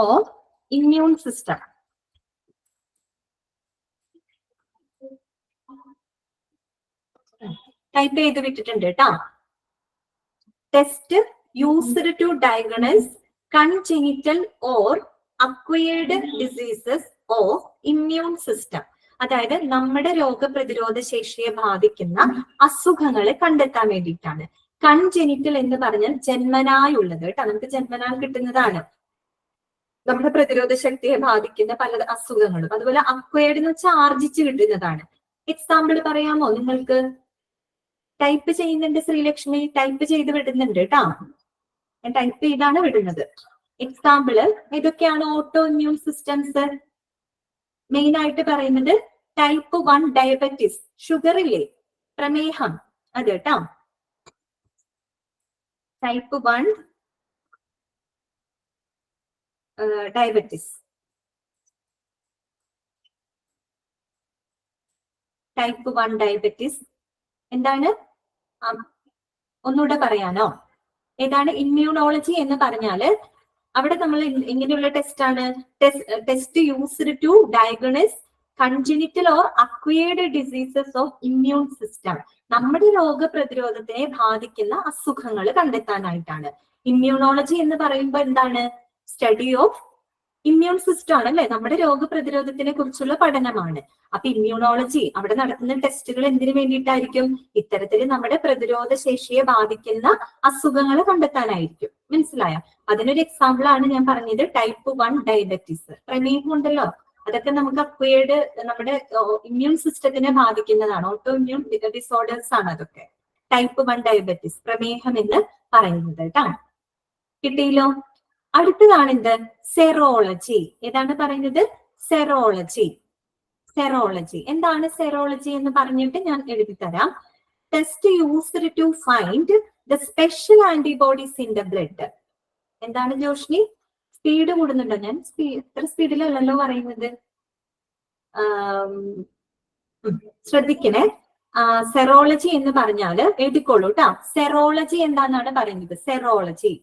or immune system. Type ചെയ്ത് വിട്ടിട്ടുണ്ട് കേട്ടോ. Test used to diagnose congenital or acquired diseases of immune system. അതായത് നമ്മുടെ രോഗപ്രതിരോധ ശേഷിയെ ബാധിക്കുന്ന അസുഖങ്ങളെ കണ്ടെത്താൻ വേണ്ടിയിട്ടാണ്. കൺജെനിറ്റൽ എന്ന് പറഞ്ഞാൽ ജന്മനായുള്ളത് കേട്ടോ, നമുക്ക് ജന്മനാൽ കിട്ടുന്നതാണ് നമ്മുടെ പ്രതിരോധ ശക്തിയെ ബാധിക്കുന്ന പല അസുഖങ്ങളും. അതുപോലെ അക്വയർഡ് എന്ന് വെച്ചാൽ ആർജിച്ച് കിട്ടുന്നതാണ്. എക്സാമ്പിൾ പറയാമോ നിങ്ങൾക്ക്? ടൈപ്പ് ചെയ്യുന്നുണ്ട് ശ്രീലക്ഷ്മി, ടൈപ്പ് ചെയ്ത് വിടുന്നുണ്ട് കേട്ടോ. ഞാൻ ടൈപ്പ് ചെയ്താണ് വിടുന്നത്. എക്സാമ്പിള് ഏതൊക്കെയാണ്? ഓട്ടോ ഇമ്മ്യൂൺ സിസ്റ്റംസ് മെയിൻ ആയിട്ട് പറയുന്നത് ടൈപ്പ് 1 ഡയബറ്റിസ്, ഷുഗർ ഇല്ലേ, പ്രമേഹം, അത് കേട്ടോ. Type 1 diabetes. ടൈപ്പ് 1 ഡയബറ്റിസ് എന്താണ്? ഒന്നുകൂടെ പറയാനോ? ഏതാണ്? ഇമ്മ്യൂണോളജി എന്ന് പറഞ്ഞാല് അവിടെ നമ്മൾ ഇങ്ങനെയുള്ള ടെസ്റ്റ് ആണ്. Test used to diagnose congenital or acquired diseases of immune system. നമ്മുടെ രോഗപ്രതിരോധത്തിനെ ബാധിക്കുന്ന അസുഖങ്ങൾ കണ്ടെത്താനായിട്ടാണ്. ഇമ്മ്യൂണോളജി എന്ന് പറയുമ്പോൾ എന്താണ്? സ്റ്റഡി ഓഫ് ഇമ്മ്യൂൺ സിസ്റ്റം ആണ് അല്ലെ, നമ്മുടെ രോഗപ്രതിരോധത്തിനെ കുറിച്ചുള്ള പഠനമാണ്. അപ്പൊ ഇമ്മ്യൂണോളജി അവിടെ നടത്തുന്ന ടെസ്റ്റുകൾ എന്തിനു വേണ്ടിയിട്ടായിരിക്കും? ഇത്തരത്തിൽ നമ്മുടെ പ്രതിരോധ ശേഷിയെ ബാധിക്കുന്ന അസുഖങ്ങൾ കണ്ടെത്താനായിരിക്കും. മനസ്സിലായോ? അതിനൊരു എക്സാമ്പിൾ ആണ് ഞാൻ പറഞ്ഞത് ടൈപ്പ് 1 ഡയബറ്റീസ്. പ്രമേഹം ഉണ്ടല്ലോ, അതൊക്കെ നമുക്ക് അക്വയേർഡ് നമ്മുടെ ഇമ്മ്യൂൺ സിസ്റ്റത്തിനെ ബാധിക്കുന്നതാണ്. ഓട്ടോ ഇമ്മ്യൂൺ ഡിസോർഡേഴ്സ് ആണ് അതൊക്കെ. ടൈപ്പ് 1 ഡയബറ്റീസ്, പ്രമേഹം എന്ന് പറയുന്നത് കേട്ടോ. കിട്ടിയില്ലോ? അടുത്തതാണ് എന്ത്? സെറോളജി. ഏതാണ് പറയുന്നത്? സെറോളജി. എന്താണ് സെറോളജി എന്ന് പറഞ്ഞിട്ട് ഞാൻ എഴുതി തരാം. Test used to find the special antibodies in the blood. എന്താണ് ജോഷ്നി? സ്പീഡ് കൂടുന്നുണ്ടോ? ഞാൻ ഇത്ര സ്പീഡിലല്ലല്ലോ പറയുന്നത്. ശ്രദ്ധിക്കണേ. സെറോളജി എന്ന് പറഞ്ഞാല് എഴുതിക്കോളൂ കേട്ടോ. സെറോളജി എന്താണെന്നാണ് പറയുന്നത്? സെറോളജി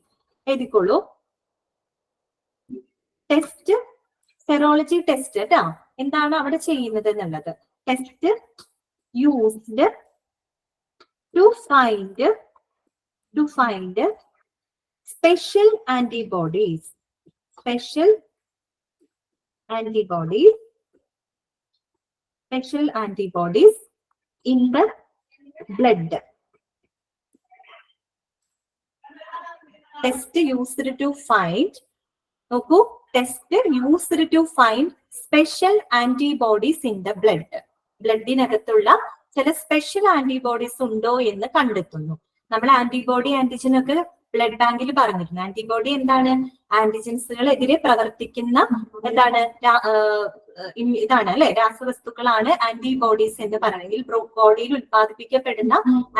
എഴുതിക്കോളൂ. ടെസ്റ്റ് സെറോളജി ടെസ്റ്റ് കേട്ടോ. എന്താണ് അവിടെ ചെയ്യുന്നത് എന്നുള്ളത്. Test used to find special antibodies in the blood. Test used to find, നോക്കൂ, test used to find special antibodies in the blood. ബ്ലഡിനകത്തുള്ള ചില സ്പെഷ്യൽ ആന്റിബോഡീസ് ഉണ്ടോ എന്ന് കണ്ടെത്തുന്നു. നമ്മൾ ആന്റിബോഡി ആന്റിജൻ ഒക്കെ ബ്ലഡ് ബാങ്കിൽ പറഞ്ഞിരുന്നു. ആന്റിബോഡി എന്താണ്? ആന്റിജൻസുകളെതിരെ പ്രവർത്തിക്കുന്ന എന്താണ് ഇതാണ് അല്ലെ, രാസവസ്തുക്കളാണ് ആന്റിബോഡീസ് എന്ന് പറയുന്നത്. ബോഡിയിൽ ഉത്പാദിപ്പിക്കപ്പെടുന്ന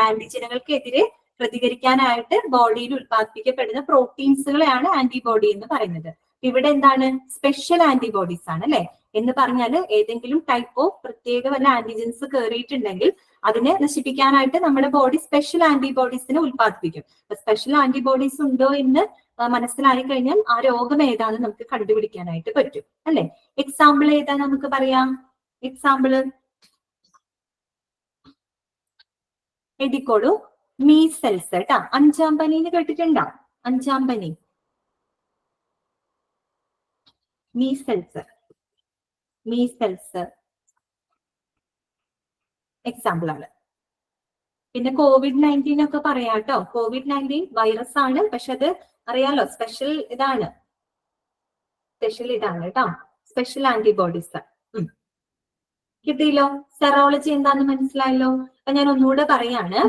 ആന്റിജനുകൾക്കെതിരെ പ്രതികരിക്കാനായിട്ട് ബോഡിയിൽ ഉത്പാദിപ്പിക്കപ്പെടുന്ന പ്രോട്ടീൻസുകളെയാണ് ആന്റിബോഡി എന്ന് പറയുന്നത്. ഇവിടെ എന്താണ്? സ്പെഷ്യൽ ആന്റിബോഡീസ് ആണ് അല്ലെ. എന്ന് പറഞ്ഞാൽ ഏതെങ്കിലും ടൈപ്പ് ഓഫ് പ്രത്യേക വല്ല ആന്റിജൻസ് കയറിയിട്ടുണ്ടെങ്കിൽ അതിനെ നശിപ്പിക്കാനായിട്ട് നമ്മുടെ ബോഡി സ്പെഷ്യൽ ആന്റിബോഡീസിനെ ഉത്പാദിപ്പിക്കും. സ്പെഷ്യൽ ആന്റിബോഡീസ് ഉണ്ടോ എന്ന് മനസ്സിലായി കഴിഞ്ഞാൽ ആ രോഗം ഏതാണെന്ന് നമുക്ക് കണ്ടുപിടിക്കാനായിട്ട് പറ്റും അല്ലെ. എക്സാമ്പിൾ ഏതാ നമുക്ക് പറയാം? എക്സാമ്പിള് എഴുതിക്കോളൂ. മീസൽസ് കേട്ടാ. 5-ാം പനിന്ന് കേട്ടിട്ടുണ്ടോ? 5-ാം പനി, മീസൽസ് എക്സാമ്പിൾ ആണ്. പിന്നെ COVID-19 ഒക്കെ പറയാട്ടോ. COVID-19 വൈറസ് ആണ്, പക്ഷെ അത് അറിയാലോ സ്പെഷ്യൽ ഇതാണ് കേട്ടോ. സ്പെഷ്യൽ ആന്റിബോഡീസ് കിട്ടിയല്ലോ. സെറോളജി എന്താന്ന് മനസ്സിലായല്ലോ. അപ്പൊ ഞാൻ ഒന്നുകൂടെ പറയാണ്.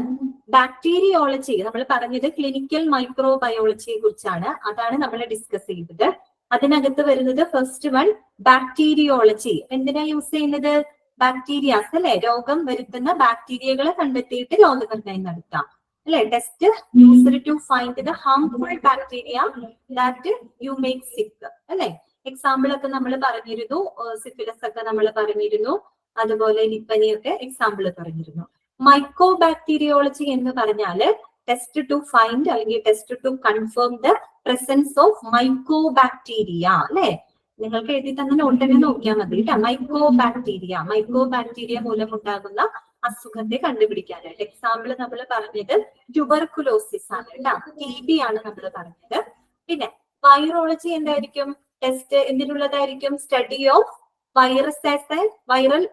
ബാക്ടീരിയോളജി നമ്മൾ പറഞ്ഞത് ക്ലിനിക്കൽ മൈക്രോബയോളജിയെ കുറിച്ചാണ്. അതാണ് നമ്മൾ ഡിസ്കസ് ചെയ്തത്. അതിനകത്ത് വരുന്നത് ഫസ്റ്റ് വൺ ബാക്ടീരിയോളജി. എന്തിനാ യൂസ് ചെയ്യുന്നത്? ബാക്ടീരിയാസ് അല്ലെ, രോഗം വരുത്തുന്ന ബാക്ടീരിയകളെ കണ്ടെത്തിയിട്ട് രോഗനിർണയം നടത്താം അല്ലെ. Test used to find the harmful bacteria that you make sick അല്ലെ. എക്സാമ്പിൾ ഒക്കെ നമ്മൾ പറഞ്ഞിരുന്നു. സിഫിലിസ് ഒക്കെ നമ്മൾ പറഞ്ഞിരുന്നു. അതുപോലെ നിപ്പനിയൊക്കെ എക്സാമ്പിൾ പറഞ്ഞിരുന്നു. മൈക്രോ ബാക്ടീരിയോളജി എന്ന് പറഞ്ഞാല് ടെസ്റ്റ് ടു ഫൈൻഡ് അല്ലെങ്കിൽ test to confirm the presence of micro bacteria അല്ലെ. നിങ്ങൾക്ക് എഴുതി തന്നെ നോട്ടന്നെ നോക്കിയാൽ മതി കേട്ടോ. മൈക്രോ ബാക്ടീരിയ മൂലം ഉണ്ടാകുന്ന അസുഖത്തെ കണ്ടുപിടിക്കാനായിട്ട്. എക്സാമ്പിൾ നമ്മൾ പറഞ്ഞത് ട്യൂബർകുലോസിസ് ആണ് കേട്ടോ. TB ആണ് നമ്മൾ പറഞ്ഞത്. പിന്നെ വൈറോളജി എന്തായിരിക്കും? ടെസ്റ്റ് എന്തിനുള്ളതായിരിക്കും? സ്റ്റഡി ഓഫ് വൈറൽ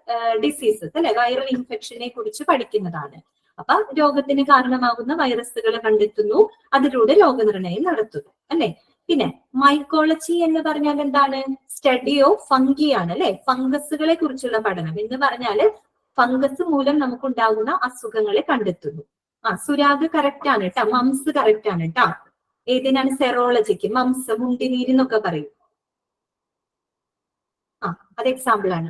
ഡിസീസസ് അല്ലെ, വൈറൽ ഇൻഫെക്ഷനെ കുറിച്ച് പഠിക്കുന്നതാണ്. അപ്പൊ രോഗത്തിന് കാരണമാകുന്ന വൈറസുകളെ കണ്ടെത്തുന്നു, അതിലൂടെ രോഗനിർണയം നടത്തുന്നു അല്ലെ. പിന്നെ മൈക്കോളജി എന്ന് പറഞ്ഞാൽ എന്താണ്? സ്റ്റഡി ഓഫ് ഫംഗി ആണ് അല്ലെ. ഫംഗസുകളെ കുറിച്ചുള്ള പഠനം എന്ന് പറഞ്ഞാല് ഫംഗസ് മൂലം നമുക്കുണ്ടാകുന്ന അസുഖങ്ങളെ കണ്ടെത്തുന്നു. സുരാഗ് കറക്റ്റ് ആണ് കേട്ടോ. മംസ് കറക്റ്റ് ആണ് കേട്ടോ. ഏതിനാണ്? സെറോളജിക്ക്. മംസ്, മുണ്ടിനീരെന്നൊക്കെ പറയും. അത് എക്സാമ്പിൾ ആണ്.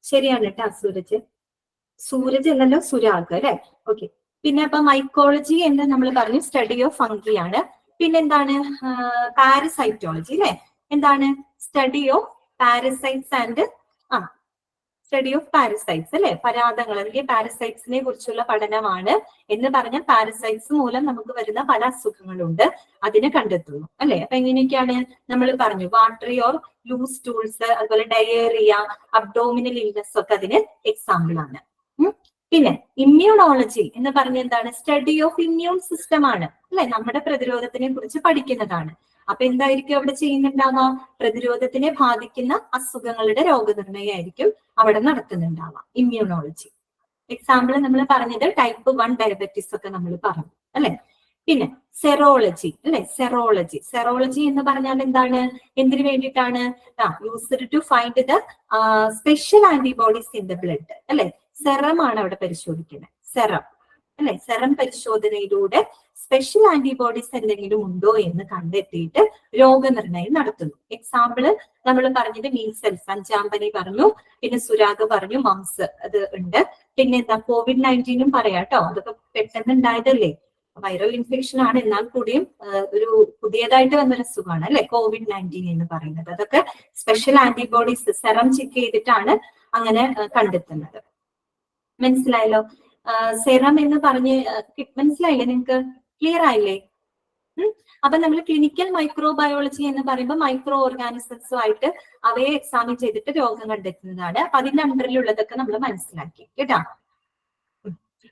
ശരിയാണ് കേട്ടോ. സൂരജ് അല്ലല്ലോ, സുരാഗ് അല്ലെ. ഓക്കെ. പിന്നെ അപ്പൊ മൈക്കോളജി എന്ന് നമ്മൾ പറഞ്ഞു സ്റ്റഡി ഓഫ് ഫംഗി ആണ്. പിന്നെന്താണ്? പാരസൈറ്റോളജി അല്ലെ. എന്താണ്? Study of parasites and study of parasites അല്ലെ. പരാതങ്ങൾ അല്ലെങ്കിൽ പാരസൈറ്റ്സിനെ കുറിച്ചുള്ള പഠനമാണ്. എന്ന് പറഞ്ഞാൽ പാരസൈറ്റ്സ് മൂലം നമുക്ക് വരുന്ന പല അസുഖങ്ങളുണ്ട്, അതിനെ കണ്ടെത്തുന്നു അല്ലെ. അപ്പൊ എങ്ങനെയൊക്കെയാണ് നമ്മൾ പറഞ്ഞു? വാട്ടറി ഓർ ലൂസ് ടൂൾസ്, അതുപോലെ ഡയേറിയ, അബ്ഡോമിനൽ ഇൽനെസ് ഒക്കെ അതിന് എക്സാമ്പിൾ ആണ്. പിന്നെ ഇമ്മ്യൂണോളജി എന്ന് പറഞ്ഞ എന്താണ്? സ്റ്റഡി ഓഫ് ഇമ്മ്യൂൺ സിസ്റ്റം ആണ് അല്ലെ. നമ്മുടെ പ്രതിരോധത്തിനെ കുറിച്ച് പഠിക്കുന്നതാണ്. അപ്പൊ എന്തായിരിക്കും അവിടെ ചെയ്യുന്നുണ്ടാവാം? പ്രതിരോധത്തിനെ ബാധിക്കുന്ന അസുഖങ്ങളുടെ രോഗനിർണയമായിരിക്കും അവിടെ നടത്തുന്നുണ്ടാവാം. ഇമ്മ്യൂണോളജി. എക്സാമ്പിൾ നമ്മൾ പറഞ്ഞത് ടൈപ്പ് 1 ഡയബറ്റീസ് ഒക്കെ നമ്മൾ പറഞ്ഞു അല്ലെ. പിന്നെ സെറോളജി അല്ലെ. സെറോളജി എന്ന് പറഞ്ഞാൽ എന്താണ്? എന്തിനു വേണ്ടിയിട്ടാണ്? Used to find the special antibodies in the blood അല്ലെ. സെറം ആണ് അവിടെ പരിശോധിക്കുന്നത്. സെറം അല്ലെ. സെറം പരിശോധനയിലൂടെ സ്പെഷ്യൽ ആന്റിബോഡീസ് എന്തെങ്കിലും ഉണ്ടോ എന്ന് കണ്ടെത്തിയിട്ട് രോഗനിർണയം നടത്തുന്നു. എക്സാമ്പിള് നമ്മൾ പറഞ്ഞത് മീസൽസ്, 5-ാം പനി പറഞ്ഞു. പിന്നെ സുരാഗ് പറഞ്ഞു മംസ്, അത് ഉണ്ട്. പിന്നെ എന്താ? COVID-19 പറയാട്ടോ. അതൊക്കെ പെട്ടെന്ന് ഉണ്ടായതല്ലേ, വൈറൽ ഇൻഫെക്ഷൻ ആണ്. എന്നാൽ കൂടിയും ഒരു പുതിയതായിട്ട് വന്നൊരു അസുഖമാണ് അല്ലെ COVID-19 എന്ന് പറയുന്നത്. അതൊക്കെ സ്പെഷ്യൽ ആന്റിബോഡീസ് സെറം ചെക്ക് ചെയ്തിട്ടാണ് അങ്ങനെ കണ്ടെത്തുന്നത്. മനസ്സിലായല്ലോ? സെറം എന്ന് പറഞ്ഞ് മനസ്സിലായില്ലേ? നിങ്ങൾക്ക് ക്ലിയർ ആയില്ലേ? അപ്പൊ നമ്മൾ ക്ലിനിക്കൽ മൈക്രോബയോളജി എന്ന് പറയുമ്പോൾ മൈക്രോ ഓർഗാനിസംസുമായിട്ട് അവയെ എക്സാമിൻ ചെയ്തിട്ട് രോഗം കണ്ടെത്തുന്നതാണ്. അപ്പൊ അതിന്റെ അണ്ടറിലുള്ളതൊക്കെ നമ്മൾ മനസ്സിലാക്കി കേട്ടോ.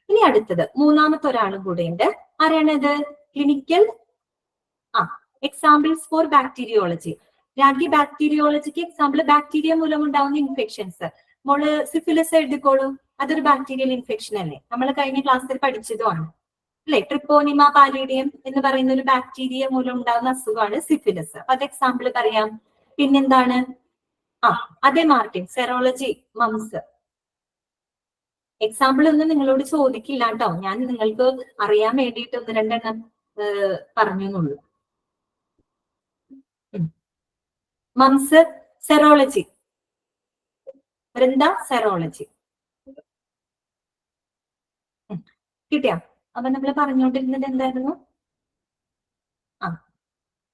ഇനി അടുത്തത് മൂന്നാമത്തെ ഒരാളും കൂടെ ഉണ്ട്. ആരാണത്? Clinical examples for bacteriology. Ragi ബാക്ടീരിയോളജിക്ക് എക്സാമ്പിൾ ബാക്ടീരിയ മൂലം ഉണ്ടാവുന്ന ഇൻഫെക്ഷൻസ്. മോള് സിഫിലിസ് എഴുതിക്കോളൂ. അതൊരു ബാക്ടീരിയൽ ഇൻഫെക്ഷൻ അല്ലേ? നമ്മൾ കഴിഞ്ഞ ക്ലാസ്സിൽ പഠിച്ചതുമാണ് അല്ലെ? ട്രിപ്പോണിമ പാലിഡിയം എന്ന് പറയുന്ന ഒരു ബാക്ടീരിയ മൂലം ഉണ്ടാകുന്ന അസുഖമാണ് സിഫിലിസ്. അപ്പൊ അത് എക്സാമ്പിൾ പറയാം. പിന്നെന്താണ്? അതെ മാർട്ടിൻ, സെറോളജി മംസ്. എക്സാമ്പിൾ ഒന്നും നിങ്ങളോട് ചോദിക്കില്ല കേട്ടോ. ഞാൻ നിങ്ങൾക്ക് അറിയാൻ വേണ്ടിയിട്ട് ഒന്ന് രണ്ടെണ്ണം പറഞ്ഞു എന്നുള്ളൂ. മംസ് സെറോളജി, വൃന്ദ സെറോളജി കിട്ടിയ? അപ്പൊ നമ്മൾ പറഞ്ഞുകൊണ്ടിരുന്നത് എന്തായിരുന്നു?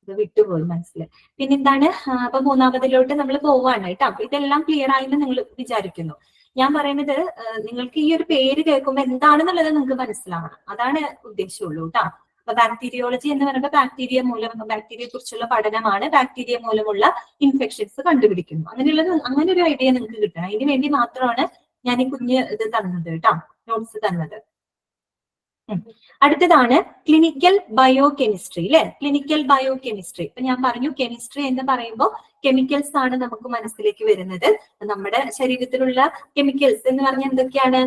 ഇത് വിട്ടുപോയി മനസ്സിലായി. പിന്നെന്താണ്? അപ്പൊ മൂന്നാമതിലോട്ട് നമ്മൾ പോവാണ് കേട്ടോ. അപ്പൊ ഇതെല്ലാം ക്ലിയർ ആയെന്ന് നിങ്ങൾ വിചാരിക്കുന്നു. ഞാൻ പറയുന്നത് നിങ്ങൾക്ക് ഈ ഒരു പേര് കേൾക്കുമ്പോൾ എന്താണെന്നുള്ളത് നിങ്ങൾക്ക് മനസ്സിലാവണം. അതാണ് ഉദ്ദേശമുള്ളൂ കേട്ടോ. അപ്പൊ ബാക്ടീരിയോളജി എന്ന് പറയുമ്പോൾ ബാക്ടീരിയ മൂലം, ബാക്ടീരിയയെ കുറിച്ചുള്ള പഠനമാണ്. ബാക്ടീരിയ മൂലമുള്ള ഇൻഫെക്ഷൻസ് കണ്ടുപിടിക്കുന്നു. അങ്ങനെ ഒരു ഐഡിയ നിങ്ങൾക്ക് കിട്ടണം. അതിന് വേണ്ടി മാത്രമാണ് ഞാൻ ഈ കുഞ്ഞ് ഇത് തന്നത് കേട്ടോ, നോട്ട്സ് തന്നത്. അടുത്തതാണ് ക്ലിനിക്കൽ ബയോ കെമിസ്ട്രി അല്ലെ? Clinical bio chemistry. ഇപ്പൊ ഞാൻ പറഞ്ഞു കെമിസ്ട്രി എന്ന് പറയുമ്പോൾ കെമിക്കൽസ് ആണ് നമുക്ക് മനസ്സിലേക്ക് വരുന്നത്. നമ്മുടെ ശരീരത്തിലുള്ള കെമിക്കൽസ് എന്ന് പറഞ്ഞാൽ എന്തൊക്കെയാണ്?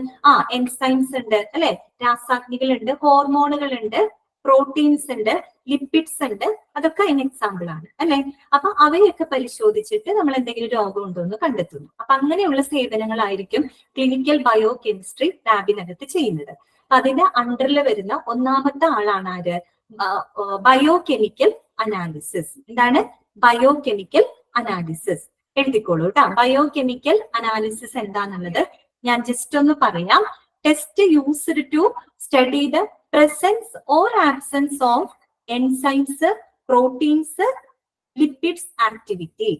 എൻസൈംസ് ഉണ്ട് അല്ലെ, രാസാഗ്നികളുണ്ട്, ഹോർമോണുകളുണ്ട്, പ്രോട്ടീൻസ് ഉണ്ട്, ലിപ്പിഡ്സ് ഉണ്ട്. അതൊക്കെ അതിന് എക്സാമ്പിൾ ആണ് അല്ലെ? അപ്പൊ അവയൊക്കെ പരിശോധിച്ചിട്ട് നമ്മൾ എന്തെങ്കിലും രോഗം ഉണ്ടോ എന്ന് കണ്ടെത്തുന്നു. അപ്പൊ അങ്ങനെയുള്ള സേവനങ്ങളായിരിക്കും ക്ലിനിക്കൽ ബയോ കെമിസ്ട്രി ലാബിനകത്ത് ചെയ്യുന്നത്. അതിന്റെ അണ്ടറിൽ വരുന്ന ഒന്നാമത്തെ ആളാണ് ആര്? Biochemical analysis. എന്താണ്? Biochemical analysis. എഴുതിക്കോളൂ കേട്ടോ. ബയോ കെമിക്കൽ അനാലിസിസ് എന്താന്നുള്ളത് ഞാൻ ജസ്റ്റ് ഒന്ന് പറയാം. Test used to study the presence or absence of enzymes, proteins, lipids activity.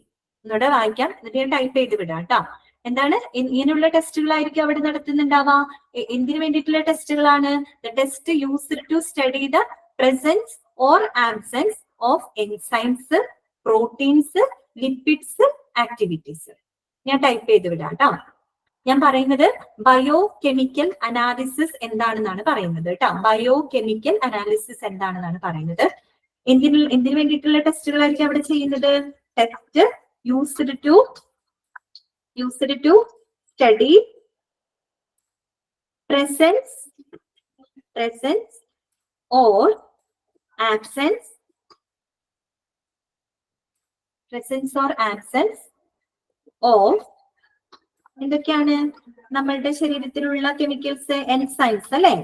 എന്നോട് വായിക്കാം, എന്നിട്ട് ഞാൻ ടൈപ്പ് ചെയ്ത് വിടാം കേട്ടോ. എന്താണ്? ഇങ്ങനെയുള്ള ടെസ്റ്റുകളായിരിക്കും അവിടെ നടത്തുന്നുണ്ടാവാ. എന്തിനു വേണ്ടിയിട്ടുള്ള ടെസ്റ്റുകളാണ്? The test used to study the presence or absence of enzymes, proteins, lipids, activities. ഞാൻ ടൈപ്പ് ചെയ്ത് വിടാം കേട്ടോ. ഞാൻ പറയുന്നത് ബയോ കെമിക്കൽ അനാലിസിസ് എന്താണെന്നാണ് പറയുന്നത് കേട്ടോ. ബയോ കെമിക്കൽ അനാലിസിസ് എന്താണെന്നാണ് പറയുന്നത്. എന്തിനു വേണ്ടിയിട്ടുള്ള ടെസ്റ്റുകളായിരിക്കും അവിടെ ചെയ്യുന്നത്? Test used to study presence or absence of എന്തൊക്കെയാണ് നമ്മളുടെ ശരീരത്തിലുള്ള കെമിക്കൽസ്? എൻസൈംസ് അല്ലെ?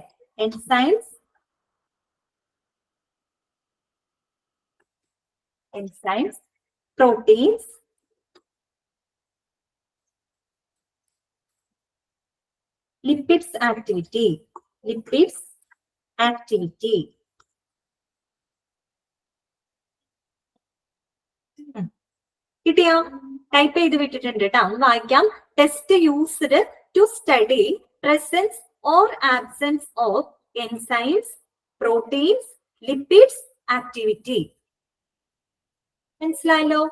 Enzymes, proteins, lipids activity. കിട്ടിയോ? ടൈപ്പ് ചെയ്ത് വിട്ടിട്ടുണ്ട് കേട്ടോ. ഒന്ന് വായിക്കാം. Test used to study presence or absence of enzymes, proteins, lipids, activity. മനസ്സിലായല്ലോ?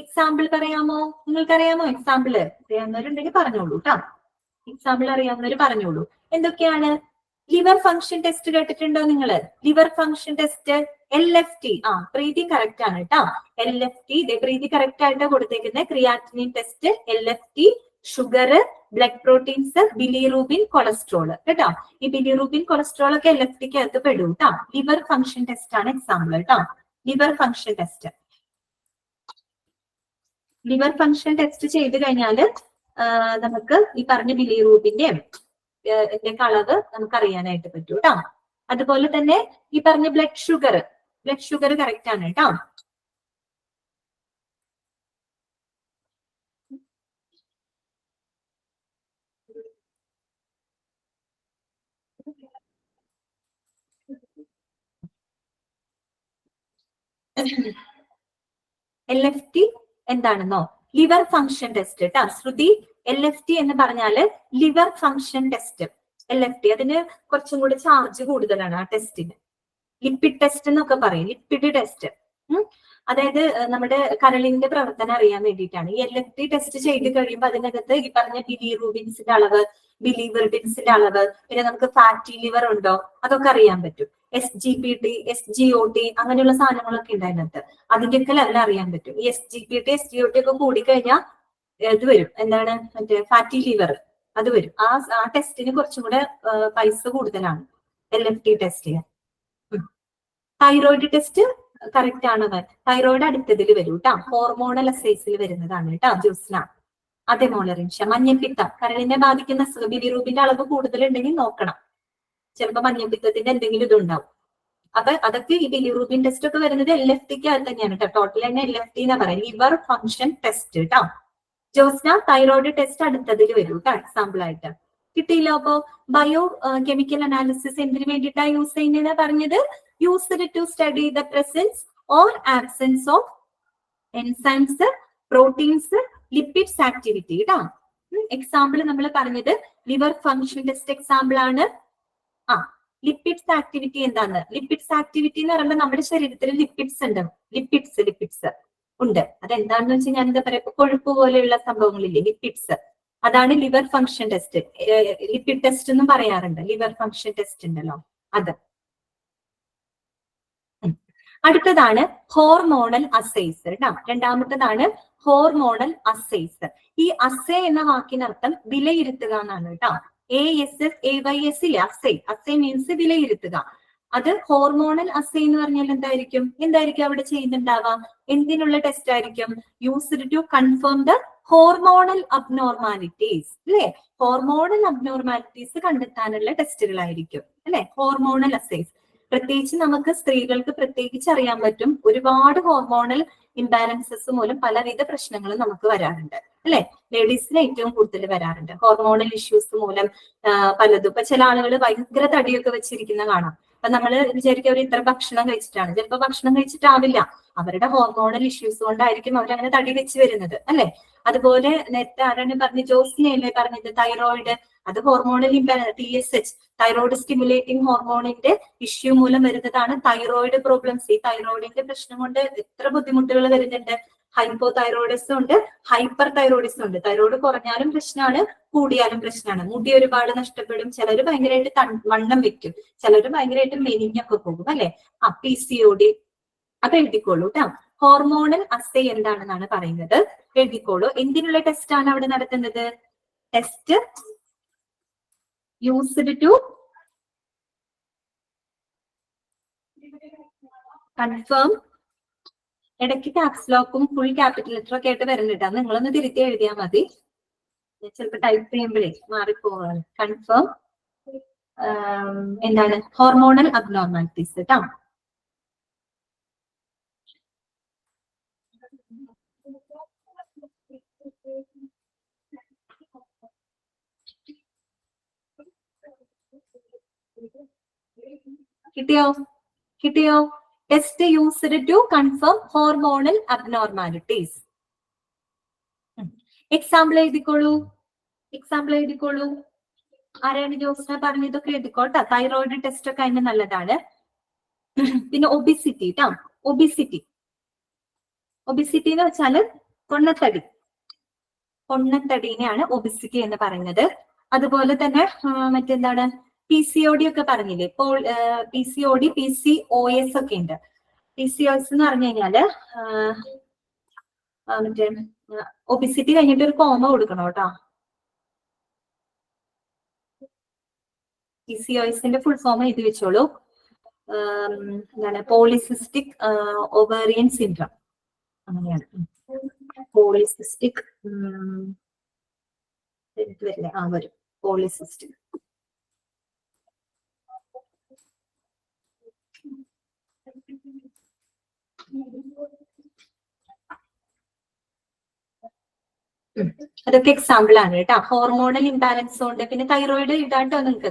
എക്സാമ്പിൾ പറയാമോ? നിങ്ങൾക്കറിയാമോ എക്സാമ്പിൾ? അറിയാവുന്നവരുണ്ടെങ്കിൽ പറഞ്ഞോളൂ കേട്ടോ. എക്സാമ്പിൾ അറിയാവുന്നവർ പറഞ്ഞോളൂ. എന്തൊക്കെയാണ്? ലിവർ ഫംഗ്ഷൻ ടെസ്റ്റ് കേട്ടിട്ടുണ്ടോ നിങ്ങള്? Liver function test LFT. പ്രീതി കറക്റ്റ് ആണ് കേട്ടോ. LFT പ്രീതി കറക്റ്റ് ആയിട്ട് കൊടുത്തേക്കുന്നത്. Creatinine test, LFT, sugar, blood proteins, bilirubin, cholesterol കേട്ടോ. ഈ ബിലിറൂബിൻ, കൊളസ്ട്രോൾ ഒക്കെ LFTക്ക് അകത്ത് പെടും കേട്ടോ. ലിവർ ഫംഗ്ഷൻ ടെസ്റ്റ് ആണ് എക്സാമ്പിൾ കേട്ടോ. ലിവർ ഫംഗ്ഷൻ ടെസ്റ്റ് ചെയ്ത് കഴിഞ്ഞാല് നമുക്ക് ഈ പറഞ്ഞ ബിലിറൂബിന്റെ അളവ് നമുക്ക് അറിയാനായിട്ട് പറ്റും കേട്ടോ. അതുപോലെ തന്നെ ഈ പറഞ്ഞ ബ്ലഡ് ഷുഗർ കറക്റ്റ് ആണ് കേട്ടോ. LFT എന്താണെന്നോ? ലിവർ ഫംഗ്ഷൻ ടെസ്റ്റ് കേട്ടോ. ശ്രുതി, LFT എന്ന് പറഞ്ഞാല് ലിവർ ഫംഗ്ഷൻ ടെസ്റ്റ്. LFT അതിന് കുറച്ചും കൂടി ചാർജ് കൂടുതലാണ് ആ ടെസ്റ്റിന്. ലിപ്പിഡ് ടെസ്റ്റ് എന്നൊക്കെ പറയും, ലിപ്പിഡ് ടെസ്റ്റ്. അതായത് നമ്മുടെ കരളിന്റെ പ്രവർത്തനം അറിയാൻ വേണ്ടിയിട്ടാണ്. ഈ LFT ടെസ്റ്റ് ചെയ്ത് കഴിയുമ്പോൾ അതിനകത്ത് ഈ പറഞ്ഞ ബിലിറൂബിൻസിന്റെ അളവ്, ബിലിവെർഡിൻസിന്റെ അളവ്, പിന്നെ നമുക്ക് ഫാറ്റി ലിവർ ഉണ്ടോ അതൊക്കെ അറിയാൻ പറ്റും. SGPT, SGOT അങ്ങനെയുള്ള സാധനങ്ങളൊക്കെ ഉണ്ട് അതിനകത്ത്. അതിന്റെയൊക്കെ ലെവൽ അറിയാൻ പറ്റും. ഈ SGPT, SGOT ഒക്കെ കൂടിക്കഴിഞ്ഞാൽ ഇത് വരും, എന്താണ് മറ്റേ ഫാറ്റി ലിവർ, അത് വരും. ആ ടെസ്റ്റിന് കുറച്ചും കൂടെ പൈസ കൂടുതലാണ് LFT ടെസ്റ്റിന്. തൈറോയിഡ് ടെസ്റ്റ് കറക്റ്റ് ആണ്. തൈറോയിഡ് അടുത്തതിൽ വരും കേട്ടോ, ഹോർമോണൽ അസൈസിൽ വരുന്നതാണ് കേട്ടോ ജ്യൂസ്ന. അതേ മോളറിൻഷ, മഞ്ഞപ്പിത്തം കരളിനെ ബാധിക്കുന്ന ബിലിറൂബിന്റെ അളവ് കൂടുതലുണ്ടെങ്കിൽ നോക്കണം, ചിലപ്പോൾ മഞ്ഞപ്പിത്തത്തിന്റെ എന്തെങ്കിലും ഇതുണ്ടാവും. അപ്പൊ അതൊക്കെ ഈ ബിലിറൂബിൻ ടെസ്റ്റ് ഒക്കെ വരുന്നത് LFTക്ക് അത് തന്നെയാണ് കേട്ടോ. ടോട്ടൽ തന്നെ LFT എന്നാ പറയാം, ലിവർ ഫംഗ്ഷൻ ടെസ്റ്റ് കേട്ടോ. ജോസ്ന തൈറോയിഡ് ടെസ്റ്റ് അടുത്തതിൽ വരും കേട്ടോ എക്സാമ്പിൾ ആയിട്ട്. കിട്ടിയില്ല? അപ്പോ ബയോ കെമിക്കൽ അനാലിസിസ് എന്തിനു വേണ്ടിയിട്ടാണ് യൂസ് ചെയ്യുന്നത് പറഞ്ഞത്? Used to study the presence or absence of enzymes, proteins, lipids activity കേട്ടോ. എക്സാമ്പിൾ നമ്മൾ പറഞ്ഞത് ലിവർ ഫംഗ്ഷൻ ടെസ്റ്റ് എക്സാമ്പിൾ ആണ്. ലിപ്പിഡ്സ് ആക്ടിവിറ്റി എന്താണ്? ലിപ്പിഡ്സ് ആക്ടിവിറ്റി എന്ന് പറയുമ്പോൾ നമ്മുടെ ശരീരത്തിൽ ലിപ്പിഡ്സ് ഉണ്ട്, ലിപ്പിഡ്സ് ഉണ്ട്. അതെന്താണെന്ന് വെച്ചാൽ ഞാൻ എന്താ പറയാ, കൊഴുപ്പ് പോലെയുള്ള സംഭവങ്ങളില്ലേ ലിപ്പിഡ്സ്, അതാണ് liver function test. Lipid test എന്നും പറയാറുണ്ട്, ലിവർ ഫംഗ്ഷൻ ടെസ്റ്റ് ഉണ്ടല്ലോ അത്. അടുത്തതാണ് ഹോർമോണൽ അസൈസ് കേട്ടോ. രണ്ടാമത്തതാണ് ഹോർമോണൽ അസൈസ്. ഈ അസേ എന്ന വാക്കിനർത്ഥം വിലയിരുത്തുക എന്നാണ് കേട്ടോ. ASS ഇല്ലേ, അസൈ മീൻസ് വിലയിരുത്തുക. അത് ഹോർമോണൽ അസൈ എന്ന് പറഞ്ഞാൽ എന്തായിരിക്കും അവിടെ ചെയ്യുന്നുണ്ടാവാം? എന്തിനുള്ള ടെസ്റ്റ് ആയിരിക്കും? Used to confirm the hormonal abnormalities അല്ലെ, ഹോർമോണൽ അബ്നോർമാലിറ്റീസ് കണ്ടെത്താനുള്ള ടെസ്റ്റുകളായിരിക്കും അല്ലെ ഹോർമോണൽ അസൈസ്. പ്രത്യേകിച്ച് നമുക്ക് സ്ത്രീകൾക്ക് പ്രത്യേകിച്ച് അറിയാൻ പറ്റും, ഒരുപാട് ഹോർമോണൽ ഇംബാലൻസസ് മൂലം പലവിധ പ്രശ്നങ്ങളും നമുക്ക് വരാറുണ്ട് അല്ലെ. ലേഡീസിന് ഏറ്റവും കൂടുതൽ വരാറുണ്ട് ഹോർമോണൽ ഇഷ്യൂസ് മൂലം പലതും. ഇപ്പൊ ചില ആളുകൾ ഭയങ്കര തടിയൊക്കെ വെച്ചിരിക്കുന്ന കാണാം. അപ്പൊ നമ്മള് വിചാരിക്കും അവർ ഇത്ര ഭക്ഷണം കഴിച്ചിട്ടാണ്, ചിലപ്പോൾ ഭക്ഷണം കഴിച്ചിട്ടാവില്ല, അവരുടെ ഹോർമോണൽ ഇഷ്യൂസ് കൊണ്ടായിരിക്കും അവരങ്ങനെ തടി വെച്ച് വരുന്നത് അല്ലെ. അതുപോലെ നേരത്തെ ആരാണ് പറഞ്ഞത്, ജോസ്നയല്ലേ പറഞ്ഞത്, തൈറോയിഡ്, അത് ഹോർമോണൽ TSH, തൈറോയിഡ് സ്റ്റിമുലേറ്റിംഗ് ഹോർമോണിന്റെ ഇഷ്യൂ മൂലം വരുന്നതാണ് തൈറോയിഡ് പ്രോബ്ലംസ്. ഈ തൈറോയിഡിന്റെ പ്രശ്നം കൊണ്ട് എത്ര ബുദ്ധിമുട്ടുകൾ വരുന്നുണ്ട്. ഹൈപ്പോ തൈറോയിഡിസം ഉണ്ട്, ഹൈപ്പർ തൈറോയിഡിസം ഉണ്ട്. തൈറോയിഡ് കുറഞ്ഞാലും പ്രശ്നമാണ്, കൂടിയാലും പ്രശ്നമാണ്. മുടി ഒരുപാട് നഷ്ടപ്പെടും, ചിലർ ഭയങ്കരമായിട്ട് വണ്ണം വെക്കും, ചിലർ ഭയങ്കരമായിട്ട് മെലിഞ്ഞൊക്കെ പോകും അല്ലെ. PCOD അത് എഴുതിക്കോളൂ കേട്ടോ. ഹോർമോണൽ അസേ എന്താണെന്നാണ് പറയുന്നത്, എഴുതിക്കോളൂ. എന്തിനുള്ള ടെസ്റ്റ് ആണ് അവിടെ നടത്തുന്നത്? Test used to confirm. ഇടയ്ക്ക് ക്യാപ്സ് ലോക്കും ഫുൾ ക്യാപിറ്റൽ ലെറ്റർ ഒക്കെ ആയിട്ട് വരുന്നുണ്ട്, അത് നിങ്ങളൊന്ന് തിരുത്തി എഴുതിയാൽ മതി, ചിലപ്പോൾ ടൈപ്പ് ചെയ്യുമ്പോഴേ മാറിപ്പോവാണ്. കൺഫേം എന്താണ്? ഹോർമോണൽ അബ്നോർമാലിറ്റീസ് കേട്ടോ. കിട്ടിയോ? Test used to confirm hormonal abnormalities. Example എഴുതിക്കോളൂ. ആരാണ് ജോസ്ന പറഞ്ഞതൊക്കെ എഴുതിക്കോട്ടെ. തൈറോയിഡ് ടെസ്റ്റ് ഒക്കെ അതിന് നല്ലതാണ്. പിന്നെ ഒബിസിറ്റി കേട്ടോ. ഒബിസിറ്റി എന്ന് വെച്ചാല് പൊണ്ണത്തടീനെയാണ് ഒബിസിറ്റി എന്ന് പറയുന്നത്. അതുപോലെ തന്നെ മറ്റെന്താണ്, PCOD ഒക്കെ പറഞ്ഞില്ലേ, ഇപ്പോൾ PCOD, PCOS ഒക്കെ ഉണ്ട്. PCOS എന്ന് പറഞ്ഞു കഴിഞ്ഞാല് മറ്റേ ഒബിസിറ്റി കഴിഞ്ഞിട്ട് ഒരു കോമ കൊടുക്കണം കേട്ടോ. PCOSന്റെ ഫുൾ ഫോം എഴുതി വെച്ചോളൂ. എന്താണ്? പോളിസിസ്റ്റിക് ഒവേറിയൻ സിൻഡ്രം, അങ്ങനെയാണ്. പോളിസിസ്റ്റിക് വരില്ലേ? വരും പോളിസിസ്റ്റിക്. അതൊക്കെ എക്സാമ്പിൾ ആണ് കേട്ടോ. ഹോർമോണൽ ഇംബാലൻസ് ഉണ്ട്. പിന്നെ തൈറോയിഡ് ഇടാട്ടോ നിങ്ങൾക്ക്.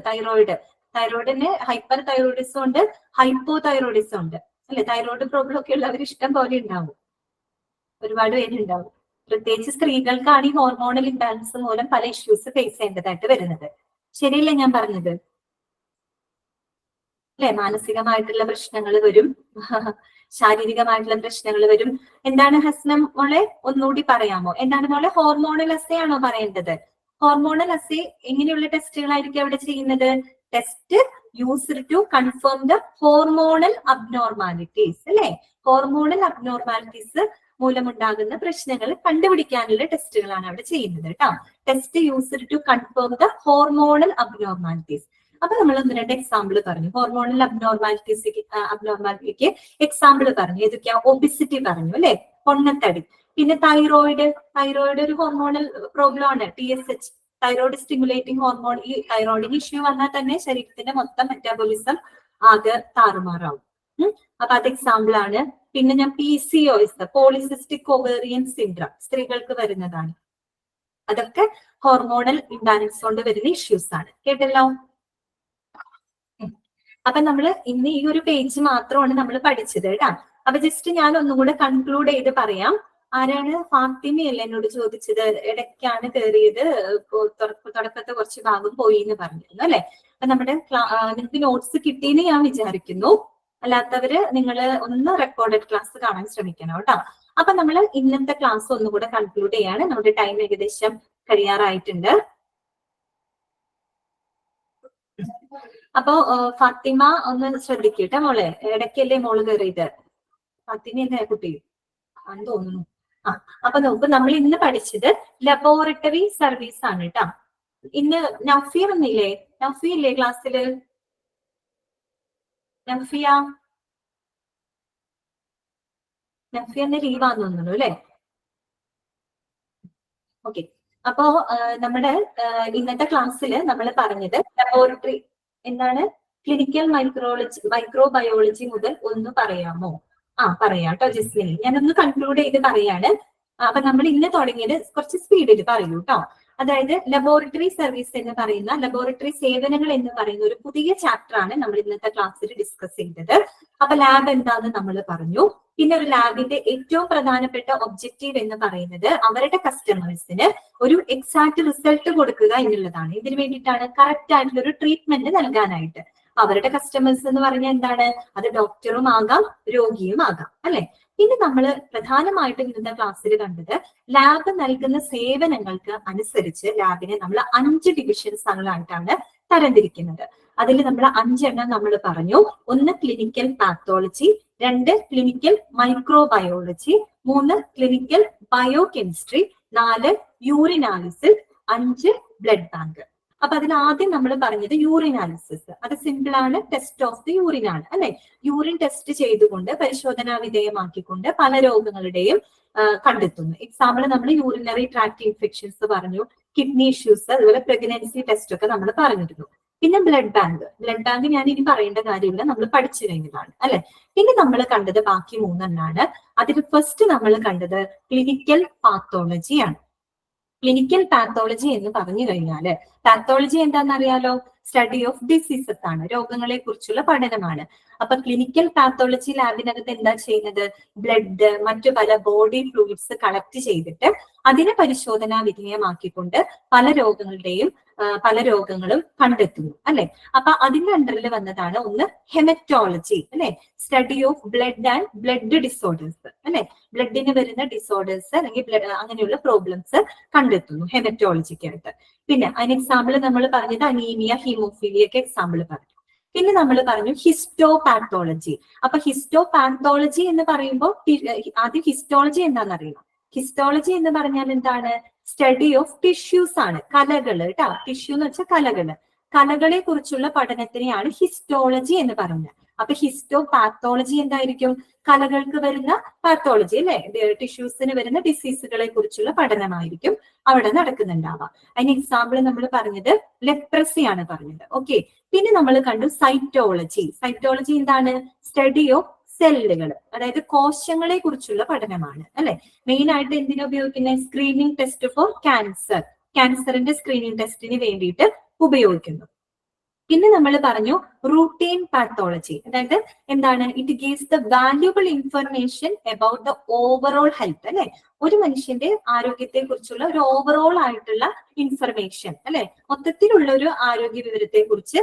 തൈറോയിഡിന് ഹൈപ്പർ തൈറോയിഡിസം ഉണ്ട്, ഹൈപ്പോ തൈറോയിഡിസം ഉണ്ട് അല്ലെ. തൈറോയിഡ് പ്രോബ്ലം ഒക്കെ ഉള്ളവർ ഇഷ്ടം പോലെ ഉണ്ടാവും, ഒരുപാട് പേരുണ്ടാവും. പ്രത്യേകിച്ച് സ്ത്രീകൾക്കാണ് ഈ ഹോർമോണൽ ഇംബാലൻസ് മൂലം പല ഇഷ്യൂസ് ഫേസ് ചെയ്യേണ്ടതായിട്ട് വരുന്നത്. ശരിയല്ലേ ഞാൻ പറഞ്ഞത്? അല്ലെ? മാനസികമായിട്ടുള്ള പ്രശ്നങ്ങൾ വരും, ശാരീരികമായിട്ടുള്ള പ്രശ്നങ്ങൾ വരും. എന്താണ് ഹസ്നം മോളെ, ഒന്നുകൂടി പറയാമോ? എന്താണ് മോളെ, ഹോർമോണൽ അസേ ആണോ പറയേണ്ടത്? ഹോർമോണൽ അസേ എങ്ങനെയുള്ള ടെസ്റ്റുകളായിരിക്കും അവിടെ ചെയ്യുന്നത്? Test used to confirm the hormonal abnormalities, അല്ലെ? ഹോർമോണൽ അബ്നോർമാലിറ്റീസ് മൂലമുണ്ടാകുന്ന പ്രശ്നങ്ങൾ കണ്ടുപിടിക്കാനുള്ള ടെസ്റ്റുകളാണ് അവിടെ ചെയ്യുന്നത് കേട്ടോ. Test used to confirm the hormonal abnormalities. അപ്പൊ നമ്മൾ 1-2 എക്സാമ്പിൾ പറഞ്ഞു. ഹോർമോണൽ അബ്നോർമാലിറ്റിക്ക് എക്സാമ്പിൾ പറഞ്ഞു. ഏതൊക്കെയാ? ഒബിസിറ്റി പറഞ്ഞു, അല്ലെ? പൊണ്ണത്തടി. പിന്നെ തൈറോയിഡ് ഒരു ഹോർമോണൽ പ്രോബ്ലം ആണ്. TSH, thyroid stimulating hormone. ഈ തൈറോയിഡിന് ഇഷ്യൂ വന്നാൽ തന്നെ ശരീരത്തിന്റെ മൊത്തം മെറ്റാബോളിസം ആകെ താറുമാറാവും. അപ്പൊ അത് എക്സാമ്പിൾ ആണ്. പിന്നെ ഞാൻ PCOS, പോളിസിസ്റ്റിക് ഒവേറിയൻ സിൻഡ്രം, സ്ത്രീകൾക്ക് വരുന്നതാണ്. അതൊക്കെ ഹോർമോണൽ ഇംബാലൻസ് കൊണ്ട് വരുന്ന ഇഷ്യൂസ് ആണ്. കേട്ടല്ലോ? അപ്പൊ നമ്മൾ ഇന്ന് ഈ ഒരു പേജ് മാത്രമാണ് നമ്മൾ പഠിച്ചത് കേട്ടാ. അപ്പൊ ജസ്റ്റ് ഞാൻ ഒന്നും കൂടെ കൺക്ലൂഡ് ചെയ്ത് പറയാം. ആരാണ്? ഫാത്തിമയല്ലേ എന്നോട് ചോദിച്ചത്, ഇടയ്ക്കാണ് കയറിയത്, തുടക്കത്തെ കുറച്ച് ഭാഗം പോയി എന്ന് പറഞ്ഞിരുന്നു, അല്ലെ? അപ്പൊ നമ്മുടെ നിങ്ങൾക്ക് നോട്ട്സ് കിട്ടിയെന്ന് ഞാൻ വിചാരിക്കുന്നു. അല്ലാത്തവര് നിങ്ങൾ ഒന്ന് റെക്കോർഡഡ് ക്ലാസ് കാണാൻ ശ്രമിക്കണം കേട്ടോ. അപ്പൊ നമ്മൾ ഇന്നത്തെ ക്ലാസ് ഒന്നുകൂടെ കൺക്ലൂഡ് ചെയ്യാണ്. നമ്മുടെ ടൈം ഏകദേശം കഴിയാറായിട്ടുണ്ട്. അപ്പോ ഫാത്തിമ ഒന്ന് ശ്രദ്ധിക്കട്ടെ മോളെ, ഇടയ്ക്കല്ലേ മോള് കയറിയത്? ഫാത്തിമയല്ലേ കുട്ടി ആണെന്ന് തോന്നുന്നു. അപ്പൊ നോക്ക്, നമ്മൾ ഇന്ന് പഠിച്ചത് ലബോറട്ടറി സർവീസ് ആണ് കേട്ടോ. ഇന്ന് നഫിയ വന്നില്ലേ? നഫിയ ഇല്ലേ ക്ലാസ്സില്? നഫിയ എന്ന് ലീവാന്ന് തോന്നുന്നു അല്ലെ? ഓക്കെ. അപ്പോ നമ്മുടെ ഇന്നത്തെ ക്ലാസ്സിൽ നമ്മൾ പറഞ്ഞത് ലബോറട്ടറി എന്താണ്? ക്ലിനിക്കൽ മൈക്രോബയോളജി മുതൽ ഒന്ന് പറയാമോ? പറയാം കേട്ടോ ജസ്മിനി. ഞാനൊന്ന് കൺക്ലൂഡ് ചെയ്ത് പറയാണ്. അപ്പൊ നമ്മൾ ഇന്ന് തുടങ്ങിയത് കുറച്ച് സ്പീഡിൽ പറയൂ കേട്ടോ. അതായത് ലബോറട്ടറി സർവീസ് എന്ന് പറയുന്ന, ലബോറട്ടറി സേവനങ്ങൾ എന്ന് പറയുന്ന ഒരു പുതിയ ചാപ്റ്റർ ആണ് നമ്മൾ ഇന്നത്തെ ക്ലാസ്സിൽ ഡിസ്കസ് ചെയ്തത്. അപ്പൊ ലാബ് എന്താന്ന് നമ്മൾ പറഞ്ഞു. പിന്നെ ഒരു ലാബിന്റെ ഏറ്റവും പ്രധാനപ്പെട്ട ഒബ്ജക്റ്റീവ് എന്ന് പറയുന്നത് അവരുടെ കസ്റ്റമേഴ്സിന് ഒരു എക്സാക്ട് റിസൾട്ട് കൊടുക്കുക എന്നുള്ളതാണ്. ഇതിനു വേണ്ടിയിട്ടാണ് കറക്റ്റ് ആയിട്ടുള്ള ഒരു ട്രീറ്റ്മെന്റ് നൽകാനായിട്ട്. അവരുടെ കസ്റ്റമേഴ്സ് എന്ന് പറഞ്ഞാൽ എന്താണ്? അത് ഡോക്ടറും ആകാം, രോഗിയും ആകാം, അല്ലെ? പിന്നെ നമ്മൾ പ്രധാനമായിട്ടും ഇന്നത്തെ ക്ലാസ്സിൽ കണ്ടത് ലാബ് നൽകുന്ന സേവനങ്ങൾക്ക് അനുസരിച്ച് ലാബിനെ നമ്മൾ 5 ഡിവിഷൻസുകളായിട്ടാണ് തരംതിരിക്കുന്നത്. അതിൽ നമ്മൾ 5 എണ്ണം നമ്മൾ പറഞ്ഞു. 1 clinical pathology, 2 clinical microbiology, 3 clinical biochemistry, 4 യൂറിനാലിസിസ്, 5 blood bank. അപ്പൊ അതിൽ ആദ്യം നമ്മൾ പറഞ്ഞത് യൂറിനാലിസിസ്. അത് സിമ്പിൾ ആണ്, ടെസ്റ്റ് ഓഫ് ദി യൂറിൻ ആണ്, അല്ലെ? യൂറിൻ ടെസ്റ്റ് ചെയ്തുകൊണ്ട് പരിശോധനാ വിധേയമാക്കിക്കൊണ്ട് പല രോഗങ്ങളുടെയും കണ്ടെത്തുന്നു. എക്സാമ്പിൾ നമ്മൾ യൂറിനറി ട്രാക്ട് ഇൻഫെക്ഷൻസ് പറഞ്ഞു, കിഡ്നി ഇഷ്യൂസ്, അതുപോലെ പ്രഗ്നൻസി ടെസ്റ്റ് ഒക്കെ നമ്മൾ പറഞ്ഞിരുന്നു. പിന്നെ ബ്ലഡ് ബാങ്ക് ഞാൻ ഇനി പറയേണ്ട കാര്യമില്ല, നമ്മൾ പഠിച്ചു കഴിഞ്ഞതാണ്, അല്ലെ? പിന്നെ നമ്മൾ കണ്ടത് ബാക്കി 3 എണ്ണാണ്. അതിൽ ഫസ്റ്റ് നമ്മൾ കണ്ടത് ക്ലിനിക്കൽ പാത്തോളജിയാണ്. ക്ലിനിക്കൽ പാത്തോളജി എന്ന് പറഞ്ഞു കഴിഞ്ഞാല് പാത്തോളജി എന്താണെന്നറിയാലോ? സ്റ്റഡി ഓഫ് ഡിസീസസ് ആണ്, രോഗങ്ങളെ കുറിച്ചുള്ള പഠനമാണ്. അപ്പൊ ക്ലിനിക്കൽ പാത്തോളജി ലാബിനകത്ത് എന്താ ചെയ്യുന്നത്? ബ്ലഡ്, മറ്റു പല ബോഡി ഫ്ലൂയിഡ്സ് കളക്ട് ചെയ്തിട്ട് അതിനെ പരിശോധനാ വിധേയമാക്കിക്കൊണ്ട് പല രോഗങ്ങളും കണ്ടെത്തുന്നു, അല്ലെ? അപ്പൊ അതിന്റെ അണ്ടറിൽ വന്നതാണ് ഒന്ന് ഹെമറ്റോളജി, അല്ലെ? Study of blood and blood disorders, അല്ലെ? ബ്ലഡിന് വരുന്ന ഡിസോർഡേഴ്സ് അല്ലെങ്കിൽ അങ്ങനെയുള്ള പ്രോബ്ലംസ് കണ്ടെത്തുന്നു ഹെമറ്റോളജിക്കായിട്ട്. പിന്നെ അതിന് എക്സാമ്പിൾ നമ്മൾ പറഞ്ഞത് അനീമിയ, ഹീമോഫീലിയ ഒക്കെ എക്സാമ്പിൾ പറഞ്ഞു. പിന്നെ നമ്മൾ പറഞ്ഞു ഹിസ്റ്റോപാത്തോളജി. അപ്പൊ ഹിസ്റ്റോപാത്തോളജി എന്ന് പറയുമ്പോൾ ആദ്യം ഹിസ്റ്റോളജി എന്താണെന്ന് അറിയണം. ഹിസ്റ്റോളജി എന്ന് പറഞ്ഞാൽ എന്താണ്? സ്റ്റഡി ഓഫ് ടിഷ്യൂസ് ആണ്, കലകള് കേട്ടോ. ടിഷ്യൂ എന്ന് വെച്ചാൽ കലകളെ കുറിച്ചുള്ള പഠനത്തിനെയാണ് ഹിസ്റ്റോളജി എന്ന് പറയുന്നത്. അപ്പൊ ഹിസ്റ്റോപാത്തോളജി എന്തായിരിക്കും? കലകൾക്ക് വരുന്ന പാത്തോളജി, അല്ലെ? ടിഷ്യൂസിന് വരുന്ന ഡിസീസുകളെ കുറിച്ചുള്ള പഠനമായിരിക്കും അവിടെ നടക്കുന്നുണ്ടാവാം. അതിന് എക്സാമ്പിൾ നമ്മൾ പറഞ്ഞത് ലെപ്രസി ആണ് പറഞ്ഞത്. ഓക്കെ. പിന്നെ നമ്മൾ കണ്ടു സൈറ്റോളജി. സൈറ്റോളജി എന്താണ്? സ്റ്റഡി ഓഫ് സെല്ലുകൾ, അതായത് കോശങ്ങളെ കുറിച്ചുള്ള പഠനമാണ്, അല്ലെ? മെയിൻ ആയിട്ട് എന്തിനാ ഉപയോഗിക്കുന്നത്? സ്ക്രീനിങ് ടെസ്റ്റ് ഫോർ ക്യാൻസറിന്റെ സ്ക്രീനിങ് ടെസ്റ്റിന് വേണ്ടിയിട്ട് ഉപയോഗിക്കുന്നു. പിന്നെ നമ്മൾ പറഞ്ഞു റൂട്ടീൻ പാത്തോളജി, അതായത് എന്താണ്, it gives the valuable information about the overall health അല്ലെ, ഒരു മനുഷ്യന്റെ ആരോഗ്യത്തെ കുറിച്ചുള്ള ഒരു ഓവറോൾ ആയിട്ടുള്ള ഇൻഫർമേഷൻ അല്ലെ, മൊത്തത്തിലുള്ള ഒരു ആരോഗ്യ വിവരത്തെ കുറിച്ച്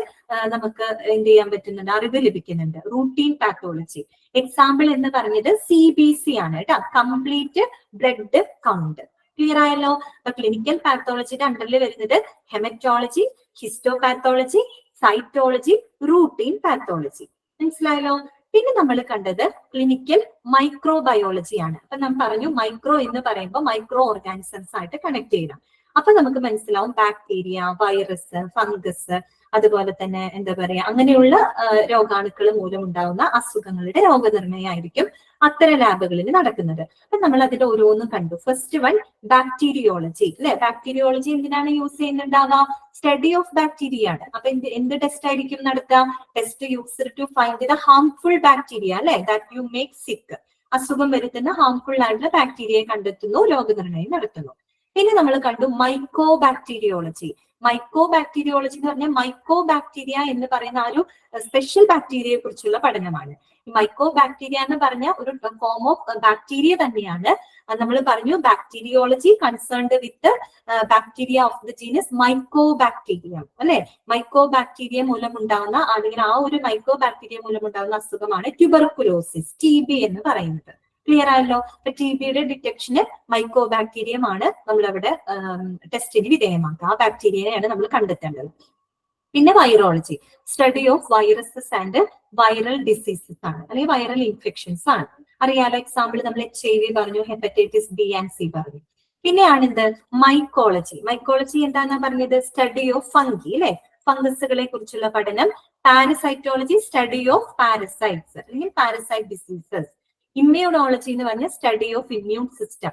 നമുക്ക് എന്ത് ചെയ്യാൻ പറ്റുന്നുണ്ട്, അറിവ് ലഭിക്കുന്നുണ്ട്. റൂട്ടീൻ പാത്തോളജി എക്സാമ്പിൾ എന്ന് പറഞ്ഞത് CBC ആണ് കേട്ടോ, കംപ്ലീറ്റ് ബ്ലഡ് കൗണ്ട്. ക്ലിയർ ആയല്ലോ. അപ്പൊ ക്ലിനിക്കൽ പാത്തോളജിയുടെ അണ്ടറിൽ വരുന്നത് haematology, histopathology, cytology, routine pathology. മനസ്സിലായല്ലോ. പിന്നെ നമ്മൾ കണ്ടത് ക്ലിനിക്കൽ മൈക്രോബയോളജി ആണ്. അപ്പൊ നാം പറഞ്ഞു മൈക്രോ എന്ന് പറയുമ്പോൾ മൈക്രോ ഓർഗാനിസംസ് ആയിട്ട് കണക്ട് ചെയ്യണം. അപ്പൊ നമുക്ക് മനസ്സിലാവും ബാക്ടീരിയ, വൈറസ്, ഫംഗസ്, അതുപോലെ തന്നെ എന്താ പറയാ, അങ്ങനെയുള്ള രോഗാണുക്കൾ മൂലമുണ്ടാകുന്ന അസുഖങ്ങളുടെ രോഗനിർണയമായിരിക്കും അത്തരം ലാബുകളിൽ നടക്കുന്നത്. അപ്പൊ നമ്മൾ അതിന്റെ ഓരോന്നും കണ്ടു. ഫസ്റ്റ് വൺ ബാക്ടീരിയോളജി അല്ലെ. ബാക്ടീരിയോളജി എന്തിനാണ് യൂസ് ചെയ്യുന്നുണ്ടാവുക, സ്റ്റഡി ഓഫ് ബാക്ടീരിയ ആണ്. അപ്പൊ എന്ത് ടെസ്റ്റ് ആയിരിക്കും നടത്തുക, test used to find the harmful bacteria അല്ലെ, ദാറ്റ് യു മേക്ക് സിക്ക്. അസുഖം വരുത്തുന്ന ഹാർംഫുൾ ആയിട്ടുള്ള ബാക്ടീരിയയെ കണ്ടെത്തുന്നു, രോഗനിർണയം നടത്തുന്നു. ഇനി നമ്മൾ കണ്ടു മൈക്കോ ബാക്ടീരിയോളജി. മൈക്കോ ബാക്ടീരിയോളജി എന്ന് പറഞ്ഞാൽ മൈക്കോ ബാക്ടീരിയ എന്ന് പറയുന്ന ആ ഒരു സ്പെഷ്യൽ ബാക്ടീരിയയെ കുറിച്ചുള്ള പഠനമാണ്. മൈക്കോ ബാക്ടീരിയ എന്ന് പറഞ്ഞ ഒരു ഫോം ഓഫ് ബാക്ടീരിയ തന്നെയാണ്. നമ്മൾ പറഞ്ഞു bacteriology concerned with bacteria of the genus mycobacterium അല്ലെ. മൈക്കോ ബാക്ടീരിയ മൂലമുണ്ടാകുന്ന അല്ലെങ്കിൽ ആ ഒരു മൈക്കോ ബാക്ടീരിയ മൂലമുണ്ടാകുന്ന അസുഖമാണ് ട്യൂബർകുലോസിസ്, TB എന്ന് പറയുന്നത്. ക്ലിയർ ആയല്ലോ. അപ്പൊ TBയുടെ ഡിറ്റക്ഷന് മൈക്കോ ബാക്ടീരിയമാണ് നമ്മളവിടെ ടെസ്റ്റിന് വിധേയമാക്കുക. ആ ബാക്ടീരിയയാണ് നമ്മൾ കണ്ടെത്തേണ്ടത്. പിന്നെ virology, study of viruses and viral diseases ആണ്, അല്ലെങ്കിൽ വൈറൽ ഇൻഫെക്ഷൻസ് ആണ്. അറിയാലോ, എക്സാമ്പിൾ നമ്മൾ HIV പറഞ്ഞു, ഹെപ്പറ്റൈറ്റിസ് B and C പറഞ്ഞു. പിന്നെയാണ് എന്ത്, മൈക്കോളജി. മൈക്കോളജി എന്താന്നാ പറഞ്ഞത്, സ്റ്റഡി ഓഫ് ഫംഗി അല്ലെ, ഫംഗസുകളെ കുറിച്ചുള്ള പഠനം. പാരസൈറ്റോളജി, സ്റ്റഡി ഓഫ് പാരസൈറ്റ്സ് അല്ലെങ്കിൽ പാരസൈറ്റ് ഡിസീസസ്. ഇമ്മ്യൂണോളജി എന്ന് പറഞ്ഞ study of immune system.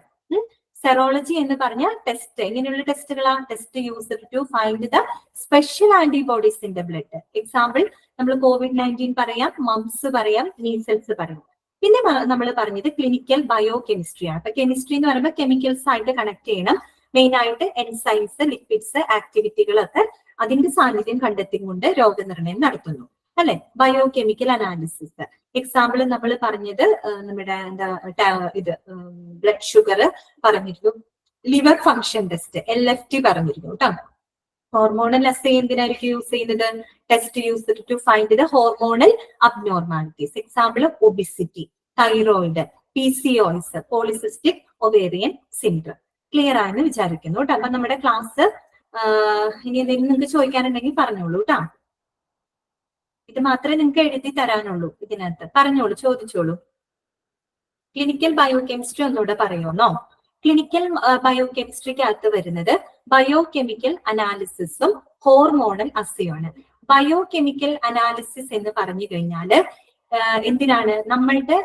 Serology എന്ന് പറഞ്ഞ ടെസ്റ്റ്, എങ്ങനെയുള്ള ടെസ്റ്റുകളാണ്, test used to find the special antibodies in the blood. Example നമ്മൾ COVID-19 പറയാം, മംസ് പറയാം, മീസൽസ് പറയാം. പിന്നെ നമ്മൾ പറഞ്ഞത് ക്ലിനിക്കൽ ബയോ കെമിസ്ട്രി ആണ്. അപ്പൊ കെമിസ്ട്രി എന്ന് പറയുമ്പോൾ കെമിക്കൽസ് ആയിട്ട് കണക്ട് ചെയ്യണം. മെയിൻ ആയിട്ട് എൻസൈംസ്, ലിപ്പിഡ്സ്, ആക്ടിവിറ്റികളൊക്കെ അതിന്റെ സാന്നിധ്യം കണ്ടെത്തിക്കൊണ്ട് രോഗനിർണയം നടത്തുന്നു അല്ലെ. ബയോ കെമിക്കൽ അനാലിസിസ് എക്സാമ്പിൾ നമ്മൾ പറഞ്ഞത് നമ്മുടെ എന്താ ഇത് ബ്ലഡ് ഷുഗർ പറഞ്ഞിരുന്നു, ലിവർ ഫംഗ്ഷൻ ടെസ്റ്റ് LFT പറഞ്ഞിരുന്നു കേട്ടോ. ഹോർമോണൽ അസേ എന്തിനായിരിക്കും യൂസ് ചെയ്യുന്നത്, test used to find the hormonal abnormalities. Example obesity, thyroid, PCOS, polycystic ovarian syndrome. Clear ആയെന്ന് വിചാരിക്കുന്നു കേട്ടോ. അപ്പൊ നമ്മുടെ ക്ലാസ് ഇനി എന്തെങ്കിലും നിങ്ങൾക്ക് ചോദിക്കാനുണ്ടെങ്കിൽ പറഞ്ഞോളൂ കേട്ടോ. ഇത് മാത്രമേ നിങ്ങൾക്ക് എഴുതി തരാനുള്ളൂ ഇതിനകത്ത്. പറഞ്ഞോളൂ, ചോദിച്ചോളൂ. ക്ലിനിക്കൽ ബയോ കെമിസ്ട്രി ഒന്നുകൂടെ പറയുമോ? ക്ലിനിക്കൽ ബയോ കെമിസ്ട്രിക്കകത്ത് വരുന്നത് ബയോ കെമിക്കൽ അനാലിസിസും ഹോർമോണൽ അസയുമാണ്. ബയോ കെമിക്കൽ അനാലിസിസ് എന്ന് പറഞ്ഞു കഴിഞ്ഞാല് എന്തിനാണ്, നമ്മളുടെ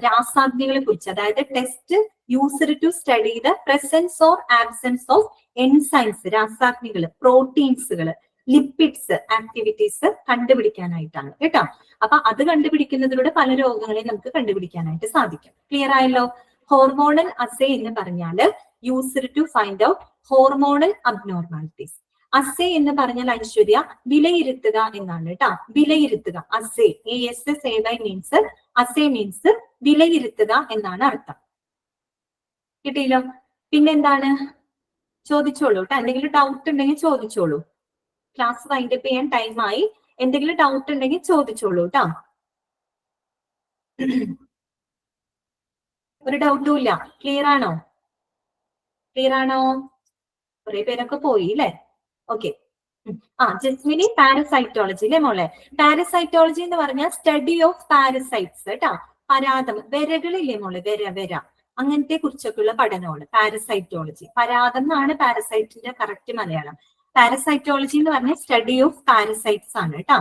രാസാഗ്നികളെ കുറിച്ച്, അതായത് test used to study the presence or absence of enzymes, രാസാഗ്നികൾ, പ്രോട്ടീൻസുകൾ, ലിപ്പിഡ്സ്, ആക്ടിവിറ്റീസ് കണ്ടുപിടിക്കാനായിട്ടാണ് കേട്ടോ. അപ്പൊ അത് കണ്ടുപിടിക്കുന്നതിലൂടെ പല രോഗങ്ങളെയും നമുക്ക് കണ്ടുപിടിക്കാനായിട്ട് സാധിക്കും. ക്ലിയർ ആയല്ലോ. ഹോർമോണൽ അസേ എന്ന് പറഞ്ഞാല് used to find out hormonal abnormalities. Assay എന്ന് പറഞ്ഞാൽ ഐശ്വര്യ വിലയിരുത്തുക എന്നാണ് കേട്ടോ. വിലയിരുത്തുക, assay, ASSAY means, assay means വിലയിരുത്തുക എന്നാണ് അർത്ഥം. കിട്ടിയില്ലോ. പിന്നെന്താണ്, ചോദിച്ചോളൂ കേട്ടോ. എന്തെങ്കിലും ഡൗട്ട് ഉണ്ടെങ്കിൽ ചോദിച്ചോളൂ. ക്ലാസ് വൈൻഡപ്പ് ചെയ്യാൻ ടൈമായി. എന്തെങ്കിലും ഡൗട്ട് ഉണ്ടെങ്കിൽ ചോദിച്ചോളൂ കേട്ടോ. ഒരു ഡൗട്ടും ഇല്ല. ക്ലിയർ ആണോ? ക്ലിയർ ആണോ? കുറെ പേരൊക്കെ പോയി അല്ലെ. ഓക്കെ. ജസ്മിനി പാരസൈറ്റോളജി അല്ലെ മോളെ. പാരസൈറ്റോളജി എന്ന് പറഞ്ഞാൽ സ്റ്റഡി ഓഫ് പാരസൈറ്റ്സ് കേട്ടോ. പരാതം, വിരകളില്ലേ മോളെ, വിര അങ്ങനത്തെ കുറിച്ചൊക്കെയുള്ള പഠനമാണ് പാരസൈറ്റോളജി. പരാതം എന്നാണ് പാരസൈറ്റിന്റെ കറക്റ്റ് മലയാളം. പാരസൈറ്റോളജി എന്ന് പറഞ്ഞാൽ സ്റ്റഡി ഓഫ് പാരസൈറ്റ്സ് ആണ് കേട്ടോ.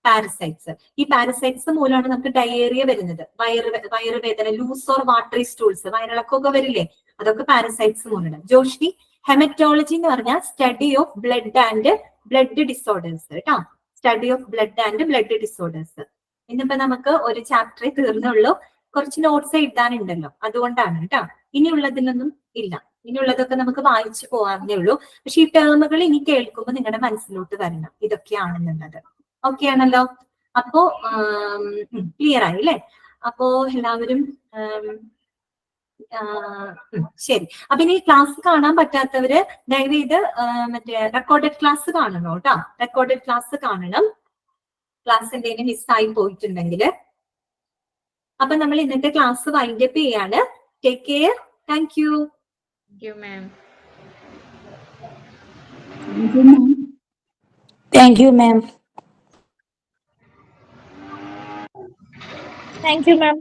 പാരസൈറ്റ്സ്, ഈ പാരസൈറ്റ്സ് മൂലമാണ് നമുക്ക് ഡയേറിയ വരുന്നത്, വയറുവേദന, ലൂസ് ഓർ വാട്ടറി സ്റ്റൂൾസ്, വയറിളക്കമൊക്കെ വരില്ലേ, അതൊക്കെ പാരസൈറ്റ്സ് മൂലമാണ്. ജോഷ്നി, ഹെമറ്റോളജി എന്ന് പറഞ്ഞാൽ study of blood and blood disorders കേട്ടോ. Study of blood and blood disorders. ഇന്നിപ്പോ നമുക്ക് ഒരു ചാപ്റ്ററേ തീർന്നുള്ളൂ, കുറച്ച് നോട്ട്സ് എഴുതാനുണ്ടല്ലോ, അതുകൊണ്ടാണ് കേട്ടോ. ഇനിയുള്ളതിനൊന്നും ഇല്ല. ഇനിയുള്ളതൊക്കെ നമുക്ക് വായിച്ചു പോകാവുന്നേ ഉള്ളൂ. പക്ഷെ ഈ ടേമുകൾ ഇനി കേൾക്കുമ്പോൾ നിങ്ങളുടെ മനസ്സിലോട്ട് വരണം ഇതൊക്കെയാണെന്നുള്ളത്. ഓക്കെ ആണല്ലോ? അപ്പോ ക്ലിയർ ആയി അല്ലേ? അപ്പോ എല്ലാവരും ശരി. അപ്പൊ ഇനി ക്ലാസ് കാണാൻ പറ്റാത്തവര് ദയവേത് മറ്റേ റെക്കോർഡഡ് ക്ലാസ് കാണണം കേട്ടോ. റെക്കോർഡഡ് ക്ലാസ് കാണണം, ക്ലാസ് എന്തെങ്കിലും മിസ്സായി പോയിട്ടുണ്ടെങ്കിൽ. അപ്പൊ നമ്മൾ ഇന്നത്തെ ക്ലാസ് വൈൻഡപ്പ് ചെയ്യാണ്. Take care. Thank you. Thank you, ma'am. Thank you, ma'am. Thank you, ma'am.